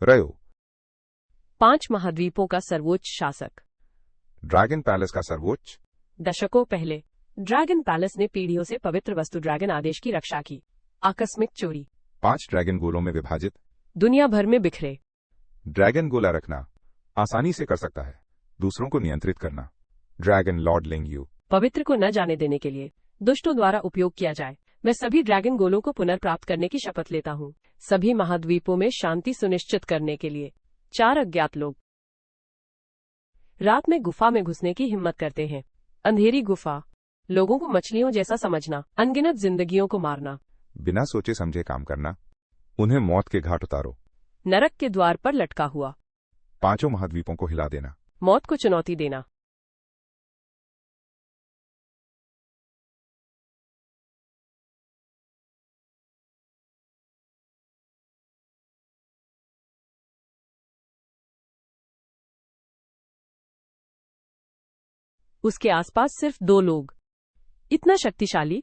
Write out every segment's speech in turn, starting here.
रयो। 5 महाद्वीपों का सर्वोच्च शासक। ड्रैगन पैलेस का सर्वोच्च। दशकों पहले ड्रैगन पैलेस ने पीढ़ियों से पवित्र वस्तु ड्रैगन आदेश की रक्षा की। आकस्मिक चोरी। 5 ड्रैगन गोलों में विभाजित। दुनिया भर में बिखरे। ड्रैगन गोला रखना आसानी से कर सकता है, दूसरों को नियंत्रित करना। ड्रैगन लॉर्ड लिंग यू। पवित्र को न जाने देने के लिए दुष्टों द्वारा उपयोग किया जाए। मैं सभी ड्रैगन गोलों को पुनर्प्राप्त करने की शपथ लेता हूँ, सभी महाद्वीपों में शांति सुनिश्चित करने के लिए। 4 अज्ञात लोग रात में गुफा में घुसने की हिम्मत करते हैं। अंधेरी गुफा, लोगों को मछलियों जैसा समझना, अनगिनत जिंदगियों को मारना, बिना सोचे समझे काम करना, उन्हें मौत के घाट उतारो। नरक के द्वार पर लटका हुआ, 5 महाद्वीपों को हिला देना, मौत को चुनौती देना। उसके आसपास सिर्फ 2 लोग, इतना शक्तिशाली।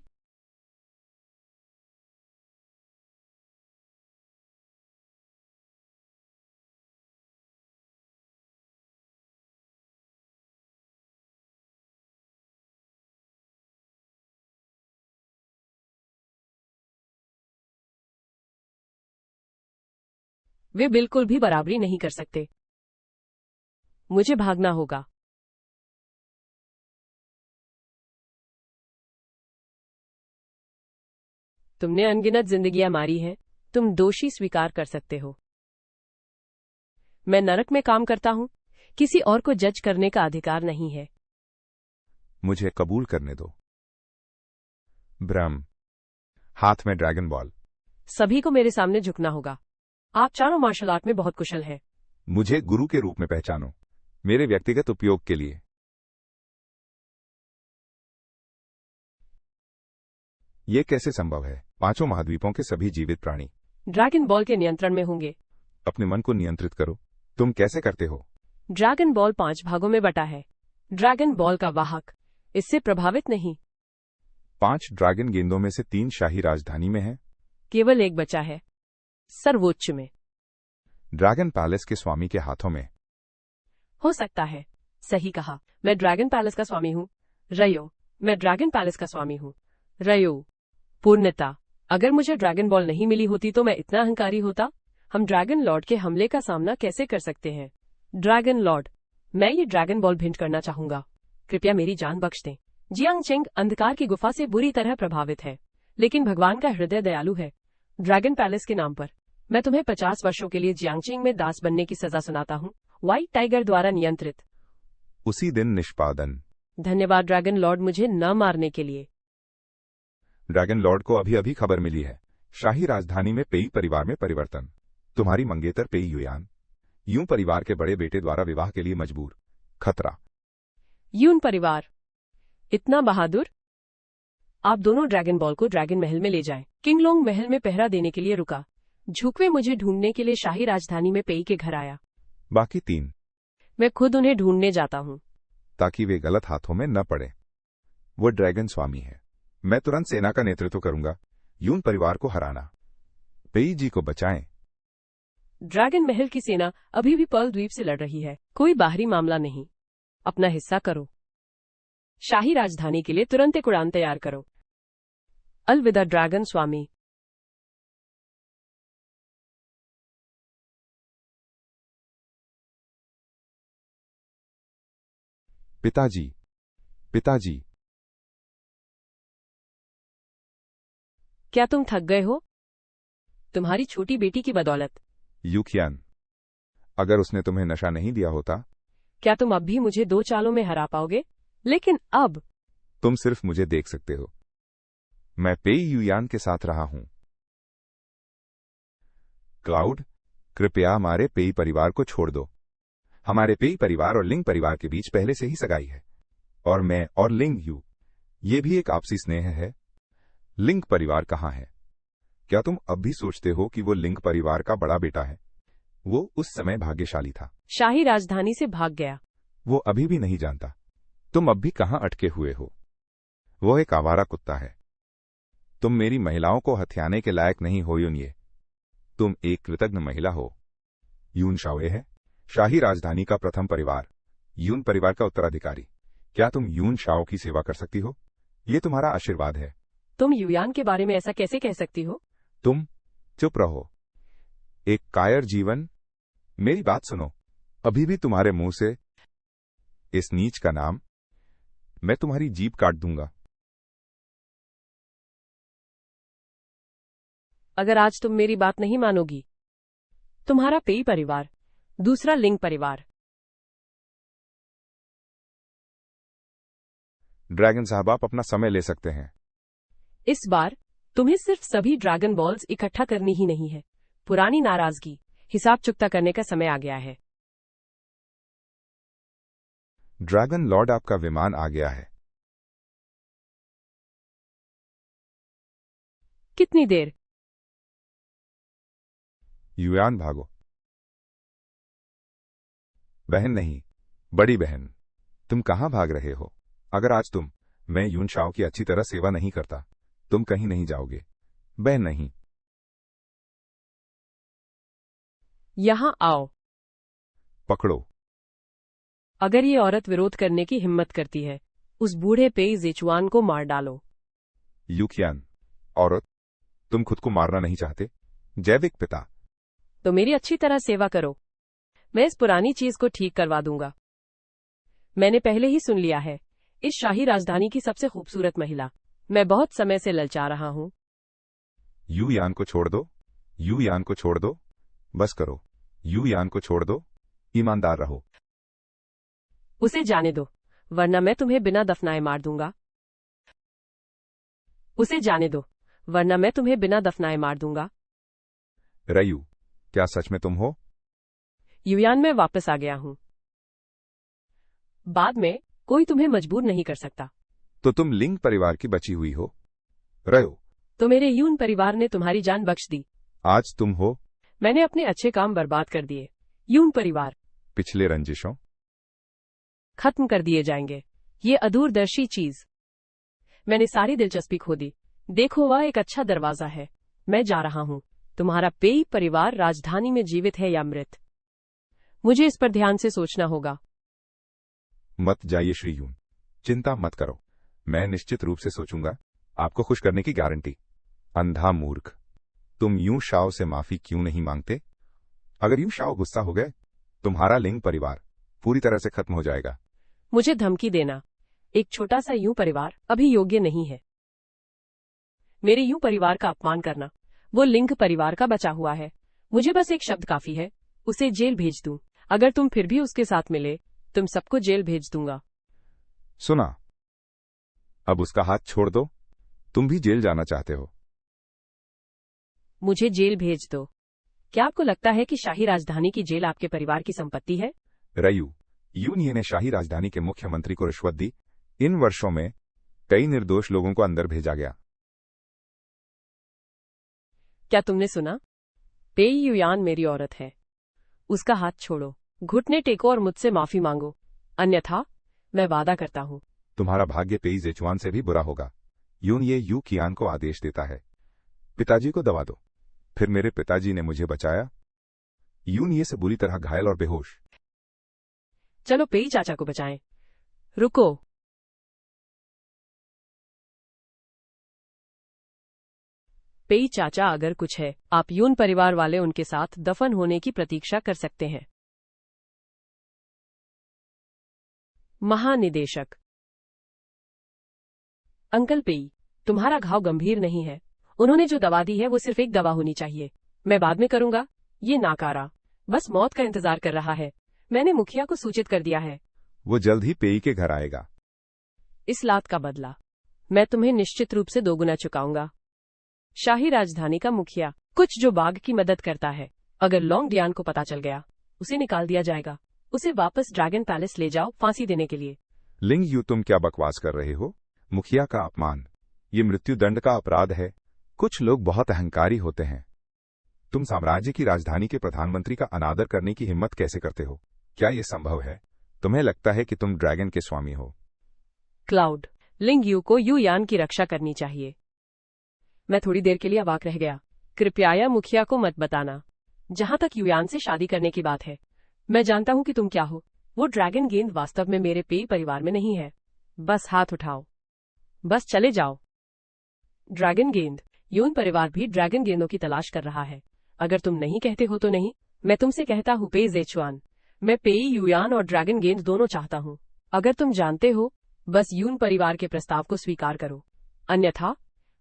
वे बिल्कुल भी बराबरी नहीं कर सकते। मुझे भागना होगा। तुमने अनगिनत जिंदगियां मारी हैं, तुम दोषी स्वीकार कर सकते हो। मैं नरक में काम करता हूं, किसी और को जज करने का अधिकार नहीं है। मुझे कबूल करने दो। ब्रह्म, हाथ में ड्रैगन बॉल। सभी को मेरे सामने झुकना होगा। आप चारों मार्शल आर्ट में बहुत कुशल हैं। मुझे गुरु के रूप में पहचानो, मेरे व्यक्तिगत उपयोग के लिए। ये कैसे संभव है? 5 महाद्वीपों के सभी जीवित प्राणी ड्रैगन बॉल के नियंत्रण में होंगे। अपने मन को नियंत्रित करो। तुम कैसे करते हो? ड्रैगन बॉल 5 भागों में बटा है। ड्रैगन बॉल का वाहक इससे प्रभावित नहीं। 5 ड्रैगन गेंदों में से 3 शाही राजधानी में हैं। केवल 1 बचा है, सर्वोच्च में। ड्रैगन पैलेस के स्वामी के हाथों में। हो सकता है। सही कहा। मैं ड्रैगन पैलेस का स्वामी हूँ। रयो, मैं ड्रैगन पैलेस का स्वामी हूँ। रयो, पूर्णता। अगर मुझे ड्रैगन बॉल नहीं मिली होती तो मैं इतना अहंकारी होता। हम ड्रैगन लॉर्ड के हमले का सामना कैसे कर सकते हैं? ड्रैगन लॉर्ड, मैं ये ड्रैगन बॉल भेंट करना चाहूंगा। कृपया मेरी जान बख्श दें। जियांग चेंग अंधकार की गुफा से बुरी तरह प्रभावित है, लेकिन भगवान का हृदय दयालु है। ड्रैगन पैलेस के नाम पर मैं तुम्हें 50 वर्षों के लिए जियांगचिंग में दास बनने की सजा सुनाता हूँ, व्हाइट टाइगर द्वारा नियंत्रित। उसी दिन निष्पादन। धन्यवाद ड्रैगन लॉर्ड, मुझे न मारने के लिए। ड्रैगन लॉर्ड को अभी अभी खबर मिली है, शाही राजधानी में पेई परिवार में परिवर्तन। तुम्हारी मंगेतर पेई युयान यूं परिवार के बड़े बेटे द्वारा विवाह के लिए मजबूर। खतरा। यून परिवार इतना बहादुर? आप दोनों ड्रैगन बॉल को ड्रैगन महल में ले जाएं। किंगलोंग महल में पहरा देने के लिए रुका। झुकवे मुझे ढूंढने के लिए शाही राजधानी में पेई के घर आया। बाकी 3 मैं खुद उन्हें ढूंढने जाता हूँ, ताकि वे गलत हाथों में न पड़े। वो ड्रैगन स्वामी है। मैं तुरंत सेना का नेतृत्व करूंगा। यून परिवार को हराना। पेई जी को बचाएं। ड्रैगन महल की सेना अभी भी पर्ल द्वीप से लड़ रही है। कोई बाहरी मामला नहीं। अपना हिस्सा करो। शाही राजधानी के लिए तुरंत एक उड़ान तैयार करो। अलविदा ड्रैगन स्वामी। पिताजी, पिताजी। क्या तुम थक गए हो? तुम्हारी छोटी बेटी की बदौलत। यूकियान, अगर उसने तुम्हें नशा नहीं दिया होता। क्या तुम अब भी मुझे 2 चालों में हरा पाओगे? लेकिन अब तुम सिर्फ मुझे देख सकते हो। मैं पेई युयान के साथ रहा हूं। क्लाउड, कृपया हमारे पेई परिवार को छोड़ दो। हमारे पेई परिवार और लिंग परिवार के बीच पहले से ही सगाई है, और मैं और लिंग यू, ये भी एक आपसी स्नेह है। लिंग परिवार कहाँ है? क्या तुम अब भी सोचते हो कि वो लिंग परिवार का बड़ा बेटा है? वो उस समय भाग्यशाली था। शाही राजधानी से भाग गया। वो अभी भी नहीं जानता तुम अब भी कहां अटके हुए हो। वो एक आवारा कुत्ता है। तुम मेरी महिलाओं को हथियाने के लायक नहीं हो यूनिये। तुम एक कृतज्ञ महिला हो। यून शाओए है शाही राजधानी का प्रथम परिवार, यून परिवार का उत्तराधिकारी। क्या तुम यून शाओ की सेवा कर सकती हो? ये तुम्हारा आशीर्वाद है। तुम युयान के बारे में ऐसा कैसे कह सकती हो? तुम चुप रहो। एक कायर जीवन। मेरी बात सुनो। अभी भी तुम्हारे मुंह से इस नीच का नाम, मैं तुम्हारी जीभ काट दूंगा। अगर आज तुम मेरी बात नहीं मानोगी, तुम्हारा पेई परिवार, दूसरा लिंग परिवार। ड्रैगन साहब, आप अपना समय ले सकते हैं। इस बार तुम्हें सिर्फ सभी ड्रैगन बॉल्स इकट्ठा करनी ही नहीं है। पुरानी नाराजगी हिसाब चुकता करने का समय आ गया है। ड्रैगन लॉर्ड, आपका विमान आ गया है। कितनी देर? युयान, भागो। बहन नहीं, बड़ी बहन, तुम कहां भाग रहे हो? अगर आज मैं यून शाओ की अच्छी तरह सेवा नहीं करता, तुम कहीं नहीं जाओगे। बहन नहीं। यहां आओ। पकड़ो। अगर ये औरत विरोध करने की हिम्मत करती है, उस बूढ़े पेई जेचुआन को मार डालो। यूकियान, औरत, तुम खुद को मारना नहीं चाहते? जैविक पिता। तो मेरी अच्छी तरह सेवा करो। मैं इस पुरानी चीज को ठीक करवा दूंगा। मैंने पहले ही सुन लिया है, इस शाही राजधानी की सबसे खूबसूरत महिला। मैं बहुत समय से ललचा रहा हूं। यूयान को छोड़ दो। यूयान को छोड़ दो। बस करो। यूयान को छोड़ दो। ईमानदार रहो। उसे जाने दो, वरना मैं तुम्हें बिना दफनाए मार दूंगा। उसे जाने दो, वरना मैं तुम्हें बिना दफनाए मार दूंगा। रयू, क्या सच में तुम हो? युयान, में वापस आ गया हूं। बाद में कोई तुम्हें मजबूर नहीं कर सकता। तो तुम लिंग परिवार की बची हुई हो। रयो, तो मेरे यून परिवार ने तुम्हारी जान बख्श दी। आज तुम हो। मैंने अपने अच्छे काम बर्बाद कर दिए। यून परिवार पिछले रंजिशों खत्म कर दिए जाएंगे। ये अदूरदर्शी चीज। मैंने सारी दिलचस्पी खो दी। देखो, वह एक अच्छा दरवाजा है। मैं जा रहा हूं। तुम्हारा पेई परिवार राजधानी में जीवित है या मृत, मुझे इस पर ध्यान से सोचना होगा। मत जाइए श्री यून, चिंता मत करो। मैं निश्चित रूप से सोचूंगा। आपको खुश करने की गारंटी। अंधा मूर्ख, तुम यूं शाओ से माफी क्यों नहीं मांगते? अगर यूं शाओ गुस्सा हो गए, तुम्हारा लिंग परिवार पूरी तरह से खत्म हो जाएगा। मुझे धमकी देना, एक छोटा सा यूं परिवार अभी योग्य नहीं है। मेरे यूं परिवार का अपमान करना, वो लिंग परिवार का बचा हुआ है। मुझे बस एक शब्द काफी है, उसे जेल भेज दूं। अगर तुम फिर भी उसके साथ मिले, तुम सबको जेल भेज दूंगा। सुना, अब उसका हाथ छोड़ दो। तुम भी जेल जाना चाहते हो? मुझे जेल भेज दो। क्या आपको लगता है कि शाही राजधानी की जेल आपके परिवार की संपत्ति है? रयू, यूनियन ने शाही राजधानी के मुख्यमंत्री को रिश्वत दी। इन वर्षों में कई निर्दोष लोगों को अंदर भेजा गया। क्या तुमने सुना? पेई युयान मेरी औरत है। उसका हाथ छोड़ो, घुटने टेको और मुझसे माफी मांगो, अन्यथा मैं वादा करता हूं तुम्हारा भाग्य पेई जेचुआन से भी बुरा होगा। यून ये यू कियान को आदेश देता है, पिताजी को दबा दो। फिर मेरे पिताजी ने मुझे बचाया। यून ये से बुरी तरह घायल और बेहोश। चलो पेई चाचा को बचाएं। रुको। पेई चाचा, अगर कुछ है, आप यून परिवार वाले उनके साथ दफन होने की प्रतीक्षा कर सकते हैं। महानिदेशक। अंकल पेई, तुम्हारा घाव गंभीर नहीं है। उन्होंने जो दवा दी है वो सिर्फ एक दवा होनी चाहिए। मैं बाद में करूंगा। ये नाकारा बस मौत का इंतजार कर रहा है। मैंने मुखिया को सूचित कर दिया है। वो जल्द ही पेई के घर आएगा। इस लात का बदला मैं तुम्हें निश्चित रूप से दोगुना चुकाऊंगा। शाही राजधानी का मुखिया, कुछ जो बाघ की मदद करता है। अगर लॉन्ग डियान को पता चल गया, उसे निकाल दिया जाएगा। उसे वापस ड्रैगन पैलेस ले जाओ फांसी देने के लिए। लिंग यू, तुम क्या बकवास कर रहे हो? मुखिया का अपमान, ये मृत्यु दंड का अपराध है। कुछ लोग बहुत अहंकारी होते हैं। तुम साम्राज्य की राजधानी के प्रधानमंत्री का अनादर करने की हिम्मत कैसे करते हो? क्या यह संभव है? तुम्हें लगता है कि तुम ड्रैगन के स्वामी हो? क्लाउड, लिंग यू को यू यान की रक्षा करनी चाहिए। मैं थोड़ी देर के लिए अवाक रह गया। कृपया मुखिया को मत बताना। जहां तक युयान से शादी करने की बात है, मैं जानता हूं कि तुम क्या हो। वो ड्रैगन गेंद वास्तव में मेरे पेई परिवार में नहीं है। बस हाथ उठाओ, बस चले जाओ। ड्रैगन गेंद। यून परिवार भी ड्रैगन गेंदों की तलाश कर रहा है। अगर तुम नहीं कहते हो तो नहीं। मैं तुमसे कहता हूँ पेई जेचुआन, मैं पेई युयान और ड्रैगन गेंद दोनों चाहता हूँ। अगर तुम जानते हो, बस यून परिवार के प्रस्ताव को स्वीकार करो, अन्यथा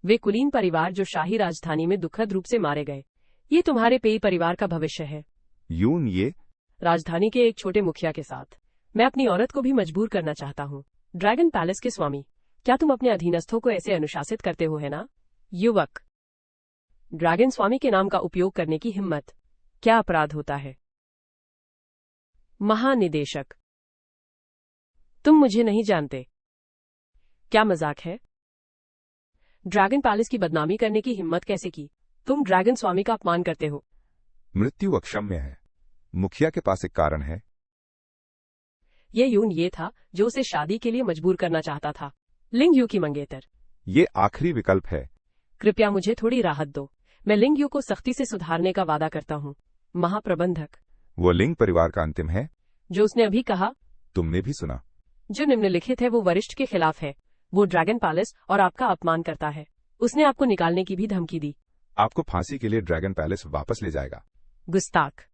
वे कुलीन परिवार जो शाही राजधानी में दुखद रूप से मारे गए, ये तुम्हारे पेई परिवार का भविष्य है। यून ये राजधानी के एक छोटे मुखिया के साथ मैं अपनी औरत को भी मजबूर करना चाहता हूँ। ड्रैगन पैलेस के स्वामी, क्या तुम अपने अधीनस्थों को ऐसे अनुशासित करते हो, है ना? युवक। ड्रैगन स्वामी के नाम का उपयोग करने की हिम्मत, क्या अपराध होता है? महानिदेशक, तुम मुझे नहीं जानते। क्या मजाक है? ड्रैगन पैलेस की बदनामी करने की हिम्मत कैसे की? तुम ड्रैगन स्वामी का अपमान करते हो। मृत्यु अक्षम्य है। मुखिया के पास एक कारण है। ये यून ये था जो उसे शादी के लिए मजबूर करना चाहता था। लिंग यू की मंगेतर। ये आखिरी विकल्प है। कृपया मुझे थोड़ी राहत दो। मैं लिंग यू को सख्ती से सुधारने का वादा करता हूँ। महाप्रबंधक। वो लिंग परिवार का अंतिम है। जो उसने अभी कहा, तुमने भी सुना। जो निम्नलिखित है वो वरिष्ठ के खिलाफ है। वो ड्रैगन पैलेस और आपका अपमान करता है। उसने आपको निकालने की भी धमकी दी। आपको फांसी के लिए ड्रैगन पैलेस वापस ले जाएगा। गुस्ताख।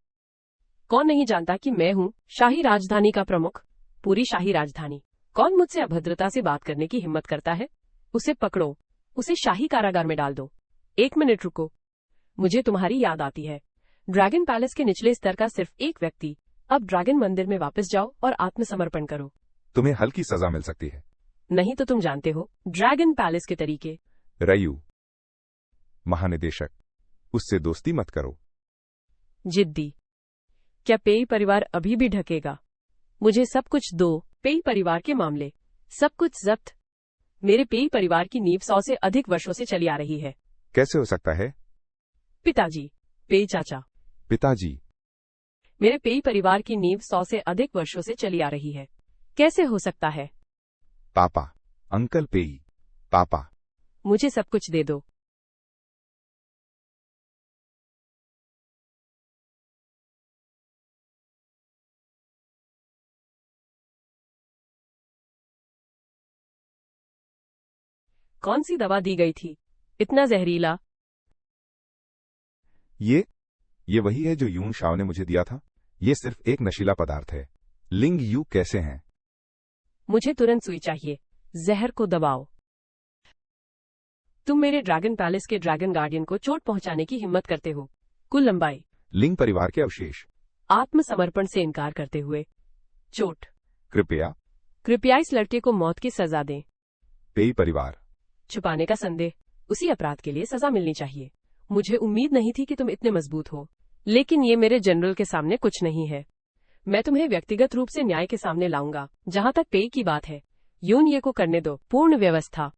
कौन नहीं जानता कि मैं हूँ शाही राजधानी का प्रमुख? पूरी शाही राजधानी। कौन मुझसे अभद्रता से बात करने की हिम्मत करता है? उसे पकड़ो, उसे शाही कारागार में डाल दो। 1 मिनट रुको, मुझे तुम्हारी याद आती है। ड्रैगन पैलेस के निचले स्तर का सिर्फ एक व्यक्ति। अब ड्रैगन मंदिर में वापस जाओ और आत्मसमर्पण करो। तुम्हें हल्की सजा मिल सकती है। नहीं तो तुम जानते हो ड्रैगन पैलेस के तरीके। रयू। महानिदेशक, उससे दोस्ती मत करो। जिद्दी। क्या पेई परिवार अभी भी ढकेगा? मुझे सब कुछ दो। पेई परिवार के मामले, सब कुछ जब्त। मेरे पेई परिवार की नींव 100 से अधिक वर्षों से चली आ रही है। कैसे हो सकता है? पिताजी। पेई चाचा। पिताजी। मेरे पेई परिवार की नींव 100 से अधिक वर्षों से चली आ रही है। कैसे हो सकता है? पापा। अंकल पेई। पापा। मुझे सब कुछ दे दो। कौन सी दवा दी गई थी? इतना जहरीला। ये वही है जो यून शाओ ने मुझे दिया था। ये सिर्फ एक नशीला पदार्थ है। लिंग यू कैसे हैं? मुझे तुरंत सुई चाहिए। जहर को दबाओ। तुम मेरे ड्रैगन पैलेस के ड्रैगन गार्डियन को चोट पहुंचाने की हिम्मत करते हो। कुल लंबाई। लिंग परिवार के अवशेष। आत्मसमर्पण से इनकार करते हुए। चोट। कृपया इस लड़के को मौत की सजा दें। पेई परिवार। छुपाने का संदेह। उसी अपराध के लिए सजा मिलनी चाहिए। मुझे उम्मीद नहीं थी कि तुम इतने मजबूत हो, लेकिन ये मेरे जनरल के सामने कुछ नहीं है। मैं तुम्हें व्यक्तिगत रूप से न्याय के सामने लाऊंगा। जहां तक पेई की बात है, यून ये को करने दो। पूर्ण व्यवस्था।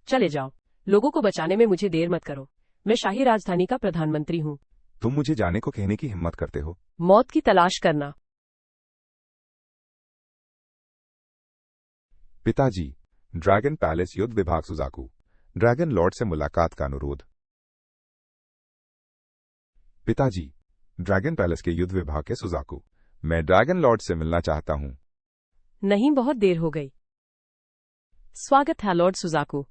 चले जाओ। लोगों को बचाने में मुझे देर मत करो। मैं शाही राजधानी का प्रधानमंत्री हूँ। तुम मुझे जाने को कहने की हिम्मत करते हो? मौत की तलाश करना। पिताजी। ड्रैगन पैलेस युद्ध विभाग सुजाकू। ड्रैगन लॉर्ड से मुलाकात का अनुरोध। पिताजी। ड्रैगन पैलेस के युद्ध विभाग के सुजाकू, मैं ड्रैगन लॉर्ड से मिलना चाहता हूँ। नहीं, बहुत देर हो गई। स्वागत है लॉर्ड सुजाकू।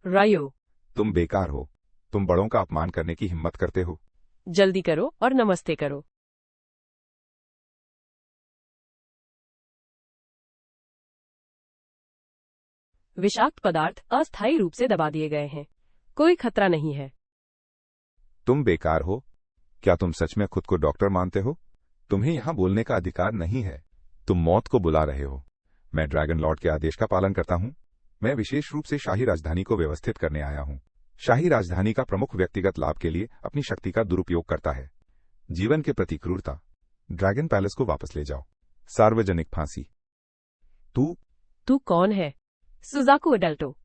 रायो। तुम बेकार हो। तुम बड़ों का अपमान करने की हिम्मत करते हो। जल्दी करो और नमस्ते करो। विषाक्त पदार्थ अस्थायी रूप से दबा दिए गए हैं। कोई खतरा नहीं है। तुम बेकार हो। क्या तुम सच में खुद को डॉक्टर मानते हो? तुम्हें यहां बोलने का अधिकार नहीं है। तुम मौत को बुला रहे हो। मैं ड्रैगन लॉर्ड के आदेश का पालन करता हूं। मैं विशेष रूप से शाही राजधानी को व्यवस्थित करने आया हूं। शाही राजधानी का प्रमुख व्यक्तिगत लाभ के लिए अपनी शक्ति का दुरुपयोग करता है। जीवन के प्रति क्रूरता। ड्रैगन पैलेस को वापस ले जाओ। सार्वजनिक फांसी। तू कौन है? सुजाकू एडल्टो।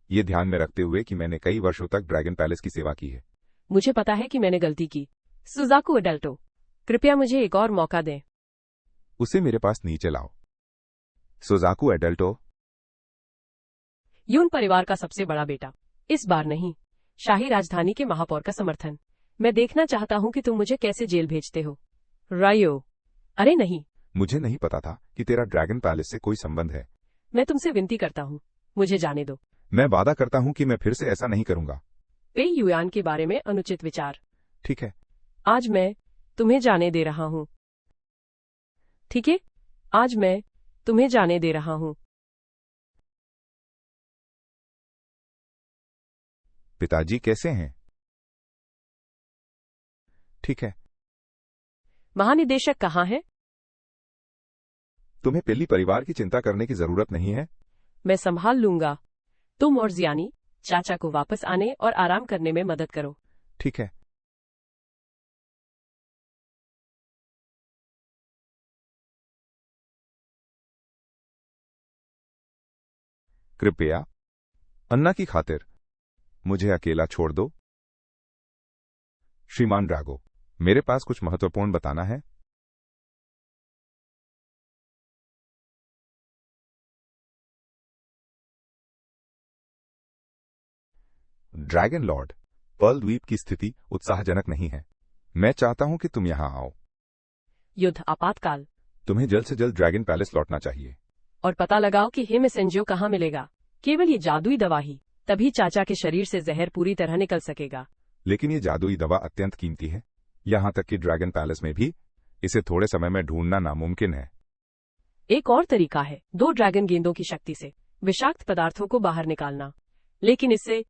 ये ध्यान में रखते हुए कि मैंने कई वर्षों तक ड्रैगन पैलेस की सेवा की है। मुझे पता है कि मैंने गलती की। सुजाकू एडल्टो, कृपया मुझे एक और मौका दें। उसे मेरे पास नीचे लाओ। सुजाकू एडल्टो। यून परिवार का सबसे बड़ा बेटा। इस बार नहीं। शाही राजधानी के महापौर का समर्थन। मैं देखना चाहता हूँ कि तुम मुझे कैसे जेल भेजते हो। रायो, अरे नहीं, मुझे नहीं पता था कि तेरा ड्रैगन पैलेस से कोई संबंध है। मैं तुमसे विनती करता हूँ, मुझे जाने दो। मैं वादा करता हूँ कि मैं फिर से ऐसा नहीं करूंगा। पेई युआन के बारे में अनुचित विचार। ठीक है, आज मैं तुम्हें जाने दे रहा हूँ। ठीक है, आज मैं तुम्हें जाने दे रहा हूँ। पिताजी कैसे हैं? ठीक है। महानिदेशक कहाँ है? तुम्हें पेली परिवार की चिंता करने की जरूरत नहीं है। मैं संभाल लूंगा। तुम और जियानी चाचा को वापस आने और आराम करने में मदद करो। ठीक है। कृपया अन्ना की खातिर मुझे अकेला छोड़ दो। श्रीमान ड्रैगो, मेरे पास कुछ महत्वपूर्ण बताना है। ड्रैगन लॉर्ड, पर्ल द्वीप की स्थिति उत्साहजनक नहीं है। मैं चाहता हूं कि तुम यहां आओ। युद्ध आपातकाल। तुम्हें जल्द से जल्द ड्रैगन पैलेस लौटना चाहिए। और पता लगाओ कि हिम एसेंजियो कहाँ मिलेगा। केवल ये जादुई दवा ही, तभी चाचा के शरीर से जहर पूरी तरह निकल सकेगा। लेकिन ये जादुई दवा अत्यंत कीमती है, यहां तक कि ड्रैगन पैलेस में भी इसे थोड़े समय में ढूंढना नामुमकिन है। एक और तरीका है 2 ड्रैगन गेंदों की शक्ति से विषाक्त पदार्थों को बाहर निकालना, लेकिन इससे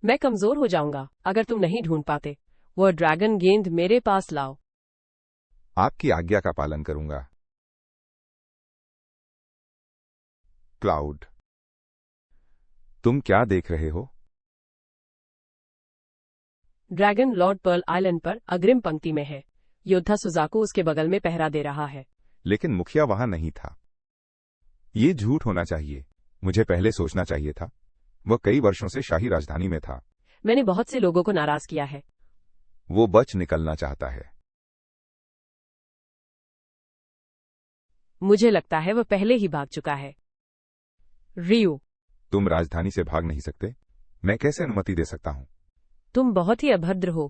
मैं कमजोर हो जाऊंगा अगर तुम नहीं ढूंढ पाते। वह ड्रैगन गेंद मेरे पास लाओ। आपकी आज्ञा का पालन करूंगा। क्लाउड, तुम क्या देख रहे हो? ड्रैगन लॉर्ड पर्ल आइलैंड पर अग्रिम पंक्ति में है। योद्धा सुजाकू उसके बगल में पहरा दे रहा है। लेकिन मुखिया वहां नहीं था। ये झूठ होना चाहिए। मुझे पहले सोचना चाहिए था। वह कई वर्षों से शाही राजधानी में था। मैंने बहुत से लोगों को नाराज किया है। वो बच निकलना चाहता है। मुझे लगता है वह पहले ही भाग चुका है। रियो, तुम राजधानी से भाग नहीं सकते। मैं कैसे अनुमति दे सकता हूं? तुम बहुत ही अभद्र हो।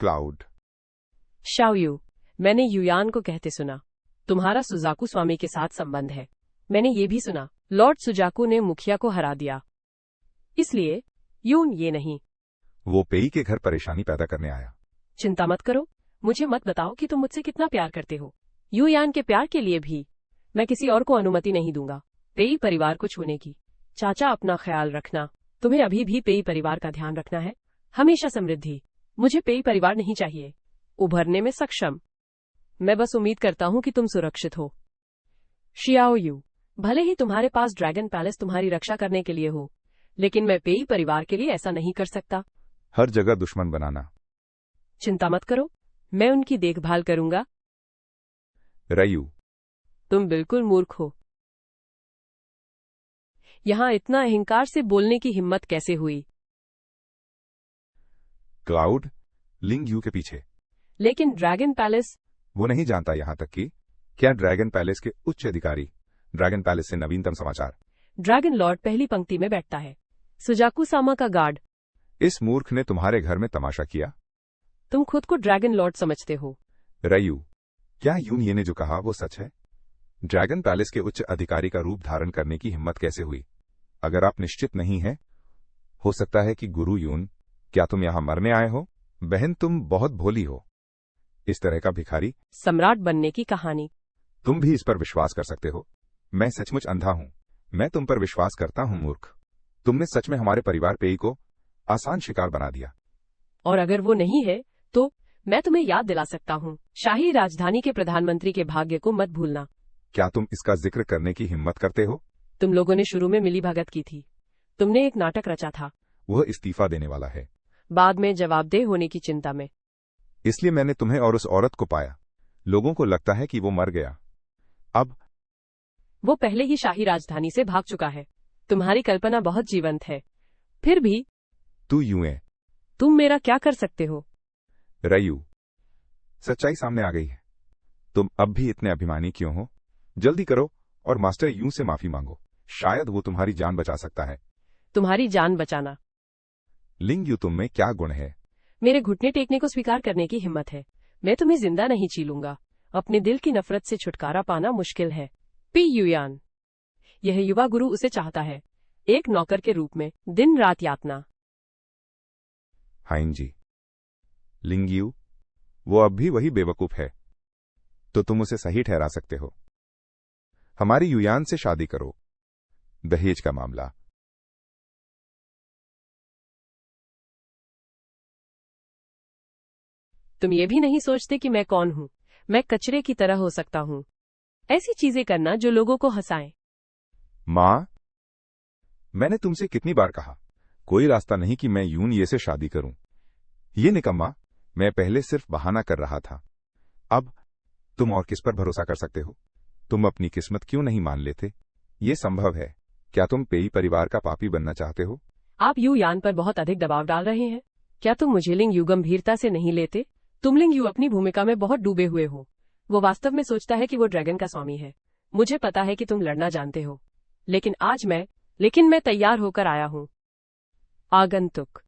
क्लाउड, शाओयू, मैंने युयान को कहते सुना तुम्हारा सुजाकू स्वामी के साथ संबंध है। मैंने ये भी सुना लॉर्ड सुजाकू ने मुखिया को हरा दिया। इसलिए यून ये नहीं। वो पेई के घर परेशानी पैदा करने आया। चिंता मत करो। मुझे मत बताओ कि तुम मुझसे कितना प्यार करते हो। युयान के प्यार के लिए भी मैं किसी और को अनुमति नहीं दूंगा पेई परिवार को छूने की। चाचा, अपना ख्याल रखना। तुम्हें अभी भी पेई परिवार का ध्यान रखना है। हमेशा समृद्धि। मुझे पेई परिवार नहीं चाहिए। उभरने में सक्षम। मैं बस उम्मीद करता हूं कि तुम सुरक्षित हो। शियाओयू, भले ही तुम्हारे पास ड्रैगन पैलेस तुम्हारी रक्षा करने के लिए हो, लेकिन मैं पेई परिवार के लिए ऐसा नहीं कर सकता। हर जगह दुश्मन बनाना। चिंता मत करो, मैं उनकी देखभाल करूंगा। रयू, तुम बिल्कुल मूर्ख हो। यहां इतना अहंकार से बोलने की हिम्मत कैसे हुई? क्लाउड, लिंग यू के पीछे। लेकिन ड्रैगन पैलेस। वो नहीं जानता यहां तक कि क्या ड्रैगन पैलेस के उच्च अधिकारी। ड्रैगन पैलेस से नवीनतम समाचार। ड्रैगन लॉर्ड पहली पंक्ति में बैठता है। सुजाकू सामा का गार्ड। इस मूर्ख ने तुम्हारे घर में तमाशा किया। तुम खुद को ड्रैगन लॉर्ड समझते हो। रयू, क्या यून ये ने जो कहा वो सच है? ड्रैगन पैलेस के उच्च अधिकारी का रूप धारण करने की हिम्मत कैसे हुई? अगर आप निश्चित नहीं हैं, हो सकता है कि गुरु यून, क्या तुम यहां मरने आए हो? बहन, तुम बहुत भोली हो। इस तरह का भिखारी सम्राट बनने की कहानी। तुम भी इस पर विश्वास कर सकते हो। मैं सचमुच अंधा हूं। मैं तुम पर विश्वास करता हूं मूर्ख। तुमने सच में हमारे परिवार पेई को आसान शिकार बना दिया। और अगर वो नहीं है तो मैं तुम्हें याद दिला सकता हूँ, शाही राजधानी के प्रधानमंत्री के भाग्य को मत भूलना। क्या तुम इसका जिक्र करने की हिम्मत करते हो? तुम लोगों ने शुरू में मिलीभगत की थी। तुमने एक नाटक रचा था। वह इस्तीफा देने वाला है। बाद में जवाबदेह होने की चिंता में। इसलिए मैंने तुम्हें और उस औरत को पाया। लोगों को लगता है कि वो मर गया। अब वो पहले ही शाही राजधानी से भाग चुका है। तुम्हारी कल्पना बहुत जीवंत है। फिर भी तू यूं है। तुम मेरा क्या कर सकते हो? रयू, सच्चाई सामने आ गई है। तुम अब भी इतने अभिमानी क्यों हो? जल्दी करो और मास्टर यूं से माफी मांगो। शायद वो तुम्हारी जान बचा सकता है। तुम्हारी जान बचाना। लिंग यू, तुम में क्या गुण है? मेरे घुटने टेकने को स्वीकार करने की हिम्मत है। मैं तुम्हें जिंदा नहीं चीलूंगा। अपने दिल की नफरत से छुटकारा पाना मुश्किल है। P Yuan. यह युवा गुरु उसे चाहता है, एक नौकर के रूप में, दिन रात यातना। हाइन जी। लिंग यू, वो अब भी वही बेवकूफ है, तो तुम उसे सही ठहरा सकते हो। हमारी युयान से शादी करो। दहेज का मामला। तुम ये भी नहीं सोचते कि मैं कौन हूँ। मैं कचरे की तरह हो सकता हूँ। ऐसी चीजें करना जो लोगों को हंसाएं। मां, मैंने तुमसे कितनी बार कहा, कोई रास्ता नहीं कि मैं यून ये से शादी करूं। ये निकम्मा, मैं पहले सिर्फ बहाना कर रहा था। अब तुम और किस पर भरोसा कर सकते हो? तुम अपनी किस्मत क्यों नहीं मान लेते? ये संभव है। क्या तुम पेई परिवार का पापी बनना चाहते हो? आप यू यान पर बहुत अधिक दबाव डाल रहे हैं। क्या तुम मुझे लिंग यू गंभीरता से नहीं लेते? तुम लिंग यू अपनी भूमिका में बहुत डूबे हुए हो। वो वास्तव में सोचता है कि वो ड्रैगन का स्वामी है। मुझे पता है कि तुम लड़ना जानते हो, लेकिन मैं तैयार होकर आया हूं। आगंतुक।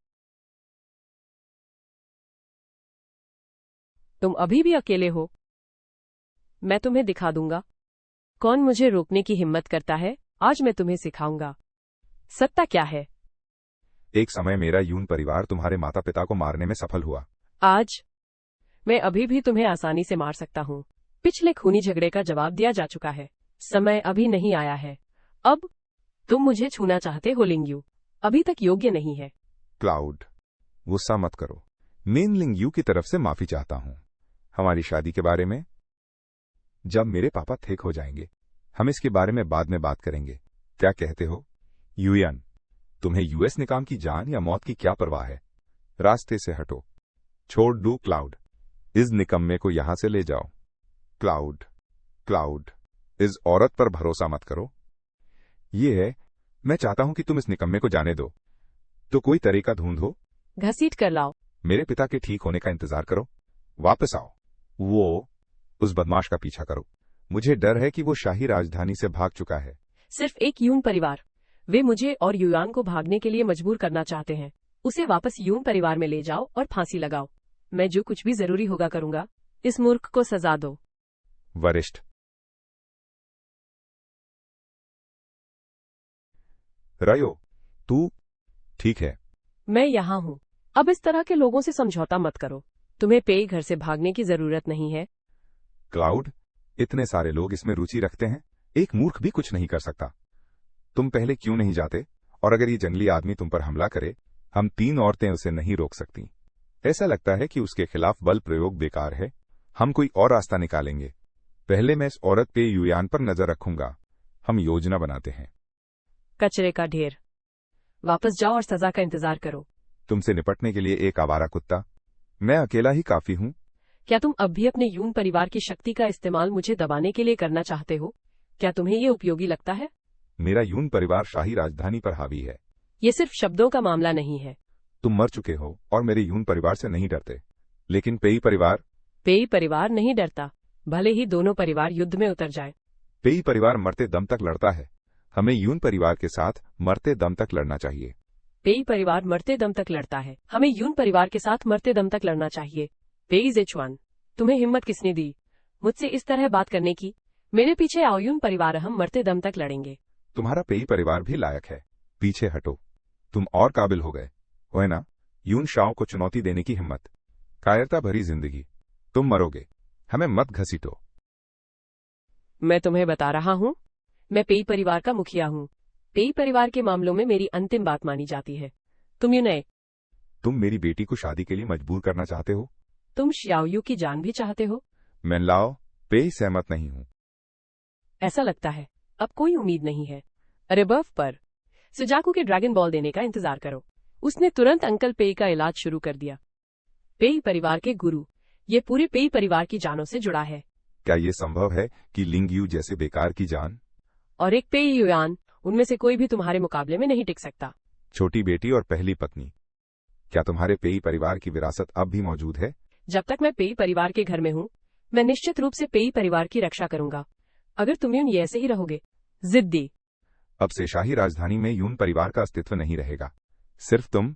तुम अभी भी अकेले हो। मैं तुम्हें दिखा दूंगा कौन मुझे रोकने की हिम्मत करता है। आज मैं तुम्हें सिखाऊंगा सत्ता क्या है। एक समय मेरा यून परिवार तुम्हारे माता पिता को मारने में सफल हुआ। आज मैं अभी भी तुम्हें आसानी से मार सकता हूँ। पिछले खूनी झगड़े का जवाब दिया जा चुका है। समय अभी नहीं आया है। अब तुम मुझे छूना चाहते हो लिंग यू, अभी तक योग्य नहीं है। क्लाउड, गुस्सा मत करो। मैं लिंग यू की तरफ से माफी चाहता हूं। हमारी शादी के बारे में जब मेरे पापा ठीक हो जाएंगे, हम इसके बारे में बाद में बात करेंगे। क्या कहते हो? यूएन, तुम्हें यूएस निकाम की जान या मौत की क्या परवाह है? रास्ते से हटो। छोड़ दो क्लाउड। इस निकम्मे को यहां से ले जाओ। क्लाउड, क्लाउड, इस औरत पर भरोसा मत करो। ये है, मैं चाहता हूं कि तुम इस निकम्मे को जाने दो। तो कोई तरीका ढूंढो। घसीट कर लाओ। मेरे पिता के ठीक होने का इंतजार करो। वापस आओ। उस बदमाश का पीछा करो। मुझे डर है कि वो शाही राजधानी से भाग चुका है। सिर्फ एक यून परिवार, वे मुझे और युयान को भागने के लिए मजबूर करना चाहते हैं। उसे वापस यून परिवार में ले जाओ और फांसी लगाओ। मैं जो कुछ भी जरूरी होगा करूंगा। इस मूर्ख को सजा दो। वरिष्ठ। रयो, तू ठीक है? मैं यहाँ हूँ। अब इस तरह के लोगों से समझौता मत करो। तुम्हें पेई घर से भागने की जरूरत नहीं है। क्लाउड, इतने सारे लोग इसमें रुचि रखते हैं, एक मूर्ख भी कुछ नहीं कर सकता। तुम पहले क्यों नहीं जाते? और अगर ये जंगली आदमी तुम पर हमला करे, हम 3 औरतें उसे नहीं रोक सकती। ऐसा लगता है कि उसके खिलाफ बल प्रयोग बेकार है। हम कोई और रास्ता निकालेंगे। पहले मैं इस औरत पे युयान पर नजर रखूंगा। हम योजना बनाते हैं। कचरे का ढेर। वापस जाओ और सजा का इंतजार करो। तुमसे निपटने के लिए एक आवारा कुत्ता। मैं अकेला ही काफी हूं। क्या तुम अब भी अपने यून परिवार की शक्ति का इस्तेमाल मुझे दबाने के लिए करना चाहते हो? क्या तुम्हें ये उपयोगी लगता है? मेरा यून परिवार शाही राजधानी पर हावी है। ये सिर्फ शब्दों का मामला नहीं है। तुम मर चुके हो और मेरे यून परिवार से नहीं डरते, लेकिन पेई परिवार नहीं डरता, भले ही दोनों परिवार युद्ध में उतर जाए। पेई परिवार मरते दम तक लड़ता है। हमें यून परिवार के साथ मरते दम तक लड़ना चाहिए। पेई परिवार मरते दम तक लड़ता है। हमें यून परिवार के साथ मरते दम तक लड़ना चाहिए। पेई जेचुआन, तुम्हें हिम्मत किसने दी मुझसे इस तरह बात करने की? मेरे पीछे आओ यून परिवार, हम मरते दम तक लड़ेंगे। तुम्हारा पेई परिवार भी लायक है। पीछे हटो। तुम और काबिल हो गए हो ना? यून शाओ को चुनौती देने की हिम्मत। कायरता भरी जिंदगी। तुम मरोगे, हमें मत घसीटो। मैं तुम्हें बता रहा हूँ, मैं पेई परिवार का मुखिया हूँ। पेई परिवार के मामलों में मेरी अंतिम बात मानी जाती है। तुम मेरी बेटी को शादी के लिए मजबूर करना चाहते हो? तुम श्याओयू की जान भी चाहते हो? मैं लाओ पेई सहमत नहीं हूँ। ऐसा लगता है अब कोई उम्मीद नहीं है। अरे बर्फ पर सुजाकू के ड्रैगन बॉल देने का इंतजार करो। उसने तुरंत अंकल पेई का इलाज शुरू कर दिया। पेई परिवार के गुरु, ये पूरे पेई परिवार की जानों से जुड़ा है। क्या ये संभव है कि लिंग यू जैसे बेकार की जान और एक पेई युयान, उनमें से कोई भी तुम्हारे मुकाबले में नहीं टिक सकता। छोटी बेटी और पहली पत्नी, क्या तुम्हारे पेई परिवार की विरासत अब भी मौजूद है? जब तक मैं पेई परिवार के घर में हूँ, मैं निश्चित रूप से पेई परिवार की रक्षा करूंगा। अगर तुम यूं ऐसे ही रहोगे जिद्दी। अब से शाही राजधानी में यून परिवार का अस्तित्व नहीं रहेगा। सिर्फ तुम।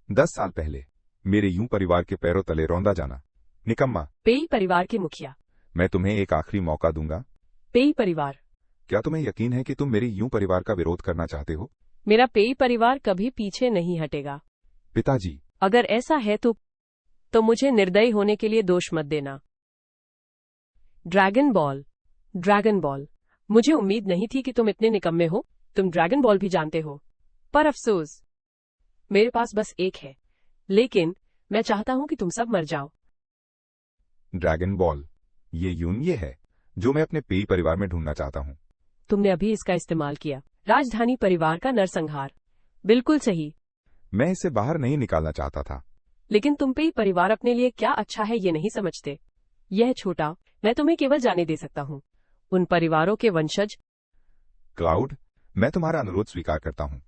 10 साल पहले मेरे यूं परिवार के पैरों तले रौंदा जाना। निकम्मा। पेई परिवार के मुखिया। मैं तुम्हें एक आखिरी मौका दूंगा। पेई परिवार। क्या तुम्हें यकीन है कि तुम मेरी यूं परिवार का विरोध करना चाहते हो? मेरा पेई परिवार कभी पीछे नहीं हटेगा। पिताजी। अगर ऐसा है तो मुझे निर्दयी होने के लिए दोष मत देना। Dragon ball. Dragon ball. मुझे उम्मीद नहीं थी कि तुम इतने निकम्मे हो। तुम ड्रैगन बॉल भी जानते हो। पर अफसोस, मेरे पास बस एक है, लेकिन मैं चाहता हूं कि तुम सब मर जाओ। Dragon ball. ये है जो मैं अपने पेई परिवार में ढूंढना चाहता हूं। तुमने अभी इसका इस्तेमाल किया। राजधानी परिवार का नरसंहार। बिल्कुल सही। मैं इसे बाहर नहीं निकालना चाहता था। लेकिन तुम पेई परिवार अपने लिए क्या अच्छा है ये नहीं समझते। यह छोटा, मैं तुम्हें केवल जाने दे सकता हूं। उन परिवारों के वंशज। क्लाउड, मैं तुम्हारा अनुरोध स्वीकार करता हूं।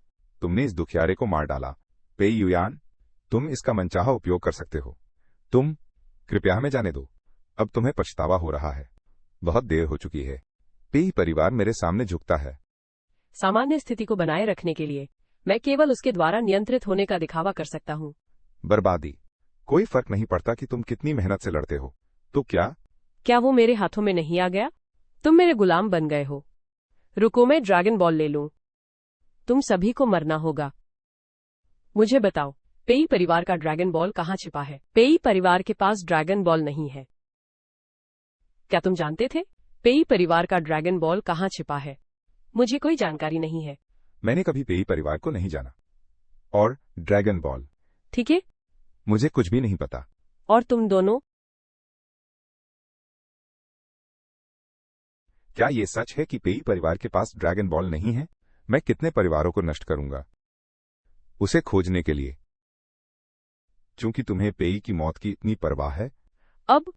तुमने इस दुखियारे को मार डाला। पेई युयान, तुम इसका मनचाहा उपयोग कर सकते हो। तुम। कृपया हमें जाने दो। अब तुम्हें पछतावा हो रहा है। बहुत देर हो चुकी है। पेई परिवार मेरे सामने झुकता है। सामान्य स्थिति को बनाए रखने के लिए मैं केवल उसके द्वारा नियंत्रित होने का दिखावा कर सकता हूं। बर्बादी। कोई फर्क नहीं पड़ता कि तुम कितनी मेहनत से लड़ते हो। तो क्या वो मेरे हाथों में नहीं आ गया? तुम मेरे गुलाम बन गए हो। रुको, मैं ड्रैगन बॉल ले लूं। तुम सभी को मरना होगा। मुझे बताओ, पेई परिवार का ड्रैगन बॉल कहाँ छिपा है? पेई परिवार के पास ड्रैगन बॉल नहीं है। क्या तुम जानते थे? पेई परिवार का ड्रैगन बॉल कहाँ छिपा है? मुझे कोई जानकारी नहीं है। मैंने कभी पेई परिवार को नहीं जाना। और ड्रैगन बॉल। ठीक है, मुझे कुछ भी नहीं पता। और तुम दोनों? क्या ये सच है कि पेई परिवार के पास ड्रैगन बॉल नहीं है? मैं कितने परिवारों को नष्ट करूंगा उसे खोजने के लिए, चूंकि तुम्हें पेई की मौत की इतनी परवाह है। अब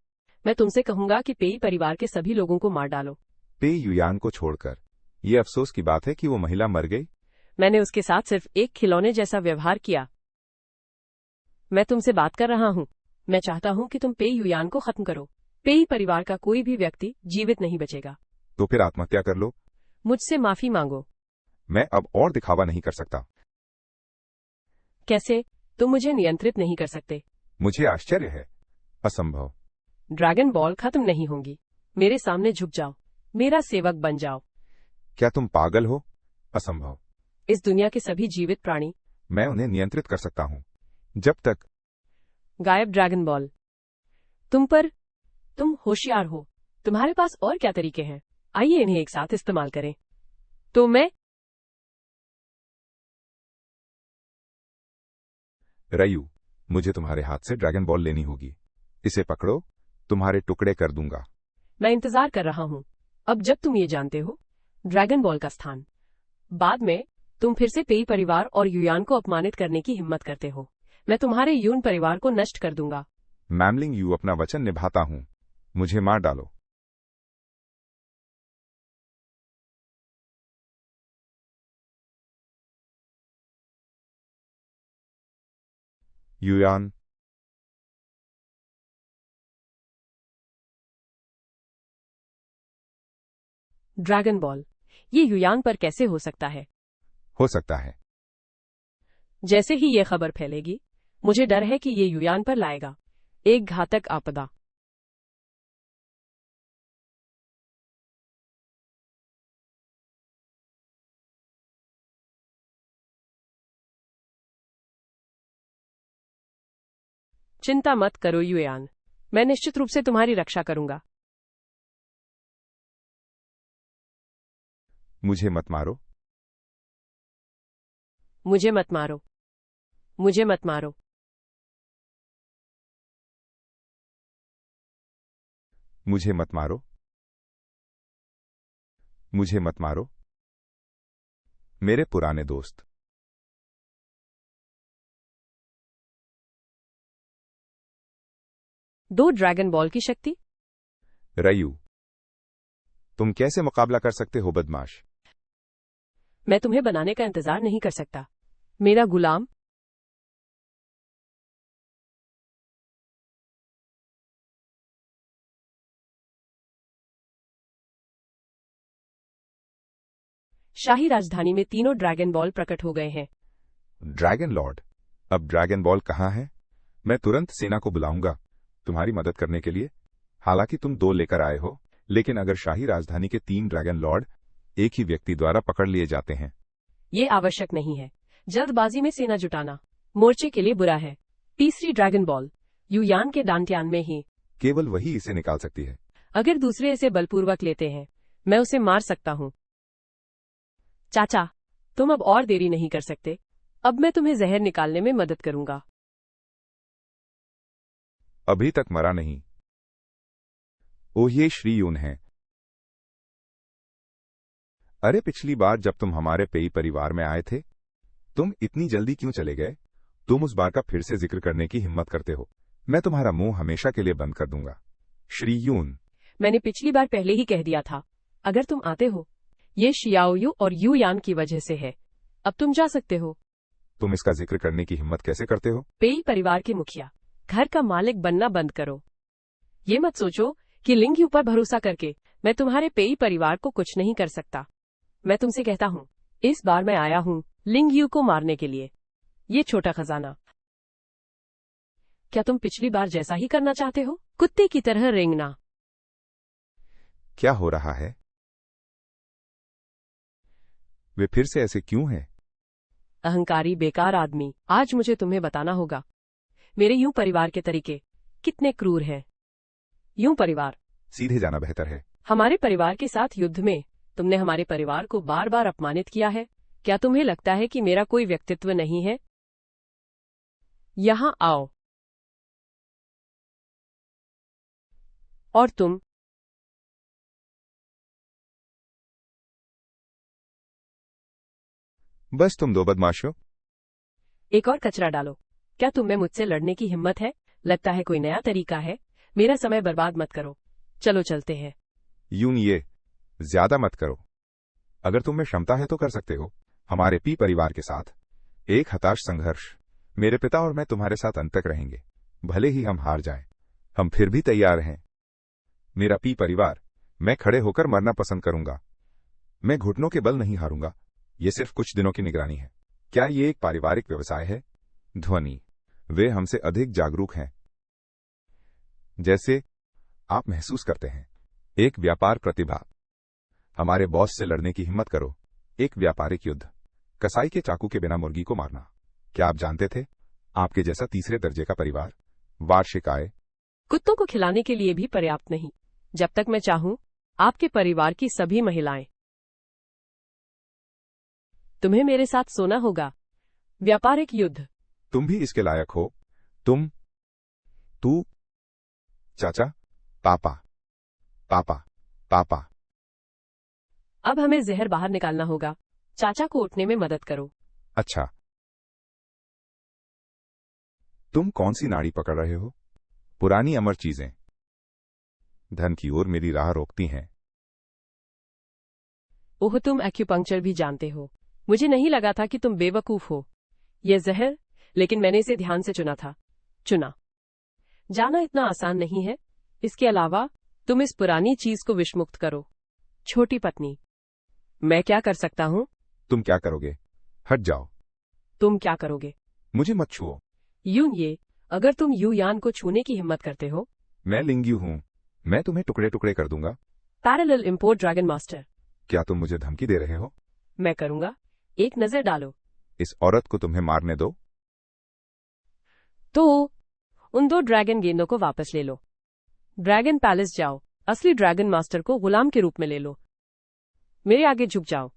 मैं तुमसे कहूंगा कि पेई परिवार के सभी लोगों को मार डालो। पेई युयान को छोड़कर। ये अफसोस की बात है कि वो महिला मर गई। मैंने उसके साथ सिर्फ एक खिलौने जैसा व्यवहार किया। मैं तुमसे बात कर रहा हूं। मैं चाहता हूं कि तुम पेई युयान को खत्म करो। पेई परिवार का कोई भी व्यक्ति जीवित नहीं बचेगा। तो फिर आत्महत्या कर लो। मुझसे माफी मांगो। मैं अब और दिखावा नहीं कर सकता। कैसे? तुम मुझे नियंत्रित नहीं कर सकते। मुझे आश्चर्य है। असंभव। ड्रैगन बॉल खत्म नहीं होंगी। मेरे सामने झुक जाओ। मेरा सेवक बन जाओ। क्या तुम पागल हो? असंभव। इस दुनिया के सभी जीवित प्राणी। मैं उन्हें नियंत्रित कर सकता हूं। जब तक। गायब ड्रैगन बॉल। तुम होशियार हो। तुम्हारे पास और क्या तरीके हैं? आइए इन्हें एक साथ इस्तेमाल करें। तो मैं। रयू, मुझे तुम्हारे हाथ से ड्रैगन बॉल लेनी होगी। इसे पकड़ो, तुम्हारे टुकड़े कर दूंगा। मैं इंतजार कर रहा हूं। अब जब तुम ये जानते हो ड्रैगन बॉल का स्थान, बाद में तुम फिर से पेई परिवार और युयान को अपमानित करने की हिम्मत करते हो, मैं तुम्हारे यून परिवार को नष्ट कर दूंगा। मैमलिंग यू, अपना वचन निभाता हूं। मुझे मार डालो। युयान। ड्रैगन बॉल, ये युयान पर कैसे हो सकता है? हो सकता है। जैसे ही ये खबर फैलेगी, मुझे डर है कि ये युयान पर लाएगा एक घातक आपदा। चिंता मत करो युयान, मैं निश्चित रूप से तुम्हारी रक्षा करूंगा। मुझे मत मारो। मुझे मत मारो। मुझे मत मारो। मुझे मत मारो। मुझे मत मारो। मेरे पुराने दोस्त। दो ड्रैगन बॉल की शक्ति। रयू, तुम कैसे मुकाबला कर सकते हो बदमाश? मैं तुम्हें बनाने का इंतजार नहीं कर सकता, मेरा गुलाम। शाही राजधानी में तीनों ड्रैगन बॉल प्रकट हो गए हैं। ड्रैगन लॉर्ड, अब ड्रैगन बॉल कहाँ है? मैं तुरंत सेना को बुलाऊंगा तुम्हारी मदद करने के लिए। हालांकि तुम 2 लेकर आए हो, लेकिन अगर शाही राजधानी के 3 ड्रैगन लॉर्ड एक ही व्यक्ति द्वारा पकड़ लिए जाते हैं। ये आवश्यक नहीं है। जल्दबाजी में सेना जुटाना मोर्चे के लिए बुरा है। तीसरी ड्रैगन बॉल युयान के डांटियान में ही केवल वही इसे निकाल सकती है। अगर दूसरे इसे बलपूर्वक लेते हैं, मैं उसे मार सकता हूँ। चाचा, तुम अब और देरी नहीं कर सकते। अब मैं तुम्हें जहर निकालने में मदद करूंगा। अभी तक मरा नहीं। ओह, ये श्री यून है। अरे, पिछली बार जब तुम हमारे पेई परिवार में आए थे, तुम इतनी जल्दी क्यों चले गए? तुम उस बार का फिर से जिक्र करने की हिम्मत करते हो। मैं तुम्हारा मुंह हमेशा के लिए बंद कर दूंगा। श्री यून, मैंने पिछली बार पहले ही कह दिया था, अगर तुम आते हो, ये शियाओयू और युयान की वजह से है। अब तुम जा सकते हो। तुम इसका जिक्र करने की हिम्मत कैसे करते हो? पेई परिवार के मुखिया, घर का मालिक बनना बंद करो। ये मत सोचो कि लिंग यू पर भरोसा करके मैं तुम्हारे पेई परिवार को कुछ नहीं कर सकता। मैं तुमसे कहता हूँ, इस बार मैं आया हूँ लिंग यू को मारने के लिए। ये छोटा खजाना, क्या तुम पिछली बार जैसा ही करना चाहते हो? कुत्ते की तरह रेंगना। क्या हो रहा है? वे फिर से ऐसे क्यों हैं? अहंकारी बेकार आदमी, आज मुझे तुम्हें बताना होगा मेरे यूं परिवार के तरीके कितने क्रूर हैं। यूं परिवार, सीधे जाना बेहतर है। हमारे परिवार के साथ युद्ध में तुमने हमारे परिवार को बार बार अपमानित किया है। क्या तुम्हें लगता है कि मेरा कोई व्यक्तित्व नहीं है? यहां आओ। और तुम, बस तुम 2 बदमाश हो। एक और कचरा डालो। क्या तुम में मुझसे लड़ने की हिम्मत है? लगता है कोई नया तरीका है। मेरा समय बर्बाद मत करो। चलो चलते हैं। यूं ये ज्यादा मत करो। अगर तुम में क्षमता है तो कर सकते हो। हमारे पी परिवार के साथ एक हताश संघर्ष। मेरे पिता और मैं तुम्हारे साथ अंत तक रहेंगे, भले ही हम हार जाएं। हम फिर भी तैयार हैं। मेरा पी परिवार, मैं खड़े होकर मरना पसंद करूंगा। मैं घुटनों के बल नहीं हारूंगा। ये सिर्फ कुछ दिनों की निगरानी है। क्या ये एक पारिवारिक व्यवसाय है? ध्वनि, वे हमसे अधिक जागरूक हैं, जैसे आप महसूस करते हैं। एक व्यापार प्रतिभा, हमारे बॉस से लड़ने की हिम्मत करो। एक व्यापारिक युद्ध, कसाई के चाकू के बिना मुर्गी को मारना। क्या आप जानते थे? आपके जैसा तीसरे दर्जे का परिवार, वार्षिक आय कुत्तों को खिलाने के लिए भी पर्याप्त नहीं। जब तक मैं चाहूं, आपके परिवार की सभी महिलाएं। तुम्हें मेरे साथ सोना होगा। व्यापारिक युद्ध, तुम भी इसके लायक हो। तू, चाचा, पापा, पापा, पापा। अब हमें जहर बाहर निकालना होगा। चाचा को उठने में मदद करो। अच्छा, तुम कौन सी नाड़ी पकड़ रहे हो? पुरानी अमर चीजें धन की ओर मेरी राह रोकती हैं। ओह, तुम एक्यूपंक्चर भी जानते हो। मुझे नहीं लगा था कि तुम बेवकूफ हो। यह जहर, लेकिन मैंने इसे ध्यान से चुना। जाना इतना आसान नहीं है। इसके अलावा तुम इस पुरानी चीज को विषमुक्त करो। छोटी पत्नी, मैं क्या कर सकता हूं? तुम क्या करोगे? हट जाओ। तुम क्या करोगे? मुझे मत छुओ। यूं ये, अगर तुम युयान को छूने की हिम्मत करते हो, मैं लिंग्यू हूं। मैं तुम्हें टुकड़े टुकड़े कर दूंगा। पैरेलल इंपोर्ट ड्रैगन मास्टर, क्या तुम मुझे धमकी दे रहे हो? मैं करूंगा। एक नजर डालो। इस औरत को तुम्हें मारने दो। तो उन 2 ड्रैगन गेंदों को वापस ले लो। ड्रैगन पैलेस जाओ। असली ड्रैगन मास्टर को गुलाम के रूप में ले लो। मेरे आगे झुक जाओ।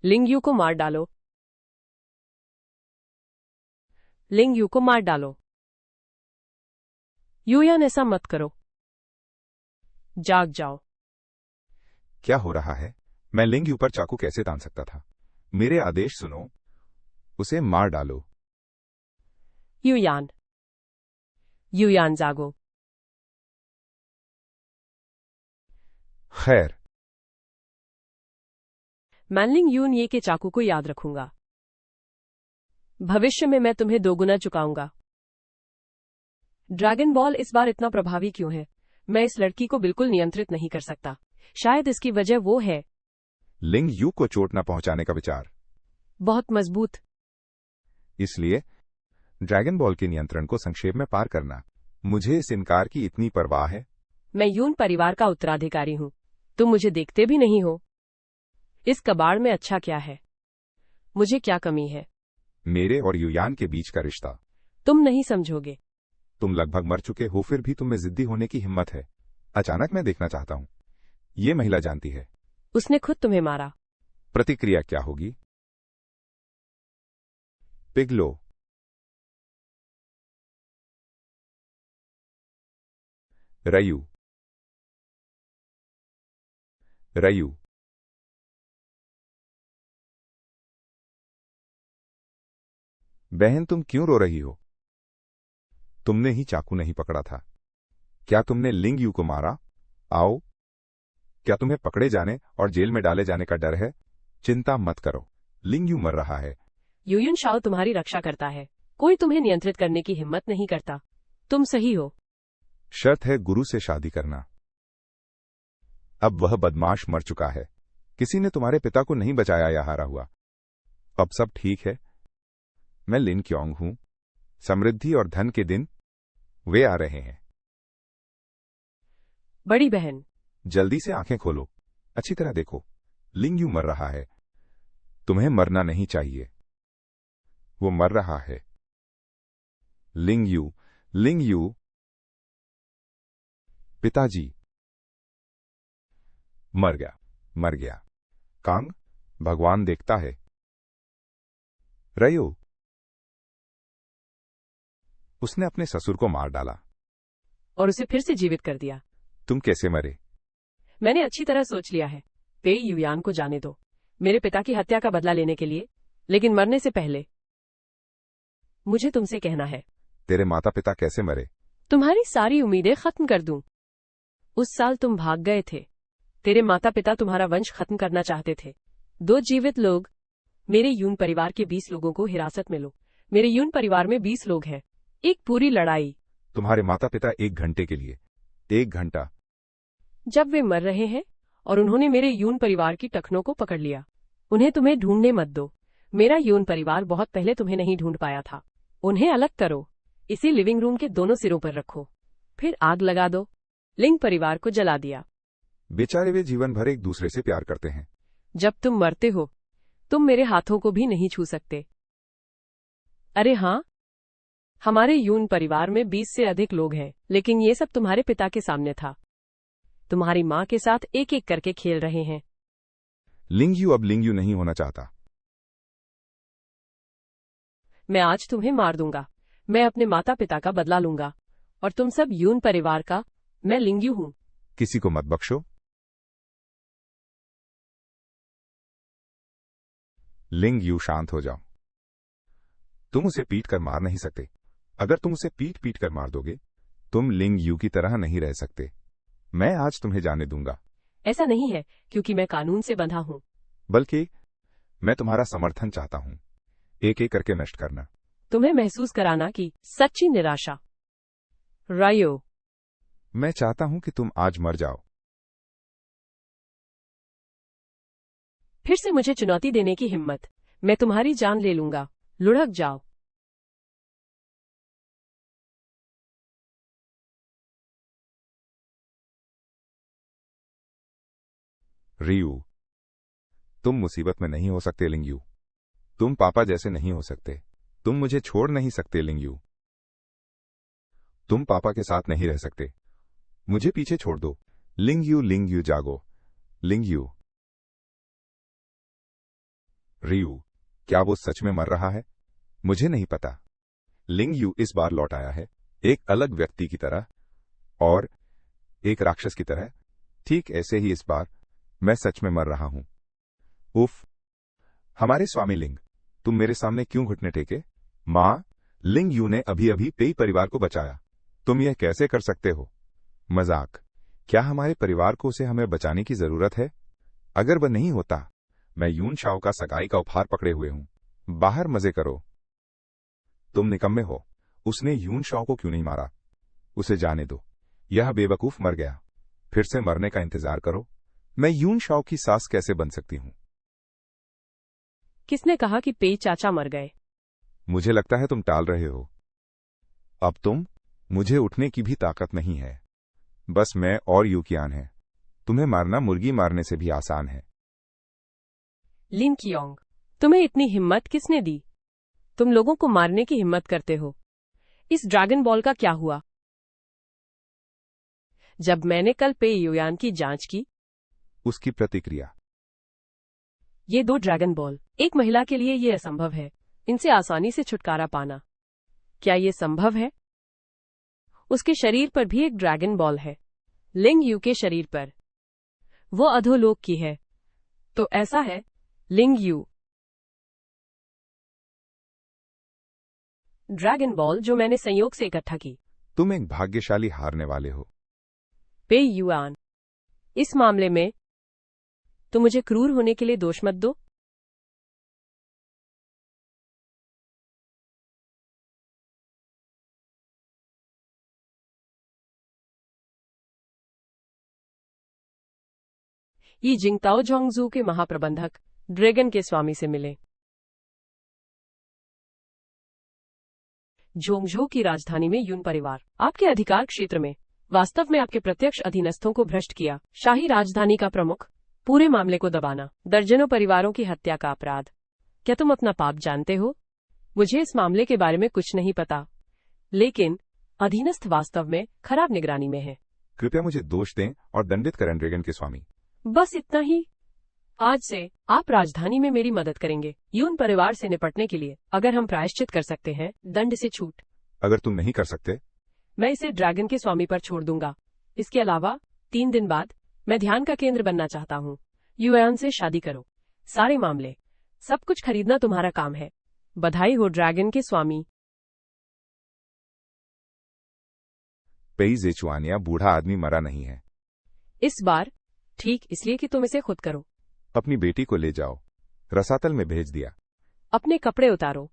लिंग्यू को मार डालो। लिंग्यू को मार डालो। युयान, ऐसा मत करो। जाग जाओ। क्या हो रहा है? मैं लिंग्यू पर चाकू कैसे तान सकता था? मेरे आदेश सुनो। उसे मार डालो। युयान, युयान जागो। खैर, मैनलिंग यून ये के चाकू को याद रखूंगा। भविष्य में मैं तुम्हें 2 गुना चुकाऊंगा। ड्रैगन बॉल इस बार इतना प्रभावी क्यों है? मैं इस लड़की को बिल्कुल नियंत्रित नहीं कर सकता। शायद इसकी वजह वो है। लिंग यू को चोट न पहुंचाने का विचार। बहुत मजबूत। इसलिए ड्रैगन बॉल के नियंत्रण को संक्षेप में पार करना। मुझे इस इनकार की इतनी परवाह है। मैं यून परिवार का उत्तराधिकारी हूँ। तुम मुझे देखते भी नहीं हो। इस कबाड़ में अच्छा क्या है? मुझे क्या कमी है? मेरे और युयान के बीच का रिश्ता। तुम नहीं समझोगे। तुम लगभग मर चुके हो, फिर भी तुम में जिद्दी होने की हिम्मत है। अचानक मैं देखना चाहता हूं। ये महिला जानती है। उसने खुद तुम्हें मारा। प्रतिक्रिया क्या होगी? पिघलो। रयू। रयू। बहन, तुम क्यों रो रही हो? तुमने ही चाकू नहीं पकड़ा था। क्या तुमने लिंग यू को मारा? आओ। क्या तुम्हें पकड़े जाने और जेल में डाले जाने का डर है? चिंता मत करो, लिंग यू मर रहा है। यूयुन शाओ तुम्हारी रक्षा करता है। कोई तुम्हें नियंत्रित करने की हिम्मत नहीं करता। तुम सही हो। शर्त है गुरु से शादी करना। अब वह बदमाश मर चुका है। किसी ने तुम्हारे पिता को नहीं बचाया या हारा हुआ। अब सब ठीक है। मैं लिन क्योंग हूं। समृद्धि और धन के दिन वे आ रहे हैं। बड़ी बहन, जल्दी से आंखें खोलो। अच्छी तरह देखो। लिंग यू मर रहा है। तुम्हें मरना नहीं चाहिए। वो मर रहा है। लिंग यू। लिंग यू। पिताजी। मर गया। मर गया। कांग, भगवान देखता है। रयो। उसने अपने ससुर को मार डाला। और उसे फिर से जीवित कर दिया। तुम कैसे मरे? मैंने अच्छी तरह सोच लिया है। पेई युयान को जाने दो, मेरे पिता की हत्या का बदला लेने के लिए। लेकिन मरने से पहले मुझे तुमसे कहना है। तेरे माता पिता कैसे मरे? तुम्हारी सारी उम्मीदें खत्म कर दूं। उस साल तुम भाग गए थे। तेरे माता पिता तुम्हारा वंश खत्म करना चाहते थे। 2 जीवित लोग। मेरे यून परिवार के 20 लोगों को हिरासत में लो। मेरे यून परिवार में 20 लोग हैं। एक पूरी लड़ाई। तुम्हारे माता पिता 1 घंटे के लिए। 1 घंटा। जब वे मर रहे हैं और उन्होंने मेरे यून परिवार की टखनों को पकड़ लिया। उन्हें तुम्हें ढूंढने मत दो। मेरा यून परिवार बहुत पहले तुम्हें नहीं ढूंढ पाया था। उन्हें अलग करो। इसी लिविंग रूम के दोनों सिरों पर रखो। फिर आग लगा दो। लिंग परिवार को जला दिया। बेचारे वे जीवन भर एक दूसरे से प्यार करते हैं। जब तुम मरते हो, तुम मेरे हाथों को भी नहीं छू सकते। अरे हाँ, हमारे यून परिवार में 20 से अधिक लोग हैं, लेकिन ये सब तुम्हारे पिता के सामने था। तुम्हारी माँ के साथ एक एक करके खेल रहे हैं। लिंग यू अब लिंग यू नहीं होना चाहता। मैं आज तुम्हें मार दूंगा। मैं अपने माता पिता का बदला लूंगा। और तुम सब यून परिवार का। मैं लिंग्यू हूं। किसी को मत बख्शो। लिंग यू, शांत हो जाओ। तुम उसे पीट कर मार नहीं सकते। अगर तुम उसे पीट पीट कर मार दोगे, तुम लिंग यू की तरह नहीं रह सकते। मैं आज तुम्हें जाने दूंगा। ऐसा नहीं है, क्योंकि मैं कानून से बंधा हूं। बल्कि मैं तुम्हारा समर्थन चाहता हूं। एक एक करके नष्ट करना। तुम्हें महसूस कराना कि सच्ची निराशा। रायो। मैं चाहता हूं कि तुम आज मर जाओ। फिर से मुझे चुनौती देने की हिम्मत। मैं तुम्हारी जान ले लूंगा। लुढ़क जाओ। रियू, तुम मुसीबत में नहीं हो सकते लिंग यू। तुम पापा जैसे नहीं हो सकते। तुम मुझे छोड़ नहीं सकते लिंग यू। तुम पापा के साथ नहीं रह सकते। मुझे पीछे छोड़ दो। लिंग यू जागो। लिंग यू। रियू, क्या वो सच में मर रहा है? मुझे नहीं पता। लिंग यू इस बार लौट आया है, एक अलग व्यक्ति की तरह और एक राक्षस की तरह। ठीक ऐसे ही इस बार मैं सच में मर रहा हूं। उफ। हमारे स्वामी लिंग, तुम मेरे सामने क्यों घुटने टेके? मां, लिंग यू ने अभी अभी पेई परिवार को बचाया। तुम यह कैसे कर सकते हो? मजाक। क्या हमारे परिवार को उसे हमें बचाने की जरूरत है? अगर वह नहीं होता, मैं यून शाओ का सगाई का उपहार पकड़े हुए हूं। बाहर मजे करो। तुम निकम्मे हो। उसने यून शाओ को क्यों नहीं मारा? उसे जाने दो। यह बेवकूफ मर गया, फिर से मरने का इंतजार करो। मैं यून शाओ की सास कैसे बन सकती हूं? किसने कहा कि पेई चाचा मर गए? मुझे लगता है तुम टाल रहे हो। अब मुझे उठने की भी ताकत नहीं है। बस मैं और यूकियान हैं। तुम्हें मारना मुर्गी मारने से भी आसान है। लिन कियोंग, तुम्हें इतनी हिम्मत किसने दी? तुम लोगों को मारने की हिम्मत करते हो। इस ड्रैगन बॉल का क्या हुआ? जब मैंने कल पेई युयान की जांच की, उसकी प्रतिक्रिया। ये 2 ड्रैगन बॉल, एक महिला के लिए ये असंभव है। इनसे आसानी से छुटकारा पाना। क्या ये संभव है? उसके शरीर पर भी एक ड्रैगन बॉल है। लिंग यू के शरीर पर। वो अधोलोक की है। तो ऐसा है, लिंग यू। ड्रैगन बॉल जो मैंने संयोग से इकट्ठा की। तुम एक भाग्यशाली हारने वाले हो। पेई युआन, इस मामले में तुम मुझे क्रूर होने के लिए दोष मत दो। ये जिंगताओ जोंगजू के महाप्रबंधक ड्रैगन के स्वामी से मिले। जोंगझो की राजधानी में यून परिवार आपके अधिकार क्षेत्र में वास्तव में आपके प्रत्यक्ष अधीनस्थों को भ्रष्ट किया। शाही राजधानी का प्रमुख, पूरे मामले को दबाना, दर्जनों परिवारों की हत्या का अपराध। क्या तुम अपना पाप जानते हो? मुझे इस मामले के बारे में कुछ नहीं पता, लेकिन अधीनस्थ वास्तव में खराब निगरानी में है। कृपया मुझे दोष दें और दंडित करें ड्रैगन के स्वामी। बस इतना ही। आज से आप राजधानी में मेरी मदद करेंगे यून परिवार से निपटने के लिए। अगर हम प्रायश्चित कर सकते हैं, दंड से छूट। अगर तुम नहीं कर सकते, मैं इसे ड्रैगन के स्वामी पर छोड़ दूंगा। इसके अलावा 3 दिन बाद मैं ध्यान का केंद्र बनना चाहता हूँ। युआन से शादी करो। सारे मामले, सब कुछ खरीदना तुम्हारा काम है। बधाई हो ड्रैगन के स्वामी। पेई जेचुआनिया बूढ़ा आदमी मरा नहीं है। इस बार ठीक इसलिए कि तुम इसे खुद करो। अपनी बेटी को ले जाओ। रसातल में भेज दिया। अपने कपड़े उतारो।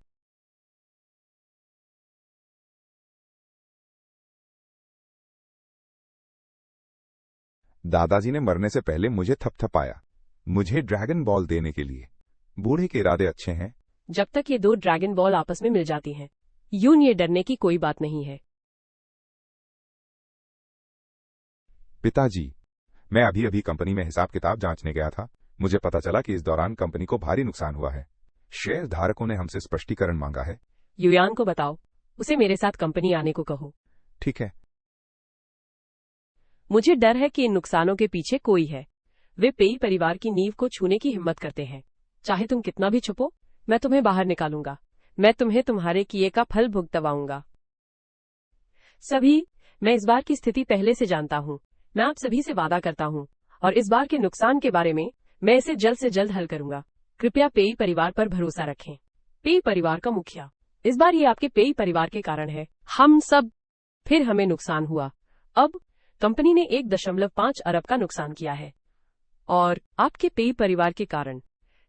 दादाजी ने मरने से पहले मुझे थपथपाया, मुझे ड्रैगन बॉल देने के लिए। बूढ़े के इरादे अच्छे हैं। जब तक ये 2 ड्रैगन बॉल आपस में मिल जाती हैं, यून ये डरने की कोई बात नहीं है। पिताजी, मैं अभी अभी कंपनी में हिसाब किताब जांचने गया था। मुझे पता चला कि इस दौरान कंपनी को भारी नुकसान हुआ है। शेयर धारकों ने हमसे स्पष्टीकरण मांगा है। युआन को बताओ, उसे मेरे साथ कंपनी आने को कहो। ठीक है। मुझे डर है कि इन नुकसानों के पीछे कोई है। वे पेई परिवार की नींव को छूने की हिम्मत करते हैं। चाहे तुम कितना भी छुपो, मैं तुम्हें बाहर निकालूंगा। मैं तुम्हें तुम्हारे किए का फल भुगतवाऊंगा। सभी, मैं इस बार की स्थिति पहले से जानता हूँ। मैं आप सभी से वादा करता हूँ, और इस बार के नुकसान के बारे में मैं इसे जल्द से जल्द हल करूंगा। कृपया पेई परिवार पर भरोसा रखें। पेई परिवार का मुखिया, इस बार ये आपके पेई परिवार के कारण है। हम सब, फिर हमें नुकसान हुआ। अब कंपनी ने 1.5 अरब का नुकसान किया है, और आपके पेई परिवार के कारण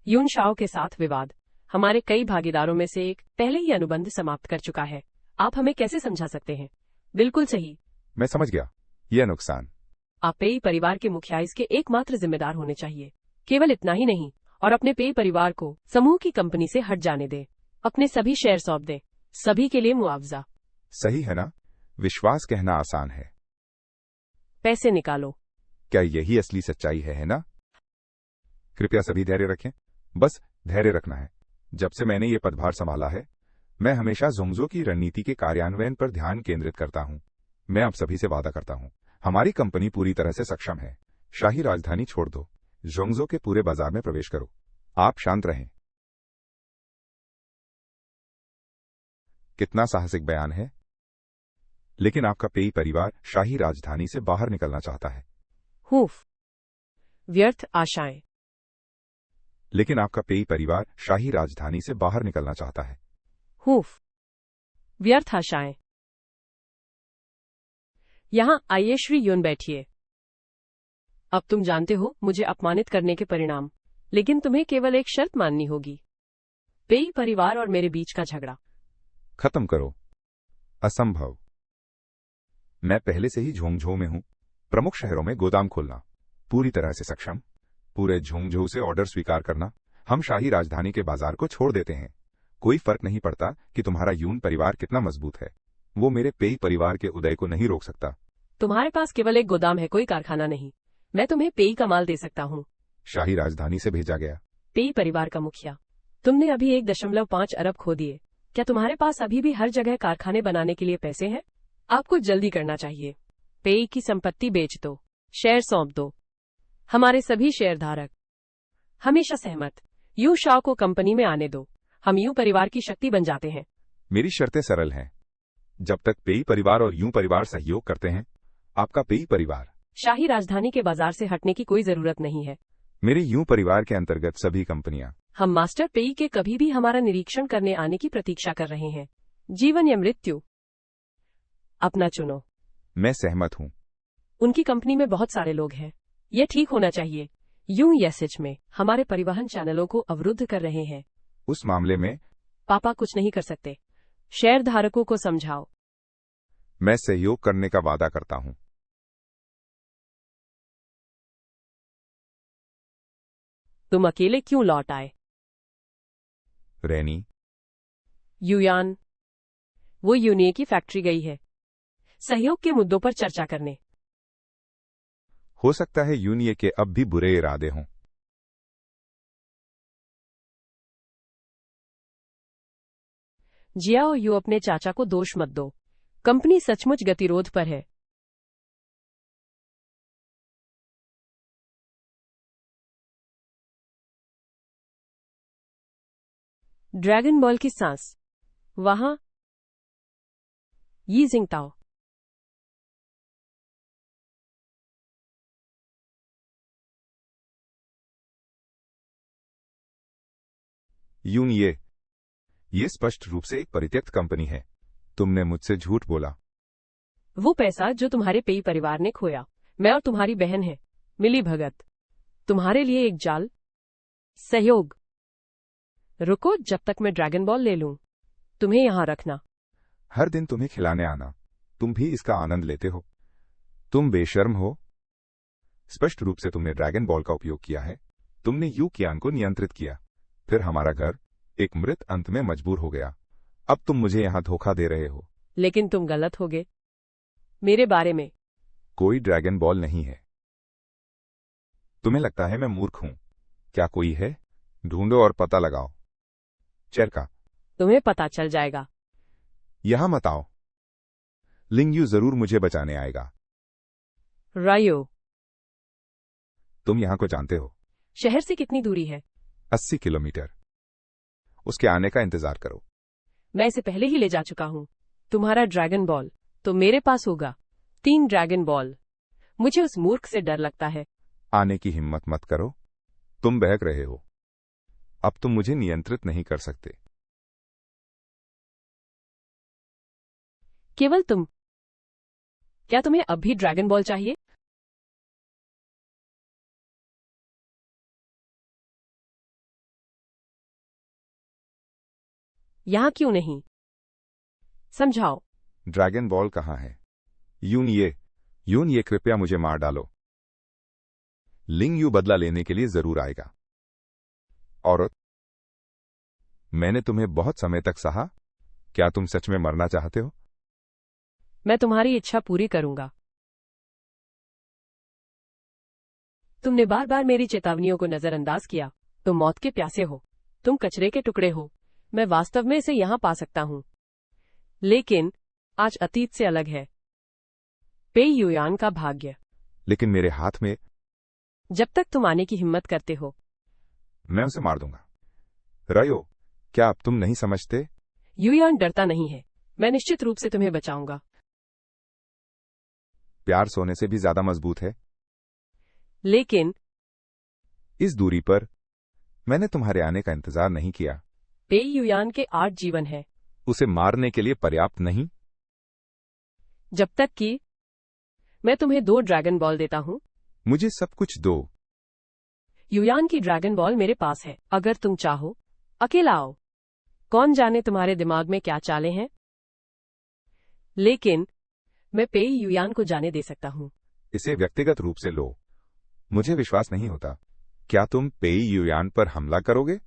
यून शाओ के साथ विवाद हमारे कई भागीदारों में से एक पहले ही अनुबंध समाप्त कर चुका है। आप हमें कैसे समझा सकते हैं? बिल्कुल सही। मैं समझ गया। यह नुकसान आप पेई परिवार के मुखिया इसके एकमात्र जिम्मेदार होने चाहिए। केवल इतना ही नहीं, और अपने पेई परिवार को समूह की कंपनी से हट जाने दें। अपने सभी शेयर सौंप दें। सभी के लिए मुआवजा। सही है ना? विश्वास कहना आसान है। पैसे निकालो। क्या यही असली सच्चाई है ना? कृपया सभी धैर्य रखें। बस धैर्य रखना है। जब से मैंने ये पदभार संभाला है, मैं हमेशा जोंगजो की रणनीति के कार्यान्वयन पर ध्यान केंद्रित करता हूं। मैं आप सभी से वादा करता हूं, हमारी कंपनी पूरी तरह से सक्षम है। शाही राजधानी छोड़ दो, जोंगजो के पूरे बाजार में प्रवेश करो। आप शांत रहें। कितना साहसिक बयान है। लेकिन आपका पेई परिवार शाही राजधानी से बाहर निकलना चाहता है। हुफ, व्यर्थ आशाएं। लेकिन आपका पेई परिवार शाही राजधानी से बाहर निकलना चाहता है। हुफ, व्यर्थ आशाएं। यहां आइए श्री यून, बैठिए। अब तुम जानते हो मुझे अपमानित करने के परिणाम, लेकिन तुम्हें केवल एक शर्त माननी होगी। पेई परिवार और मेरे बीच का झगड़ा खत्म करो। असंभव। मैं पहले से ही झोंगझों में हूं। प्रमुख शहरों में गोदाम खोलना, पूरी तरह से सक्षम, पूरे झोंगझों से ऑर्डर स्वीकार करना। हम शाही राजधानी के बाजार को छोड़ देते हैं। कोई फर्क नहीं पड़ता कि तुम्हारा यून परिवार कितना मजबूत है, वो मेरे पेई परिवार के उदय को नहीं रोक सकता। तुम्हारे पास केवल एक गोदाम है, कोई कारखाना नहीं। मैं तुम्हें पेई का माल दे सकता हूँ। शाही राजधानी से भेजा गया। पेई परिवार का मुखिया, तुमने अभी 1.5 अरब खो दिए। क्या तुम्हारे पास अभी भी हर जगह कारखाने बनाने के लिए पैसे हैं? आपको जल्दी करना चाहिए। पेई की संपत्ति बेच दो, शेयर सौंप दो। हमारे सभी शेयरधारक हमेशा सहमत। यू शाह को कंपनी में आने दो। हम यू परिवार की शक्ति बन जाते हैं। मेरी शर्तें सरल हैं। जब तक पेई परिवार और यूं परिवार सहयोग करते हैं, आपका पेई परिवार शाही राजधानी के बाजार से हटने की कोई जरूरत नहीं है। मेरे यूं परिवार के अंतर्गत सभी कंपनियां हम मास्टर पेई के कभी भी हमारा निरीक्षण करने आने की प्रतीक्षा कर रहे हैं। जीवन या मृत्यु, अपना चुनो। मैं सहमत हूं। उनकी कंपनी में बहुत सारे लोग हैं। यह ठीक होना चाहिए। यूं यसेज में हमारे परिवहन चैनलों को अवरुद्ध कर रहे हैं। उस मामले में पापा कुछ नहीं कर सकते। शेयरधारकों को समझाओ। मैं सहयोग करने का वादा करता हूं। तुम अकेले क्यों लौट आए? रैनी, युयान, वो यूनिए की फैक्ट्री गई है सहयोग के मुद्दों पर चर्चा करने। हो सकता है यूनिए के अब भी बुरे इरादे हों। जियाओ यू, अपने चाचा को दोष मत दो। कंपनी सचमुच गतिरोध पर है। ड्रैगन बॉल की सांस, वहां यी जिंगताओ। यूनिए, ये स्पष्ट रूप से एक परित्यक्त कंपनी है। तुमने मुझसे झूठ बोला। वो पैसा जो तुम्हारे पेई परिवार ने खोया, मैं और तुम्हारी बहन है मिली भगत, तुम्हारे लिए एक जाल। सहयोग। रुको जब तक मैं ड्रैगन बॉल ले लूं। तुम्हें यहां रखना। हर दिन तुम्हें खिलाने आना। तुम भी इसका आनंद लेते हो। तुम बेशर्म हो। स्पष्ट रूप से तुमने ड्रैगन बॉल का उपयोग किया है। तुमने यू कियान को नियंत्रित किया। फिर हमारा घर एक मृत अंत में मजबूर हो गया। अब तुम मुझे यहां धोखा दे रहे हो। लेकिन तुम गलत होगे मेरे बारे में। कोई ड्रैगन बॉल नहीं है। तुम्हें लगता है मैं मूर्ख हूं? क्या कोई है? ढूंढो और पता लगाओ। चरका, तुम्हें पता चल जाएगा। यहां मत आओ। लिंगयू जरूर मुझे बचाने आएगा। रायो, तुम यहां को जानते हो। शहर से कितनी दूरी है? 80 किलोमीटर। उसके आने का इंतजार करो। मैं इसे पहले ही ले जा चुका हूं। तुम्हारा ड्रैगन बॉल तो मेरे पास होगा। 3 ड्रैगन बॉल। मुझे उस मूर्ख से डर लगता है। आने की हिम्मत मत करो। तुम बहक रहे हो। अब तुम मुझे नियंत्रित नहीं कर सकते। केवल तुम। क्या तुम्हें अब भी ड्रैगन बॉल चाहिए? यहां क्यों नहीं? समझाओ। ड्रैगन बॉल कहां है? यूनिए, कृपया मुझे मार डालो। लिंग यू बदला लेने के लिए जरूर आएगा। औरत, मैंने तुम्हें बहुत समय तक सहा। क्या तुम सच में मरना चाहते हो? मैं तुम्हारी इच्छा पूरी करूंगा। तुमने बार बार मेरी चेतावनियों को नजरअंदाज किया। तुम मौत के प्यासे हो। तुम कचरे के टुकड़े हो। मैं वास्तव में इसे यहां पा सकता हूं। लेकिन आज अतीत से अलग है। पेई युयान का भाग्य। लेकिन मेरे हाथ में। जब तक तुम आने की हिम्मत करते हो, मैं उसे मार दूंगा। रायो, क्या अब तुम नहीं समझते? युयान डरता नहीं है। मैं निश्चित रूप से तुम्हें बचाऊंगा। प्यार सोने से भी ज्यादा मजबूत है। लेकिन इस दूरी पर मैंने तुम्हारे आने का इंतजार नहीं किया। पेई युयान के 8 जीवन है। उसे मारने के लिए पर्याप्त नहीं। जब तक कि मैं तुम्हें 2 ड्रैगन बॉल देता हूं। मुझे सब कुछ दो। युयान की ड्रैगन बॉल मेरे पास है। अगर तुम चाहो अकेला आओ। कौन जाने तुम्हारे दिमाग में क्या चालें हैं। लेकिन मैं पेई युयान को जाने दे सकता हूँ। इसे व्यक्तिगत रूप से लो। मुझे विश्वास नहीं होता। क्या तुम पेई युयान पर हमला करोगे?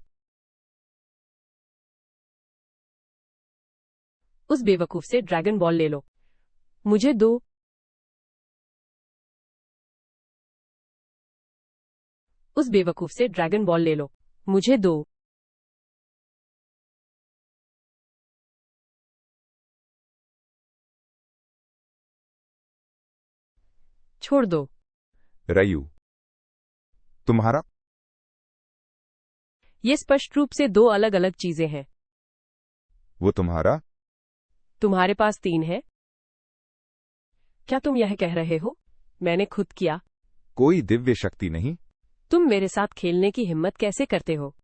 उस बेवकूफ से ड्रैगन बॉल ले लो। मुझे दो। उस बेवकूफ से ड्रैगन बॉल ले लो। मुझे दो। छोड़ दो। रयू, तुम्हारा? ये स्पष्ट रूप से दो अलग अलग चीजें हैं। वो तुम्हारा? तुम्हारे पास 3 है। क्या तुम यह कह रहे हो मैंने खुद किया? कोई दिव्य शक्ति नहीं। तुम मेरे साथ खेलने की हिम्मत कैसे करते हो?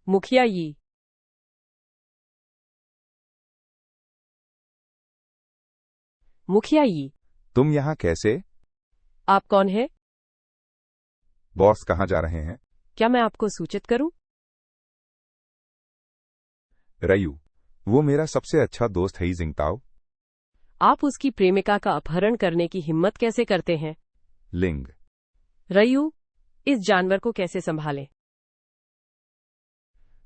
मुखिया यी। मुखिया यी, तुम यहाँ कैसे? आप कौन है? बॉस कहाँ जा रहे हैं? क्या मैं आपको सूचित करूं? रयू, वो मेरा सबसे अच्छा दोस्त है जिंगताओ। आप उसकी प्रेमिका का अपहरण करने की हिम्मत कैसे करते हैं? लिंग, रयू, इस जानवर को कैसे संभालें?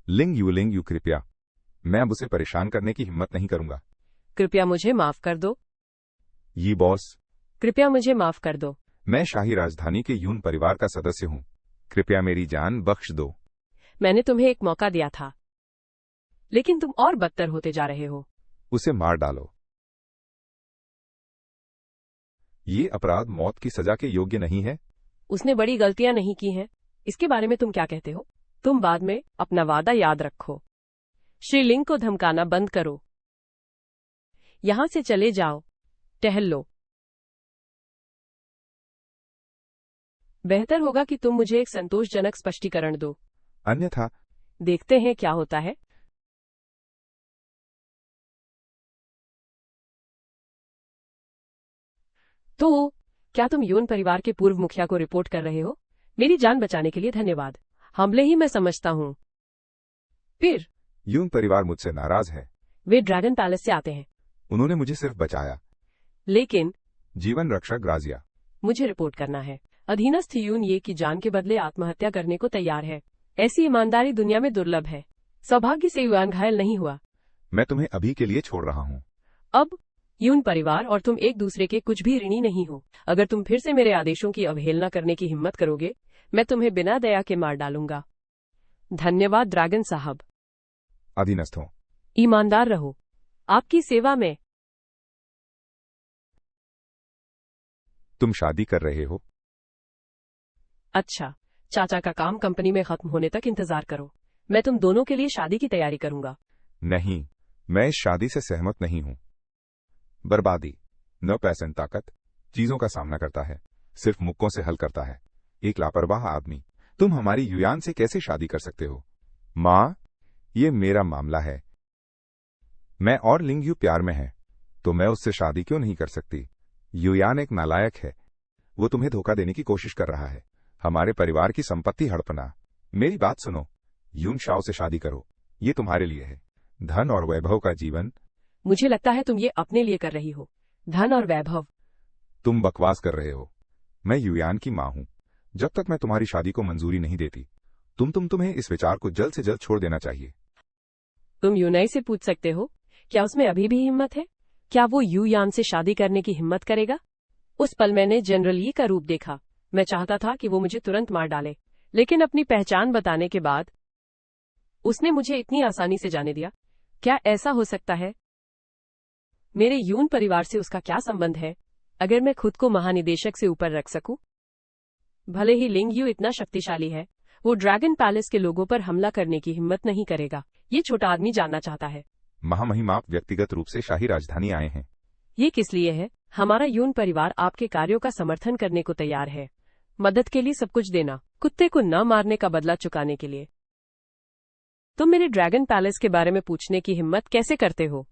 लिंग यू कृपया। मैं अब उसे परेशान करने की हिम्मत नहीं करूंगा। कृपया मुझे माफ कर दो। ये बॉस, कृपया मुझे माफ कर दो। मैं शाही राजधानी के यून परिवार का सदस्य हूँ। कृपया मेरी जान बख्श दो। मैंने तुम्हें एक मौका दिया था, लेकिन तुम और बदतर होते जा रहे हो। उसे मार डालो। ये अपराध मौत की सजा के योग्य नहीं है। उसने बड़ी गलतियां नहीं की हैं। इसके बारे में तुम क्या कहते हो? तुम बाद में अपना वादा याद रखो। श्री लिंग को धमकाना बंद करो। यहां से चले जाओ। टहल लो। बेहतर होगा कि तुम मुझे एक संतोषजनक स्पष्टीकरण दो, अन्यथा देखते हैं क्या होता है। तो क्या तुम यून परिवार के पूर्व मुखिया को रिपोर्ट कर रहे हो? मेरी जान बचाने के लिए धन्यवाद। हमले ही मैं समझता हूँ। फिर यून परिवार मुझसे नाराज है। वे ड्रैगन पैलेस से आते हैं। उन्होंने मुझे सिर्फ बचाया। लेकिन जीवन रक्षक ग्राजिया। मुझे रिपोर्ट करना है। अधीनस्थ यून ये की जान के बदले आत्महत्या करने को तैयार है। ऐसी ईमानदारी दुनिया में दुर्लभ है। सौभाग्य से युआन घायल नहीं हुआ। मैं तुम्हें अभी के लिए छोड़ रहा हूँ। अब यून परिवार और तुम एक दूसरे के कुछ भी ऋणी नहीं हो। अगर तुम फिर से मेरे आदेशों की अवहेलना करने की हिम्मत करोगे, मैं तुम्हें बिना दया के मार डालूंगा। धन्यवाद ड्रैगन साहब। अधीनस्थों, ईमानदार रहो। आपकी सेवा में। तुम शादी कर रहे हो? अच्छा, चाचा का काम कंपनी में खत्म होने तक इंतजार करो। मैं तुम दोनों के लिए शादी की तैयारी करूंगा। नहीं, मैं इस शादी से सहमत नहीं हूँ। बर्बादी, न पैसे न ताकत, चीजों का सामना करता है, सिर्फ मुक्कों से हल करता है। एक लापरवाह आदमी। तुम हमारी युयान से कैसे शादी कर सकते हो? माँ, ये मेरा मामला है। मैं और लिंग यू प्यार में है, तो मैं उससे शादी क्यों नहीं कर सकती? युयान एक नालायक है। वो तुम्हें धोखा देने की कोशिश कर रहा है। हमारे परिवार की संपत्ति हड़पना। मेरी बात सुनो, यून शाओ से शादी करो। ये तुम्हारे लिए है। धन और वैभव का जीवन। मुझे लगता है तुम ये अपने लिए कर रही हो। धन और वैभव। तुम बकवास कर रहे हो। मैं युयान की माँ हूँ। जब तक मैं तुम्हारी शादी को मंजूरी नहीं देती, तुम्हें इस विचार को जल्द से जल्द छोड़ देना चाहिए। तुम यूनाई से पूछ सकते हो, क्या उसमें अभी भी हिम्मत है? क्या वो युयान से शादी करने की हिम्मत करेगा? उस पल मैंने जनरल यी का रूप देखा। मैं चाहता था कि वो मुझे तुरंत मार डाले, लेकिन अपनी पहचान बताने के बाद उसने मुझे इतनी आसानी से जाने दिया। क्या ऐसा हो सकता है? मेरे यून परिवार से उसका क्या संबंध है? अगर मैं खुद को महानिदेशक से ऊपर रख सकूं? भले ही लिंग यू इतना शक्तिशाली है, वो ड्रैगन पैलेस के लोगों पर हमला करने की हिम्मत नहीं करेगा। ये छोटा आदमी जानना चाहता है। महामहिम, आप व्यक्तिगत रूप से शाही राजधानी आए हैं। ये किस लिए है? हमारा यून परिवार आपके कार्यों का समर्थन करने को तैयार है। मदद के लिए सब कुछ देना, कुत्ते को न मारने का बदला चुकाने के लिए। तुम मेरे ड्रैगन पैलेस के बारे में पूछने की हिम्मत कैसे करते हो?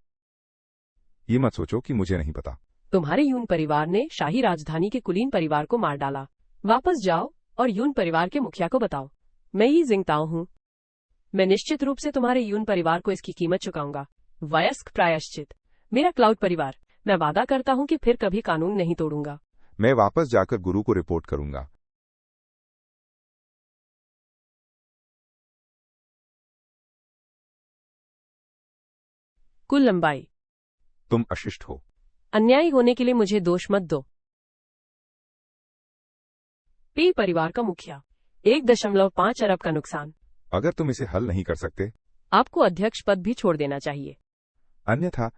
ये मत सोचो कि मुझे नहीं पता। तुम्हारे यून परिवार ने शाही राजधानी के कुलीन परिवार को मार डाला। वापस जाओ और यून परिवार के मुखिया को बताओ। मैं ही जिंगताओ हूँ। मैं निश्चित रूप से तुम्हारे यून परिवार को इसकी कीमत चुकाऊंगा। वयस्क प्रायश्चित। मेरा क्लाउड परिवार, मैं वादा करता हूँ कि फिर कभी कानून नहीं तोड़ूंगा। मैं वापस जाकर गुरु को रिपोर्ट करूंगा। कुल लंबाई। तुम अशिष्ट हो। अन्यायी होने के लिए मुझे दोष मत दो। पे परिवार का मुखिया। 1.5 अरब का नुकसान। अगर तुम इसे हल नहीं कर सकते, आपको अध्यक्ष पद भी छोड़ देना चाहिए। अन्यथा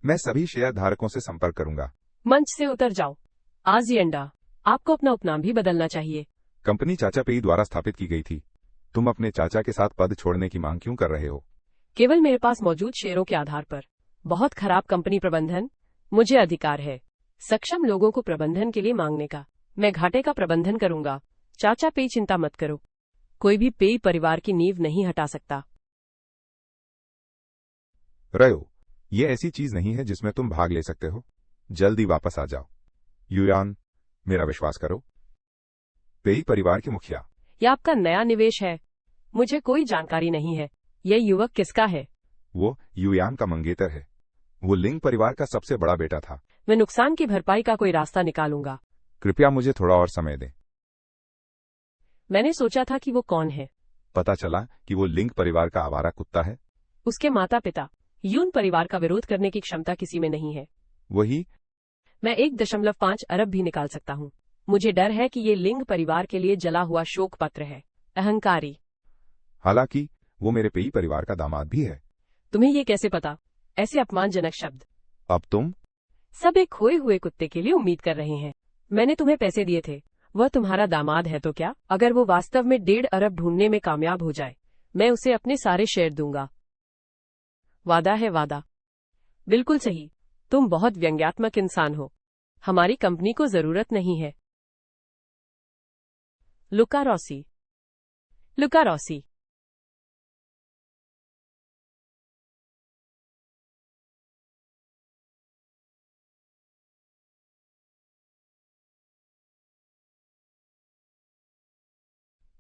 मैं सभी शेयर धारकों से संपर्क करूंगा। मंच से उतर जाओ। आजिएंडा। आपको अपना उपनाम भी बदलना चाहिए। कंपनी चाचा पेई द्वारा स्थापित की गई थी। तुम अपने चाचा के साथ पद छोड़ने की मांग क्यों कर रहे हो? केवल मेरे पास मौजूद शेयरों के आधार पर। बहुत खराब कंपनी प्रबंधन। मुझे अधिकार है सक्षम लोगों को प्रबंधन के लिए मांगने का। मैं घाटे का प्रबंधन करूंगा। चाचा पेई, चिंता मत करो। कोई भी पेई परिवार की नींव नहीं हटा सकता। रयो, ये ऐसी चीज नहीं है जिसमें तुम भाग ले सकते हो। जल्दी वापस आ जाओ। युयान, मेरा विश्वास करो। पेई परिवार के मुखिया। यह आपका नया निवेश है। मुझे कोई जानकारी नहीं है। यह युवक किसका है? वो युयान का मंगेतर है। वो लिंग परिवार का सबसे बड़ा बेटा था। मैं नुकसान की भरपाई का कोई रास्ता निकालूंगा। कृपया मुझे थोड़ा और समय दें। मैंने सोचा था कि वो कौन है। पता चला कि वो लिंग परिवार का आवारा कुत्ता है। उसके माता पिता यून परिवार का विरोध करने की क्षमता किसी में नहीं है। वही। मैं 1.5 अरब भी निकाल सकता हूँ। मुझे डर है कि ये लिंग परिवार के लिए जला हुआ शोक पत्र है। अहंकारी। हालांकि वो मेरे पेई परिवार का दामाद भी है। तुम्हें ये कैसे पता? ऐसे अपमानजनक शब्द। अब तुम सब एक खोए हुए कुत्ते के लिए उम्मीद कर रहे हैं। मैंने तुम्हें पैसे दिए थे। वह तुम्हारा दामाद है तो क्या? अगर वो वास्तव में 1.5 अरब ढूंढने में कामयाब हो जाए, मैं उसे अपने सारे शेयर दूंगा। वादा है वादा। बिल्कुल सही। तुम बहुत व्यंग्यात्मक इंसान हो। हमारी कंपनी को जरूरत नहीं है। लुका रॉसी। लुका रॉसी।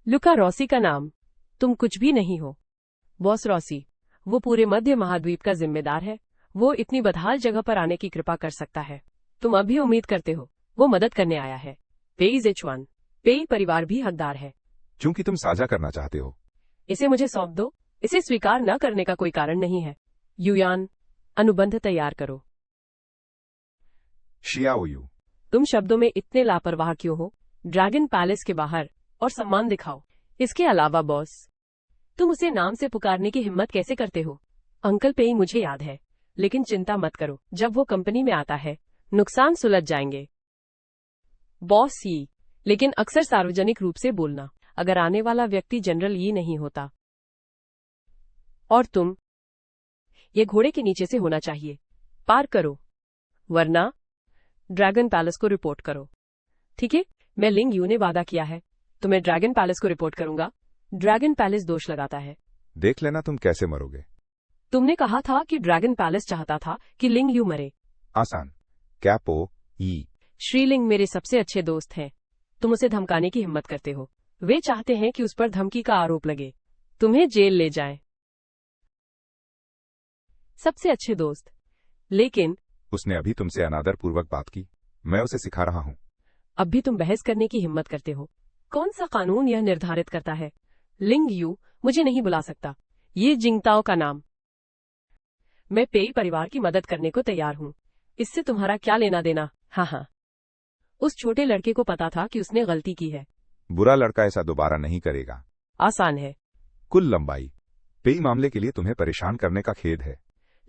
लुका रॉसी का नाम। तुम कुछ भी नहीं हो। Boss Rossi. वो पूरे मध्य महाद्वीप का जिम्मेदार है। वो इतनी बदहाल जगह पर आने की कृपा कर सकता है। तुम अभी उम्मीद करते हो वो मदद करने आया है। पेई जेचुआन। पेई परिवार भी हकदार है। चूंकि तुम साझा करना चाहते हो। इसे मुझे सौंप दो। इसे स्वीकार न करने का कोई कारण नहीं है। युयान, अनुबंध तैयार करो। शियाओयू। तुम शब्दों में इतने लापरवाह क्यों हो? ड्रैगन पैलेस के बाहर और सम्मान दिखाओ। इसके अलावा बॉस, तुम उसे नाम से पुकारने की हिम्मत कैसे करते हो? अंकल पेई मुझे याद है, लेकिन चिंता मत करो। जब वो कंपनी में आता है, नुकसान सुलझ जाएंगे। बॉस ही, लेकिन अक्सर सार्वजनिक रूप से बोलना। अगर आने वाला व्यक्ति जनरल ये नहीं होता और तुम, ये घोड़े के नीचे से होना चाहिए। पार करो, वरना ड्रैगन पैलेस को रिपोर्ट करो। ठीक है, मैं लिंग यू ने वादा किया है तो मैं ड्रैगन पैलेस को रिपोर्ट करूंगा। ड्रैगन पैलेस दोष लगाता है। देख लेना तुम कैसे मरोगे। तुमने कहा था कि ड्रैगन पैलेस चाहता था कि लिंग यू मरे। आसान। कैपो ई। श्रीलिंग मेरे सबसे अच्छे दोस्त हैं। तुम उसे धमकाने की हिम्मत करते हो। वे चाहते हैं कि उस पर धमकी का आरोप लगे, तुम्हें जेल ले जाएं। सबसे अच्छे दोस्त। लेकिन उसने अभी तुमसे अनादर पूर्वक बात की। मैं उसे सिखा रहा हूं। अब भी तुम बहस करने की हिम्मत करते हो। कौन सा कानून यह निर्धारित करता है? लिंग यू मुझे नहीं बुला सकता। ये जिंगताओ का नाम। मैं पेई परिवार की मदद करने को तैयार हूँ। इससे तुम्हारा क्या लेना देना? हाँ, उस छोटे लड़के को पता था कि उसने गलती की है। बुरा लड़का ऐसा दोबारा नहीं करेगा। आसान है। कुल लंबाई। पेई मामले के लिए तुम्हें परेशान करने का खेद है।